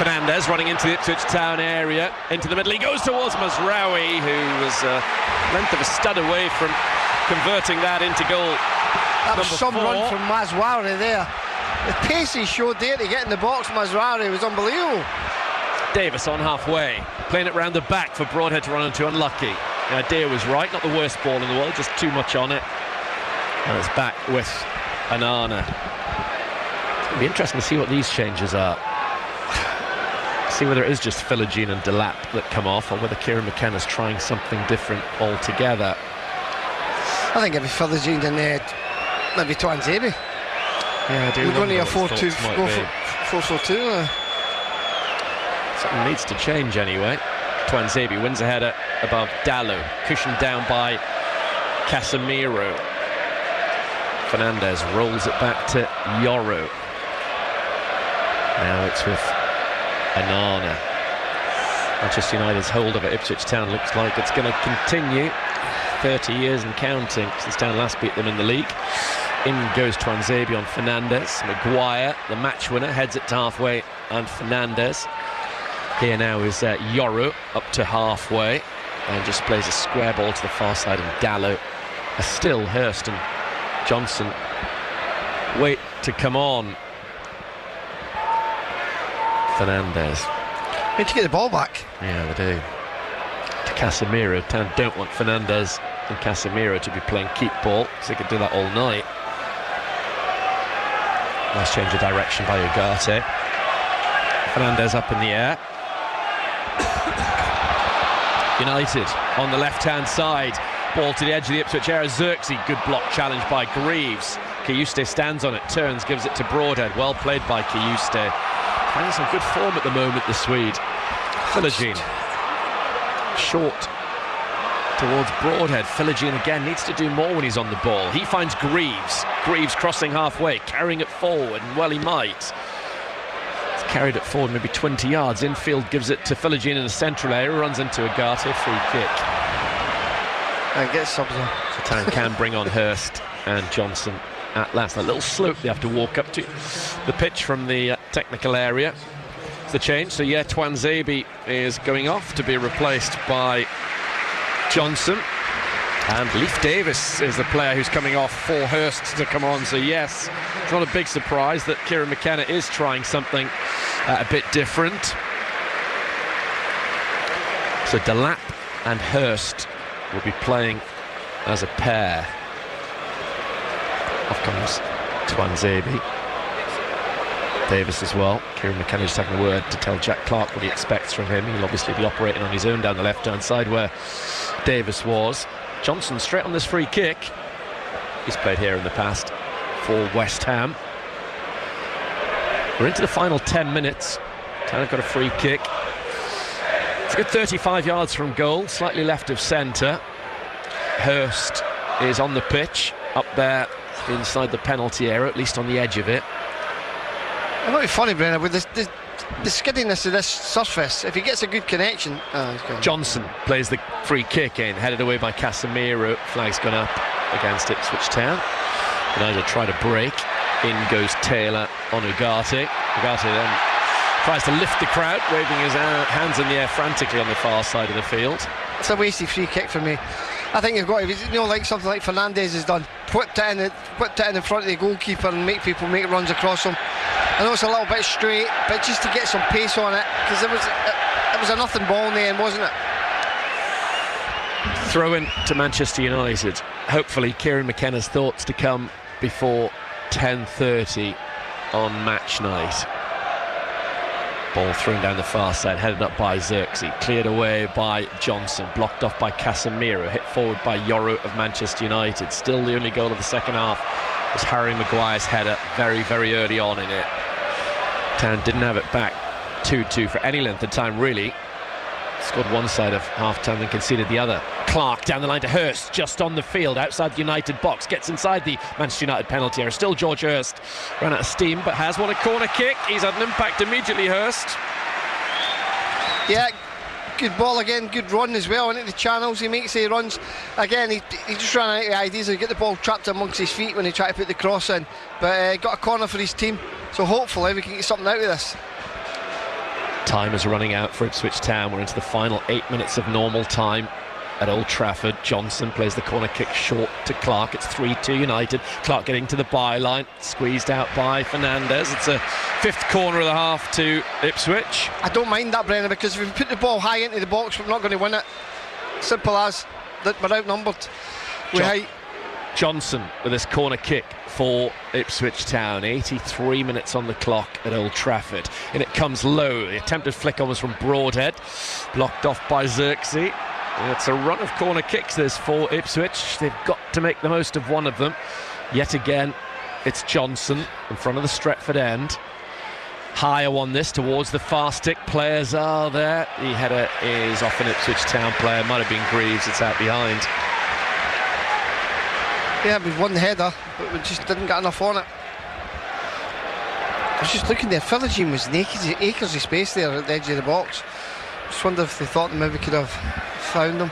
Fernandes running into the Ipswich Town area. Into the middle. He goes towards Mazraoui, who was a length of a stud away from converting that into goal. That was some run from Mazraoui there. The pace he showed there to get in the box, Mazraoui, was unbelievable. Davis on halfway. Playing it round the back for Broadhead to run into. Unlucky. The idea was right. Not the worst ball in the world. Just too much on it. And it's back with Onana. It's going to be interesting to see what these changes are. See whether it is just Philogene and Delap that come off, or whether Kieran McKenna's trying something different altogether. I think it'd be Philogene and maybe Tuanzebe. Yeah, I do. We're going to a 4-4-2. Something needs to change anyway. Tuanzebe wins a header above Dalot, cushioned down by Casemiro. Fernandez rolls it back to Yoro. Now it's with Onana. Manchester United's hold of it. Ipswich Town looks like it's going to continue. 30 years and counting since Town last beat them in the league. In goes Tuanzebe on Fernandez. Maguire, the match winner, heads it to halfway on Fernandez. Here now is Yoro up to halfway and just plays a square ball to the far side, and Dalot still Hurst and Johnson wait to come on. Fernandez. Need to get the ball back. Yeah, they do. To Casemiro. Town don't want Fernandez and Casemiro to be playing keep ball, because they could do that all night. Nice change of direction by Ugarte. Fernandez up in the air. United on the left-hand side. Ball to the edge of the Ipswich area. Xerxes, good block challenge by Greaves. Kiyuste stands on it, turns, gives it to Broadhead. Well played by Kiyuste. Finding some good form at the moment, the Swede. Philogene. Short towards Broadhead. Philogene again needs to do more when he's on the ball. He finds Greaves. Greaves crossing halfway, carrying it forward, and well he might. He's carried it forward maybe 20 yards. Infield gives it to Philogene in the central area, runs into Ugarte, free kick. And gets subs on. So Town can bring on Hurst and Johnson at last. A little slope they have to walk up to the pitch from the technical area. It's the change. So yeah, Tuanzebe is going off to be replaced by Johnson. And Leif Davis is the player who's coming off for Hurst to come on. So yes, it's not a big surprise that Kieran McKenna is trying something a bit different. So Delap and Hurst will be playing as a pair. Off comes Tuanzebe. Davis as well. Kieran McKenna just having a word to tell Jack Clark what he expects from him. He'll obviously be operating on his own down the left-hand side where Davis was. Johnson straight on this free kick. He's played here in the past for West Ham. We're into the final 10 minutes. Town got a free kick. It's a good 35 yards from goal, slightly left of centre. Hurst is on the pitch, up there inside the penalty area, at least on the edge of it. It might be funny, Brennan, with the skiddiness of this surface, if he gets a good connection... Johnson plays the free kick in, headed away by Casemiro. Flag's gone up against Ipswich Town. United try to break. In goes Taylor on Ugarte. Ugarte then tries to lift the crowd, waving his hands in the air frantically on the far side of the field. It's a wasted free kick for me. I think you've got to, like something like Fernandez has done, put it in front of the goalkeeper and make people make runs across him. I know it's a little bit straight, but just to get some pace on it, because it was a nothing ball in the end, wasn't it? Throw in to Manchester United. Hopefully Kieran McKenna's thoughts to come before 10:30 on match night. Ball thrown down the far side, headed up by Xerxes, cleared away by Johnson, blocked off by Casemiro, hit forward by Yoro of Manchester United. Still the only goal of the second half was Harry Maguire's header very, very early on in it. Town didn't have it back 2-2 for any length of time, really. Scored one side of half-time, then conceded the other. Clark down the line to Hurst, just on the field, outside the United box, gets inside the Manchester United penalty area. Still George Hurst, ran out of steam, but has won a corner kick. He's had an impact immediately, Hurst. Yeah, good ball again, good run as well into the channels. He makes he runs again. He just ran out of ideas. He get the ball trapped amongst his feet when he tried to put the cross in, but got a corner for his team. So hopefully we can get something out of this. Time is running out for Ipswich Town. We're into the final 8 minutes of normal time at Old Trafford. Johnson plays the corner kick short to Clark. It's 3-2 United. Clark getting to the byline, squeezed out by Fernandez. It's a fifth corner of the half to Ipswich. I don't mind that, Brennan, because if we put the ball high into the box, we're not going to win it. Simple as that. We're outnumbered. Johnson with this corner kick for Ipswich Town. 83 minutes on the clock at Old Trafford, and it comes low. The attempted flick on was from Broadhead, blocked off by Xerxes. It's a run of corner kicks this for Ipswich. They've got to make the most of one of them. Yet again, it's Johnson in front of the Stretford end. higher one this towards the far stick. Players are there. The header is off an Ipswich Town player. Might have been Greaves. It's out behind. Yeah, we've won the header, but we just didn't get enough on it. I was just looking there. Philogene was naked, acres of space there at the edge of the box. Just wonder if they thought they maybe could have found them.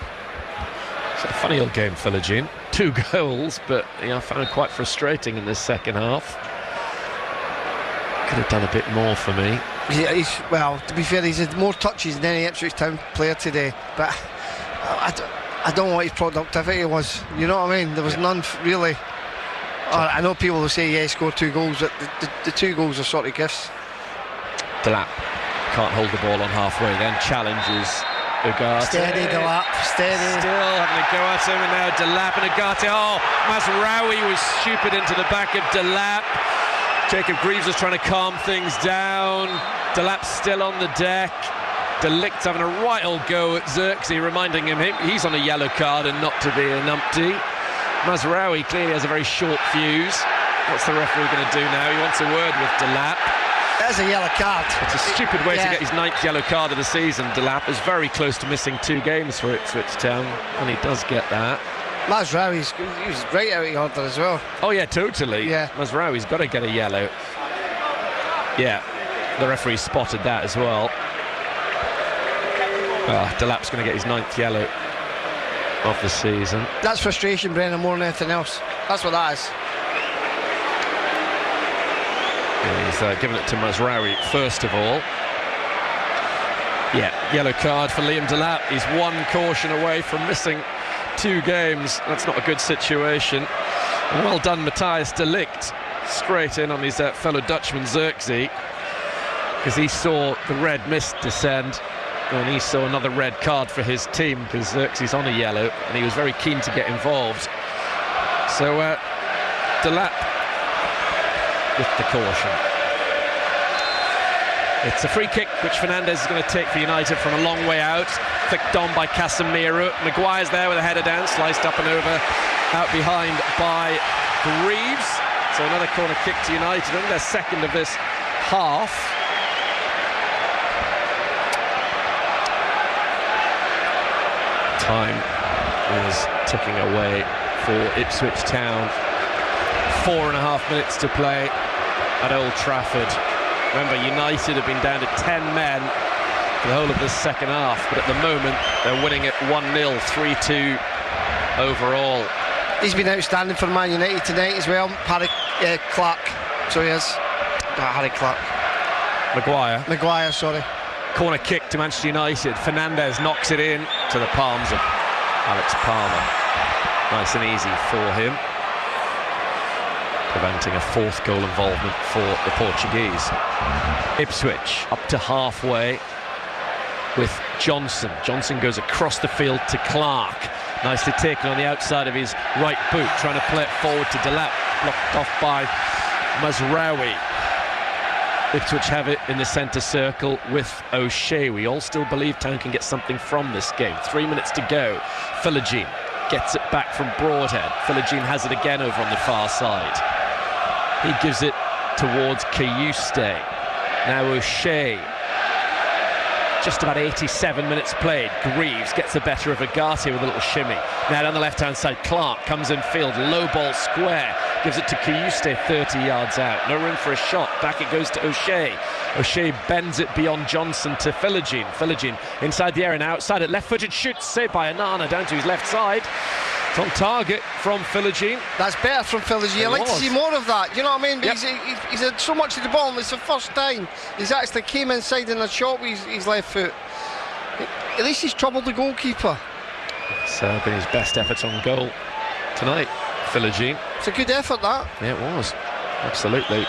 It's a funny old game, Philogene. 2 goals, but I found it quite frustrating in this second half. Could have done a bit more for me. Yeah, well, to be fair, he's had more touches than any Ipswich Town player today, but I don't know what his productivity was. You know what I mean? There was none really. I know people will say, yeah, score 2 goals, but the 2 goals are sort of gifts. Delap can't hold the ball on halfway, then challenges Ugarte. Steady, Delap, steady. Still having a go at him, and now Delap and Ugarte. Oh, Mazraoui was stupid into the back of Delap. Jacob Greaves was trying to calm things down. Delap still on the deck. Delict having a right old go at Xerxes, reminding him he's on a yellow card and not to be a numpty. Mazraoui clearly has a very short fuse. What's the referee going to do now? He wants a word with Delap. That's a yellow card. It's a stupid way to get his 9th yellow card of the season. Delap is very close to missing 2 games for Ipswich Town, and he does get that. Mazraoui's he was great out of order as well. Oh yeah, totally. Yeah. Mazraoui's got to get a yellow. Yeah, the referee spotted that as well. Delap's going to get his 9th yellow of the season. That's frustration, Brennan, more than anything else. That's what that is. Yeah, he's giving it to Mazraoui first of all. Yeah, yellow card for Liam Delap. He's 1 caution away from missing 2 games. That's not a good situation. And well done, Matthias Delict, straight in on his fellow Dutchman Xerxes, because he saw the red mist descend, and he saw another red card for his team because Xerxes on a yellow, and he was very keen to get involved. So Delap with the caution. It's a free kick which Fernandez is going to take for United from a long way out. Flicked on by Casemiro. Maguire's there with a header down, sliced up and over, out behind by Greaves. So another corner kick to United, only their 2nd of this half. Time is ticking away for Ipswich Town. 4.5 minutes to play at Old Trafford. Remember, United have been down to 10 men for the whole of this second half, but at the moment they're winning it 1-0, 3-2 overall. He's been outstanding for Man United tonight as well. Harry Clark. So he is. Harry Clark. Maguire, sorry. Corner kick to Manchester United. Fernandez knocks it in to the palms of Alex Palmer. Nice and easy for him, preventing a 4th goal involvement for the Portuguese. Ipswich up to halfway with Johnson. Johnson goes across the field to Clark. Nicely taken on the outside of his right boot, trying to play it forward to Delap. Blocked off by Mazraoui. Ipswich have it in the centre circle with O'Shea. We all still believe Town can get something from this game. 3 minutes to go. Philogene gets it back from Broadhead. Philogene has it again over on the far side. He gives it towards Kayuste. Now O'Shea. Just about 87 minutes played. Greaves gets the better of Ugarte with a little shimmy. Now down the left-hand side, Clark comes in field, low ball square, gives it to Kayuste 30 yards out. No room for a shot. Back it goes to O'Shea. O'Shea bends it beyond Johnson to Philogene. Philogene inside the area now, outside it, left-footed shoots, saved by Anana down to his left side. It's on target from Philogene. That's better from Philogene. I'd like to see more of that. You know what I mean? Yep. He's had so much of the ball, and it's the first time he's actually came inside in a shot with his left foot. At least he's troubled the goalkeeper. It's been his best efforts on goal tonight, Philogene. It's a good effort, that. Yeah, it was. Absolutely.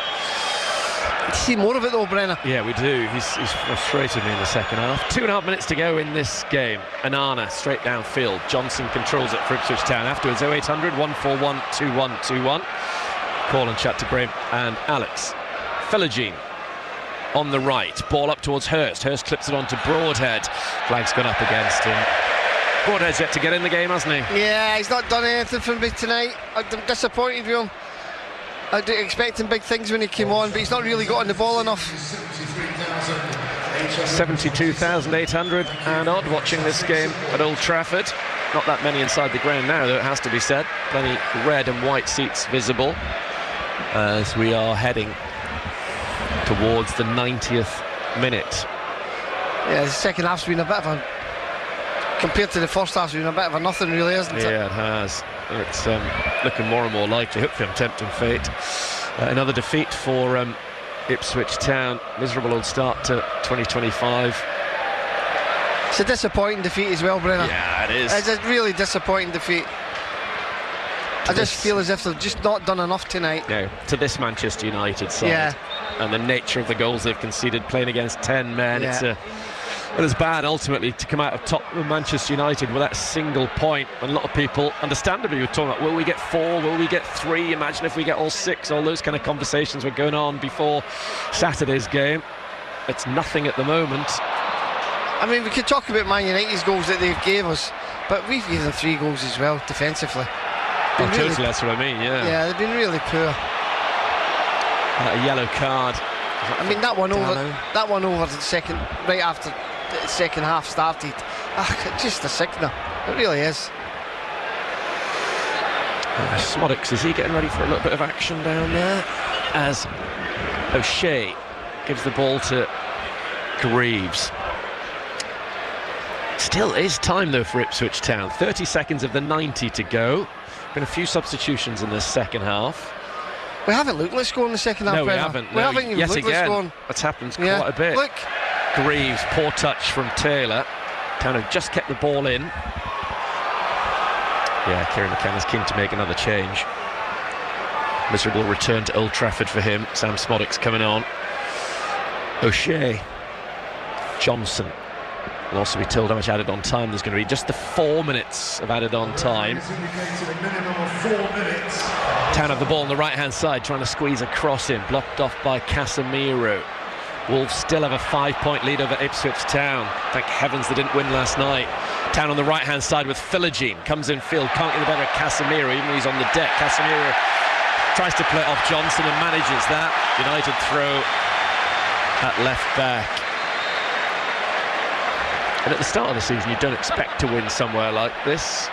See more of it though, Brenner. Yeah, we do. He's frustrated me in the second half. 2.5 minutes to go in this game. Anana straight downfield. Johnson controls it for Ipswich Town. Afterwards, 0800 141 2121. Call and chat to Graham and Alex. Philogene on the right. Ball up towards Hurst. Hurst clips it onto Broadhead. Flag's gone up against him. Broadhead's yet to get in the game, hasn't he? Yeah, he's not done anything for me tonight. I'm disappointed with him. I was expecting big things when he came on, but he's not really got on the ball enough. 72,800 and odd watching this game at Old Trafford. Not that many inside the ground now, though, it has to be said. Plenty red and white seats visible as we are heading towards the 90th minute. Yeah, the second half's been a bit of a... Compared to the first half, it's been a bit of a nothing, really, isn't it? Yeah, it has. It's looking more and more likely. Hopefully I'm tempting fate. Another defeat for Ipswich Town. Miserable old start to 2025. It's a disappointing defeat as well, Brenner. Yeah, it is. It's a really disappointing defeat. I just feel as if they've just not done enough tonight. No, to this Manchester United side. Yeah. And the nature of the goals they've conceded, playing against 10 men. Yeah. It was bad ultimately to come out of top of Manchester United with that single point. And a lot of people, understandably, were talking about, will we get 4, will we get 3, imagine if we get all 6, all those kind of conversations were going on before Saturday's game. It's nothing at the moment. I mean, we could talk about Man United's goals that they've gave us, but we've given them 3 goals as well, defensively. Totally, that's what I mean, yeah. Yeah, they've been really poor. A yellow card. I mean, that one over the second, right after the second half started. Just a sickener. It really is. Smodix, is he getting ready for a little bit of action down there? As O'Shea gives the ball to Greaves. Still is time though for Ipswich Town. 30 seconds of the 90 to go. Been a few substitutions in this second half. We haven't looked. Let's go in the second half. No, we haven't. We haven't even looked. Again, let's go. that's happened quite a bit. Look. Greaves, poor touch from Taylor. Kind of just kept the ball in. Yeah, Kieran McKenna's keen to make another change. Miserable return to Old Trafford for him. Sam Smodix coming on. O'Shea. Johnson. Will also be told how much added on time there's going to be. Just the 4 minutes of added on time. Town have the ball on the right hand side, trying to squeeze a cross in, blocked off by Casemiro. Wolves still have a 5-point lead over Ipswich Town. Thank heavens they didn't win last night. Town on the right hand side with Philogene, comes in field, can't get the better of Casemiro, even though he's on the deck. Casemiro tries to play it off Johnson and manages that. United throw at left back. And at the start of the season, you don't expect to win somewhere like this,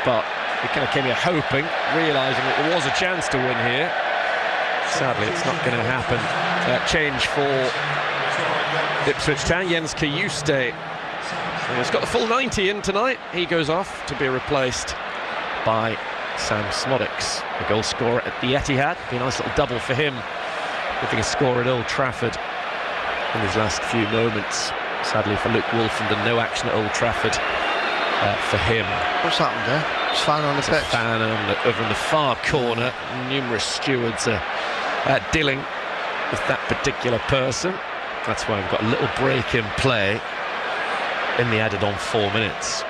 but we kind of came here hoping, realising that there was a chance to win here. Sadly, it's not going to happen. Change for Ipswich Town. Jens Kajuste has got the full 90 in tonight. He goes off to be replaced by Sam Smodix, the goal scorer at the Etihad. Be a nice little double for him, getting a score at Old Trafford in his last few moments. Sadly for Luke Wolfenden, no action at Old Trafford for him. What's happened there? There's a fan on the pitch. Fan over in the far corner. Numerous stewards are dealing with that particular person. That's why we've got a little break in play in the added on 4 minutes.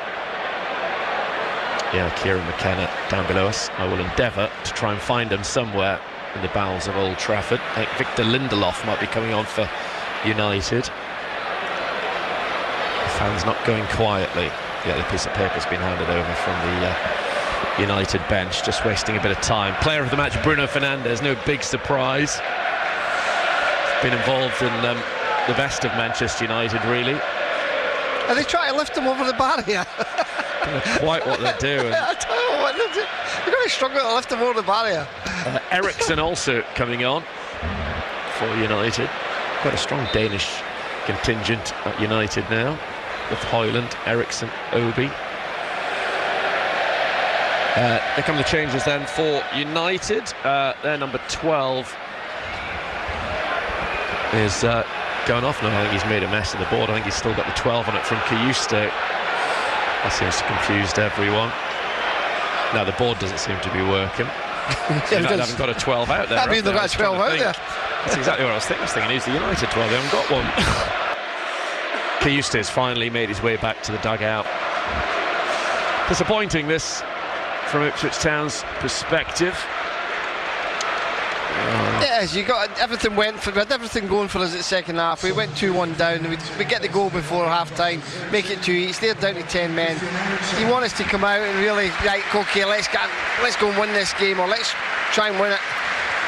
Yeah, Kieran McKenna down below us. I will endeavour to try and find him somewhere in the bowels of Old Trafford. I think Victor Lindelof might be coming on for United. Fans not going quietly. Yeah, the piece of paper's been handed over from the United bench, just wasting a bit of time. Player of the match, Bruno Fernandes, no big surprise. Been involved in the best of Manchester United, really. Are they trying to lift him over the barrier? Quite what they're doing. I tell you what, they're going to struggle to lift him over the barrier. Eriksson also coming on for United. Quite a strong Danish contingent at United now, with Hoyland, Eriksson, Obi. There come the changes then for United. Their number 12 is going off now. I think he's made a mess of the board. I think he's still got the 12 on it from Kajuste. That seems to confuse everyone. Now the board doesn't seem to be working. United haven't got a 12 out there. That means they've got a 12 out there. That's exactly what I was thinking. I was thinking, who's the United 12? They haven't got one. Kajuste has finally made his way back to the dugout. Disappointing, this, from Ipswich Town's perspective. Yes, you got everything we had everything going for us at the second half. We went 2-1 down. We get the goal before half time, make it 2 each. They're down to 10 men. You want us to come out and really, right, okay, let's go and win this game, or let's try and win it.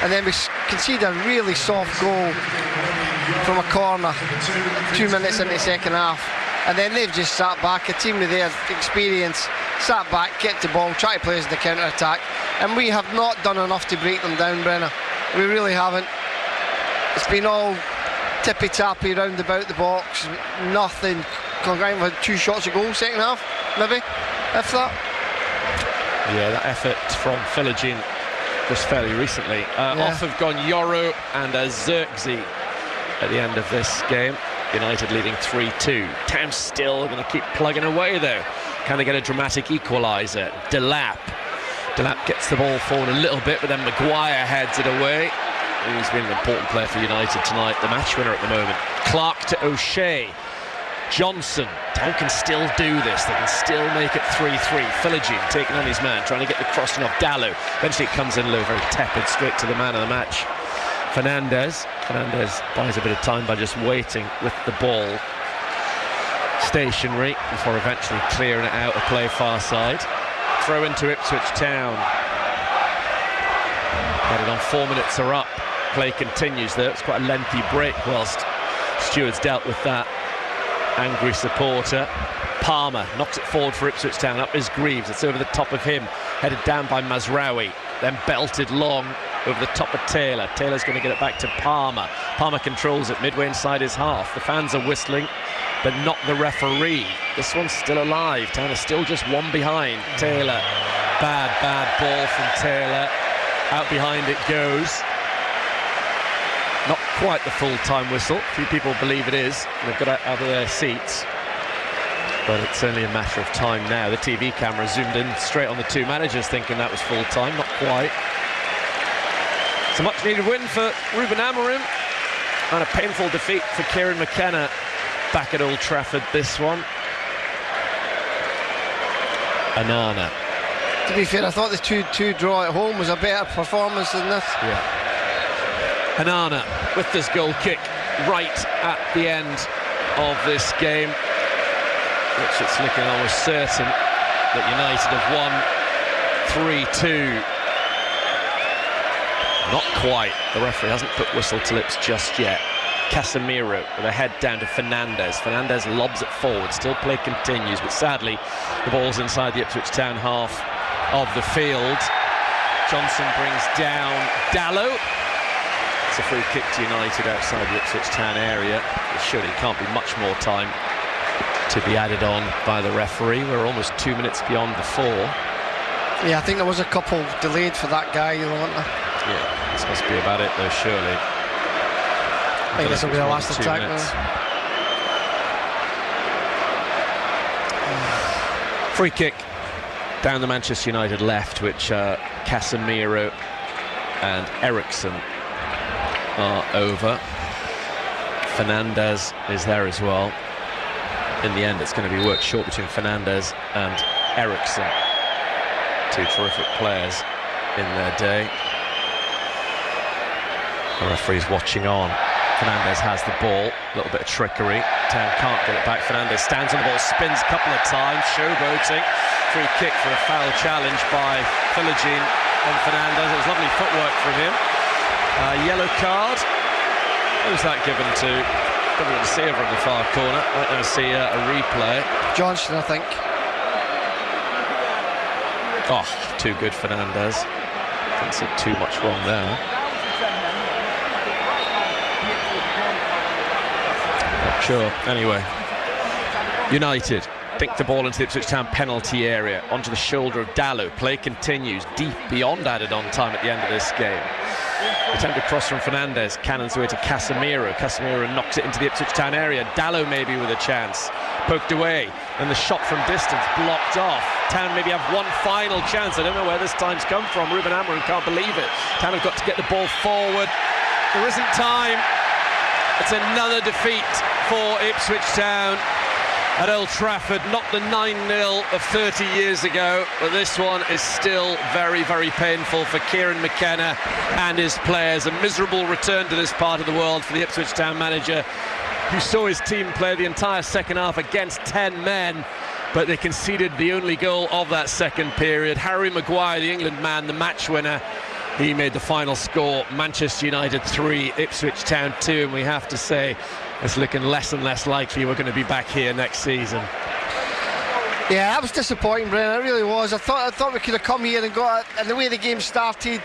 and then we conceded a really soft goal from a corner 2 minutes into the second half, and then they've just sat back, a team with their experience, sat back, kept the ball, tried to play us in the counter-attack, and we have not done enough to break them down, Brenner. We really haven't. It's been all tippy-tappy round about the box, nothing. Congrime with 2 shots a goal second half, maybe, if that. Yeah, that effort from Philogene just fairly recently. Off have gone Yoro and Zirkzee at the end of this game. United leading 3-2. Town still going to keep plugging away though. Can they get a dramatic equaliser? Delap gets the ball forward a little bit, but then Maguire heads it away. He's been an important player for United tonight, the match winner at the moment. Clark to O'Shea. Johnson. Town can still do this. They can still make it 3-3. Philogene taking on his man, trying to get the crossing off Dallow. Eventually it comes in low, very tepid, straight to the man of the match. Fernandez buys a bit of time by just waiting with the ball stationary before eventually clearing it out to play far side. Throw into Ipswich Town. Headed on, 4 minutes are up. Play continues though. It's quite a lengthy break whilst Stewards dealt with that angry supporter. Palmer knocks it forward for Ipswich Town. Up is Greaves. It's over the top of him. Headed down by Mazraoui. Then belted long over the top of Taylor. Taylor's going to get it back to Palmer. Palmer controls it midway inside his half. The fans are whistling, but not the referee. This one's still alive. Town is still just one behind. Taylor. Bad ball from Taylor. Out behind it goes. Not quite the full-time whistle. Few people believe it is. They've got out of their seats. But it's only a matter of time now. The TV camera zoomed in straight on the 2 managers, thinking that was full-time. Not quite. It's a much-needed win for Ruben Amorim. And a painful defeat for Kieran McKenna back at Old Trafford, this one. Anana. To be fair, I thought the 2-2 draw at home was a better performance than this. Yeah. Anana with this goal kick right at the end of this game, which it's looking almost certain that United have won 3-2. Not quite. The referee hasn't put whistle to lips just yet. Casemiro with a head down to Fernandez. Fernandez lobs it forward. Still play continues, but sadly the ball's inside the Ipswich Town half of the field. Johnson brings down Dallow. It's a free kick to United outside the Ipswich Town area. There surely can't be much more time to be added on by the referee. We're almost 2 minutes beyond the 4. Yeah, I think there was a couple delayed for that guy, you know, wasn't there? Yeah, this must be about it though, surely. I think this will be the last attack now. Free kick down the Manchester United left, which Casemiro and Eriksson are over. Fernandez is there as well. In the end, it's going to be worked short between Fernandez and Eriksson. 2 terrific players in their day. The referee's watching on. Fernandez has the ball, a little bit of trickery. Town can't get it back. Fernandez stands on the ball, spins a couple of times, showboating. Free kick for a foul challenge by Philogene on Fernandez. It was lovely footwork from him. Yellow card. Who's that given to? Probably going to see over in the far corner. Might now see a replay. Johnson, I think. Oh, too good Fernandez. Didn't see too much wrong there. Not sure. Anyway, United dink the ball into the Ipswich Town penalty area, onto the shoulder of Dallow. Play continues deep beyond added on time at the end of this game. Attempted cross from Fernandez, cannons away to Casemiro. Casemiro knocks it into the Ipswich Town area. Dallow maybe with a chance. Poked away, and the shot from distance blocked off. Town maybe have one final chance. I don't know where this time's come from. Ruben Amorim can't believe it. Town have got to get the ball forward. There isn't time. It's another defeat for Ipswich Town at Old Trafford. Not the 9-0 of 30 years ago, but this one is still very, very painful for Kieran McKenna and his players. A miserable return to this part of the world for the Ipswich Town manager, who saw his team play the entire second half against 10 men, but they conceded the only goal of that second period. Harry Maguire, the England man, the match winner, he made the final score. Manchester United 3, Ipswich Town 2, and we have to say it's looking less and less likely we're going to be back here next season. Yeah, that was disappointing, Brennan. It really was. I thought we could have come here and got it, and the way the game started,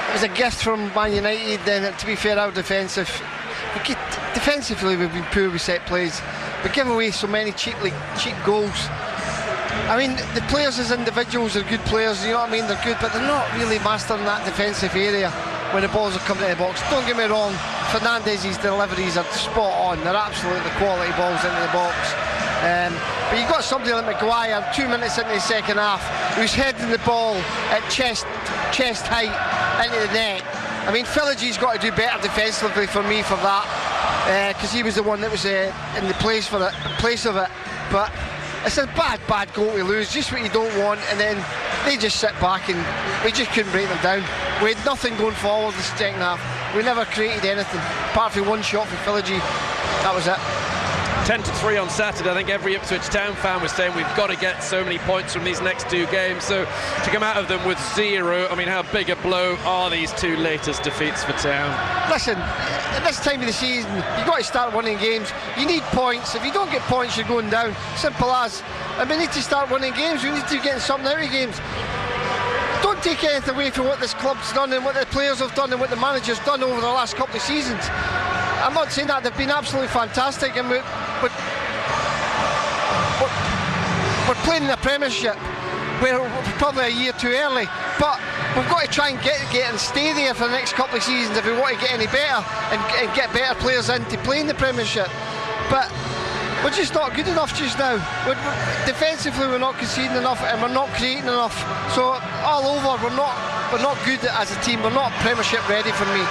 it was a gift from Man United. Then, to be fair, our defensive. Defensively, we've been poor with set plays. We give away so many cheap goals. I mean, the players as individuals are good players, you know what I mean? They're good, but they're not really mastering that defensive area when the balls are coming into the box. Don't get me wrong, Fernandez's deliveries are spot on. They're absolutely quality balls into the box. But you've got somebody like Maguire 2 minutes into the second half who's heading the ball at chest height into the net. I mean, Philigi's got to do better defensively for me for that, because he was the one that was in the place of it. But it's a bad goal to lose, just what you don't want, and then they just sit back and we just couldn't break them down. We had nothing going forward the second half. We never created anything apart from one shot from Philigi. That was it. 10-3 on Saturday. I think every Ipswich Town fan was saying we've got to get so many points from these next 2 games. So to come out of them with 0, I mean, how big a blow are these 2 latest defeats for Town? Listen, at this time of the season, you've got to start winning games. You need points. If you don't get points, you're going down. Simple as. And we need to start winning games. We need to get something out of games. Don't take anything away from what this club's done and what the players have done and what the manager's done over the last couple of seasons. I'm not saying that. They've been absolutely fantastic, and we're playing in the Premiership. We're probably a year too early, but we've got to try and get and stay there for the next couple of seasons if we want to get any better and get better players in to play in the Premiership. But we're just not good enough just now. Defensively, we're not conceding enough, and we're not creating enough. So all over, we're not good as a team. We're not Premiership ready for me.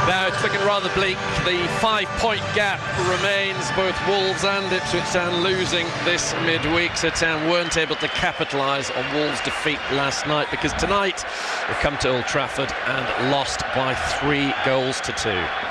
Now it's looking rather bleak. The 5-point gap remains. Both Wolves and Ipswich Town losing this midweek, so Town weren't able to capitalise on Wolves' defeat last night, because tonight they've come to Old Trafford and lost by 3 goals to 2.